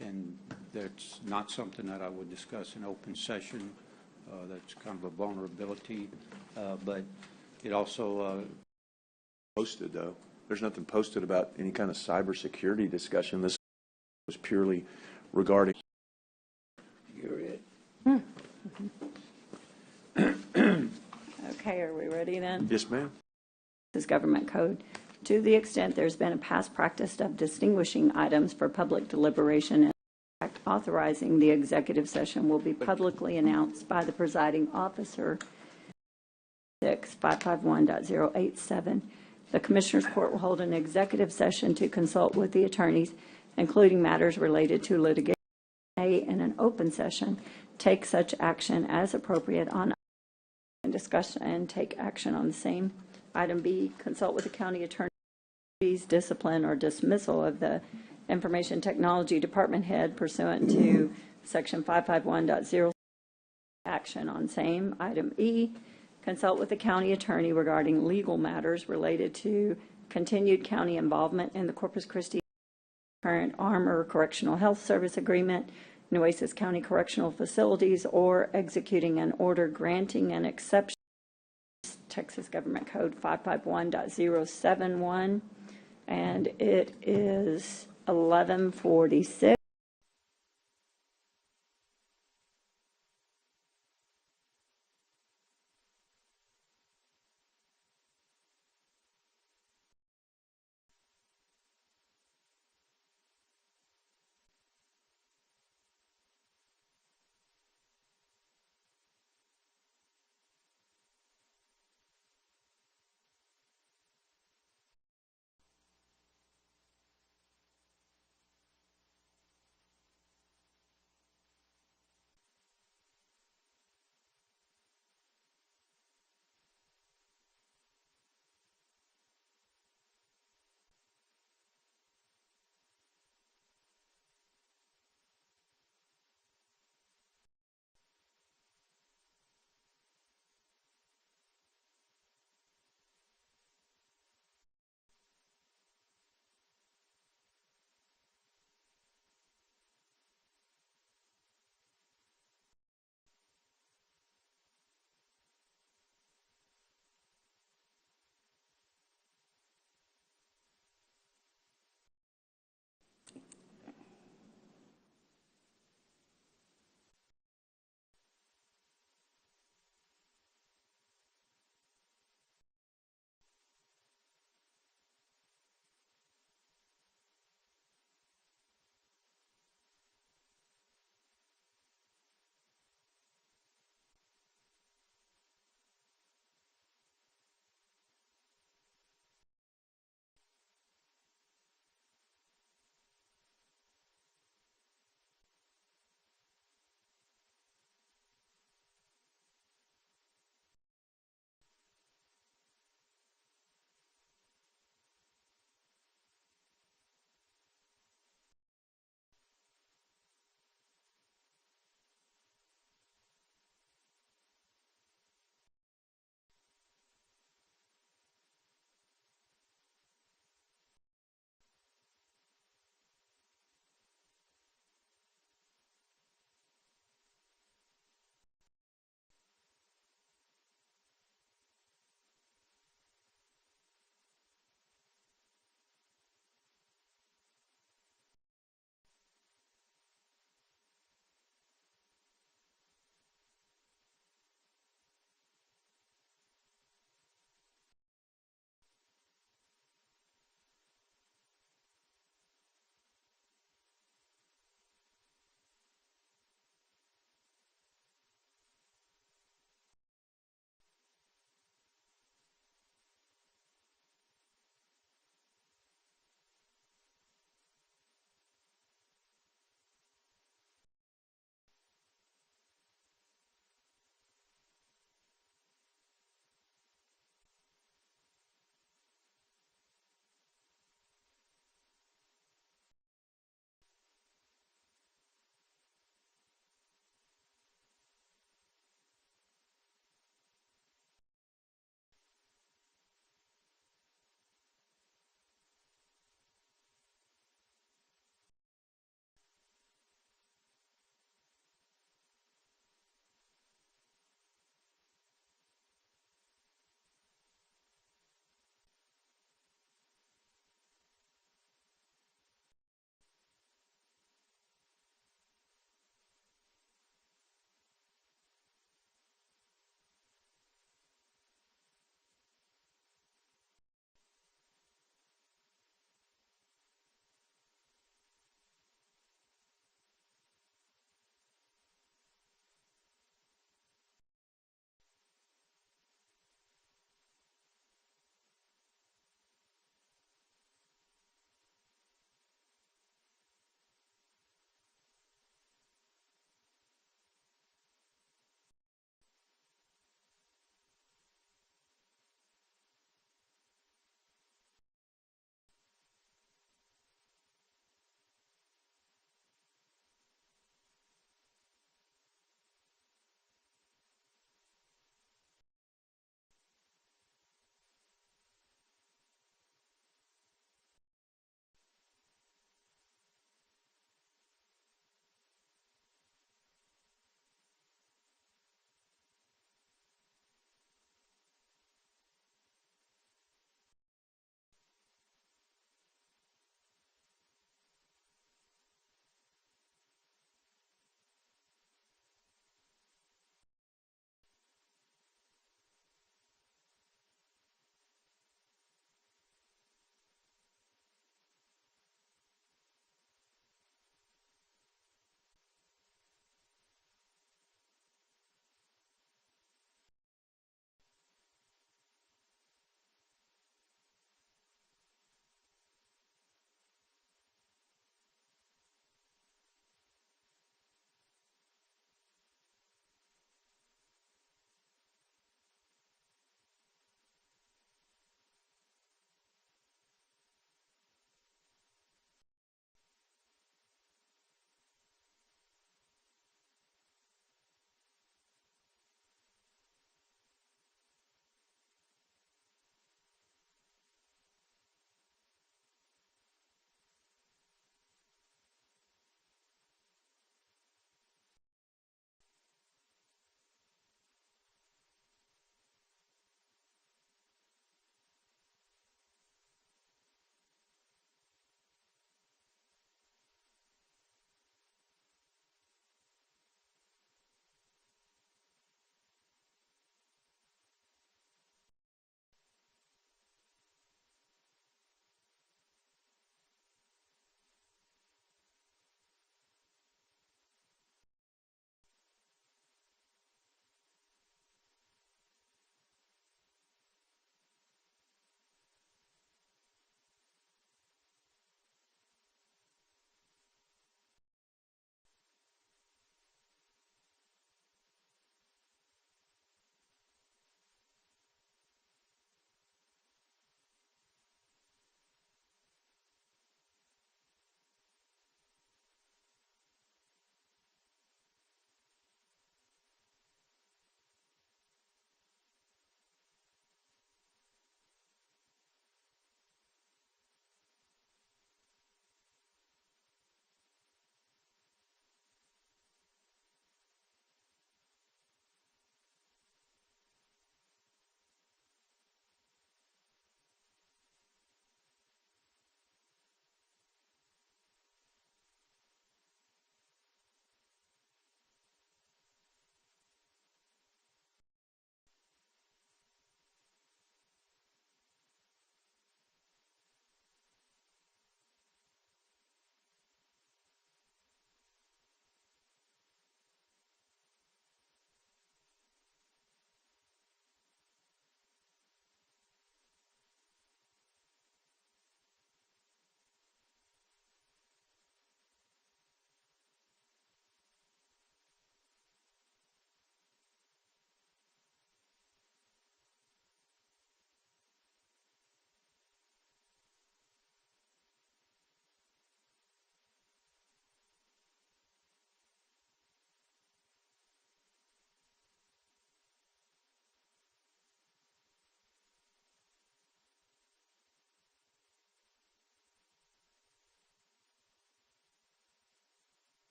And that's not something that I would discuss in open session. That's kind of a vulnerability, but it also Posted, though. There's nothing posted about any kind of cybersecurity discussion. This was purely regarding. you're it. Okay, are we ready then? Yes, ma'am. This is government code. To the extent there's been a past practice of distinguishing items for public deliberation and act authorizing the executive session will be publicly announced by the presiding officer. 551.087. The Commissioners Court will hold an executive session to consult with the attorneys, including matters related to litigation. In an open session, take such action as appropriate on and discuss and take action on the same. Item B, consult with the county attorney, discipline or dismissal of the Information Technology Department head pursuant to Section 551.0. Action on same. Item E, consult with the county attorney regarding legal matters related to continued county involvement in the Corpus Christi current Armor Correctional Health Service Agreement, Nueces County Correctional Facilities, or executing an order granting an exception. Texas Government Code 551.071, and it is 11:46.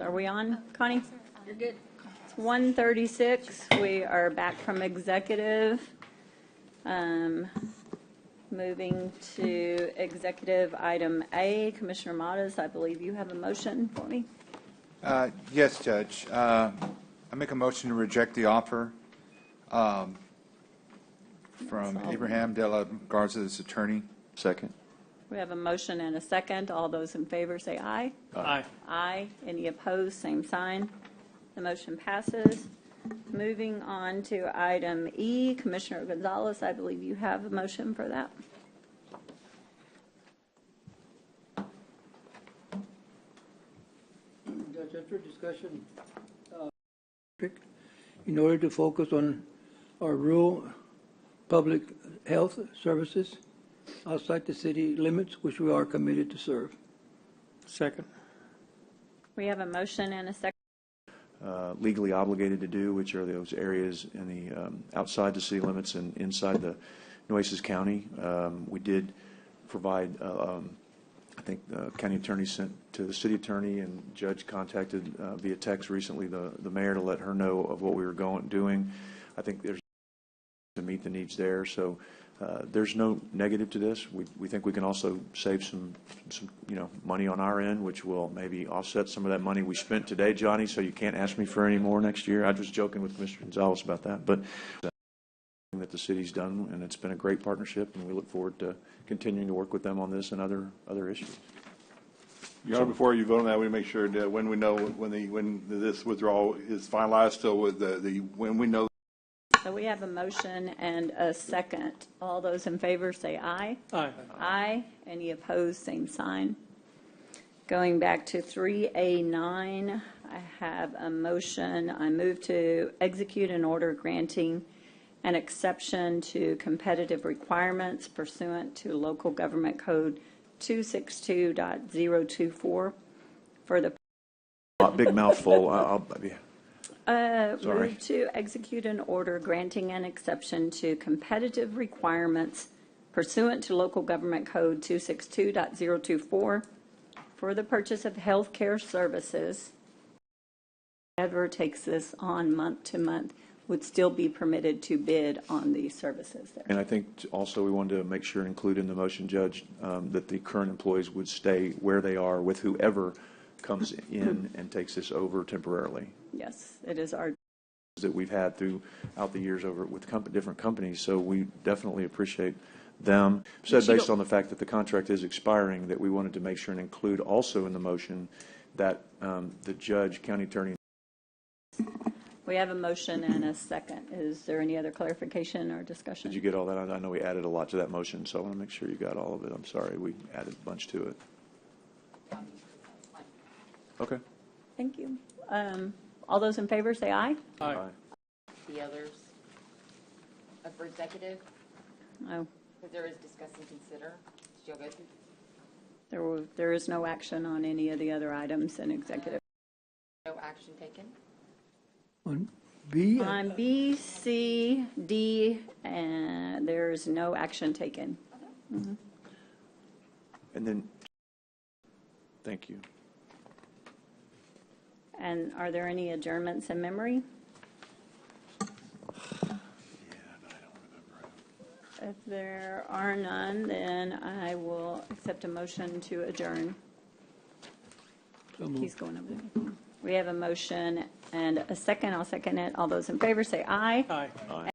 Are we on, Connie? You're good. It's 1:36. We are back from executive. Moving to executive item A. Commissioner Modas, I believe you have a motion for me. Yes, Judge. I make a motion to reject the offer from Abraham de la Garza's attorney. Second. We have a motion and a second. All those in favor say aye. Aye. Aye. Any opposed, same sign. The motion passes. Moving on to item E, Commissioner Gonzalez, I believe you have a motion for that. Judge, after discussion, in order to focus on our rural public health services outside the city limits, which we are committed to serve. Second. We have a motion and a second. Legally obligated to do, which are those areas in the outside the city limits and inside the Nueces County. We did provide, I think the county attorney sent to the city attorney, and judge contacted via text recently the mayor to let her know of what we were doing. I think there's to meet the needs there. So there's no negative to this. We think we can also save some money on our end, which will maybe offset some of that money we spent today, Johnny. So you can't ask me for any more next year. I was joking with Mr. Gonzalez about that, but that the city's done, and it's been a great partnership, and we look forward to continuing to work with them on this and other issues. Your Honor, before you vote on that, we make sure that when we know when this withdrawal is finalized, so with when we know. So we have a motion and a second. All those in favor say aye. Aye. Aye. Any opposed, same sign. Going back to 3A9, I have a motion. I move to execute an order granting an exception to competitive requirements pursuant to Local Government Code 262.024 for the Big mouthful. Sorry. Move to execute an order granting an exception to competitive requirements pursuant to Local Government Code 262.024 for the purchase of health care services. Whoever takes this on month to month would still be permitted to bid on these services there. And I think also we wanted to make sure and include in the motion, Judge, that the current employees would stay where they are with whoever comes in and takes this over temporarily. Yes, it is our That we've had throughout the years over with different companies, so we definitely appreciate them. Said based on the fact that the contract is expiring, that we wanted to make sure and include also in the motion that the judge, county attorney. We have a motion and a second. Is there any other clarification or discussion? Did you get all that? I know we added a lot to that motion, so I want to make sure you got all of it. I'm sorry, we added a bunch to it. Okay. Thank you. All those in favor say aye. Aye. The others for executive, Oh, because there is discuss and consider. Did you go through? there is no action on any of the other items in executive. No action taken? On B? On B, C, D, and there's no action taken. Mm-hmm. And then, thank you. And are there any adjournments in memory? If there are none, then I will accept a motion to adjourn. He's going over there. We have a motion and a second. I'll second it. All those in favor say aye. Aye.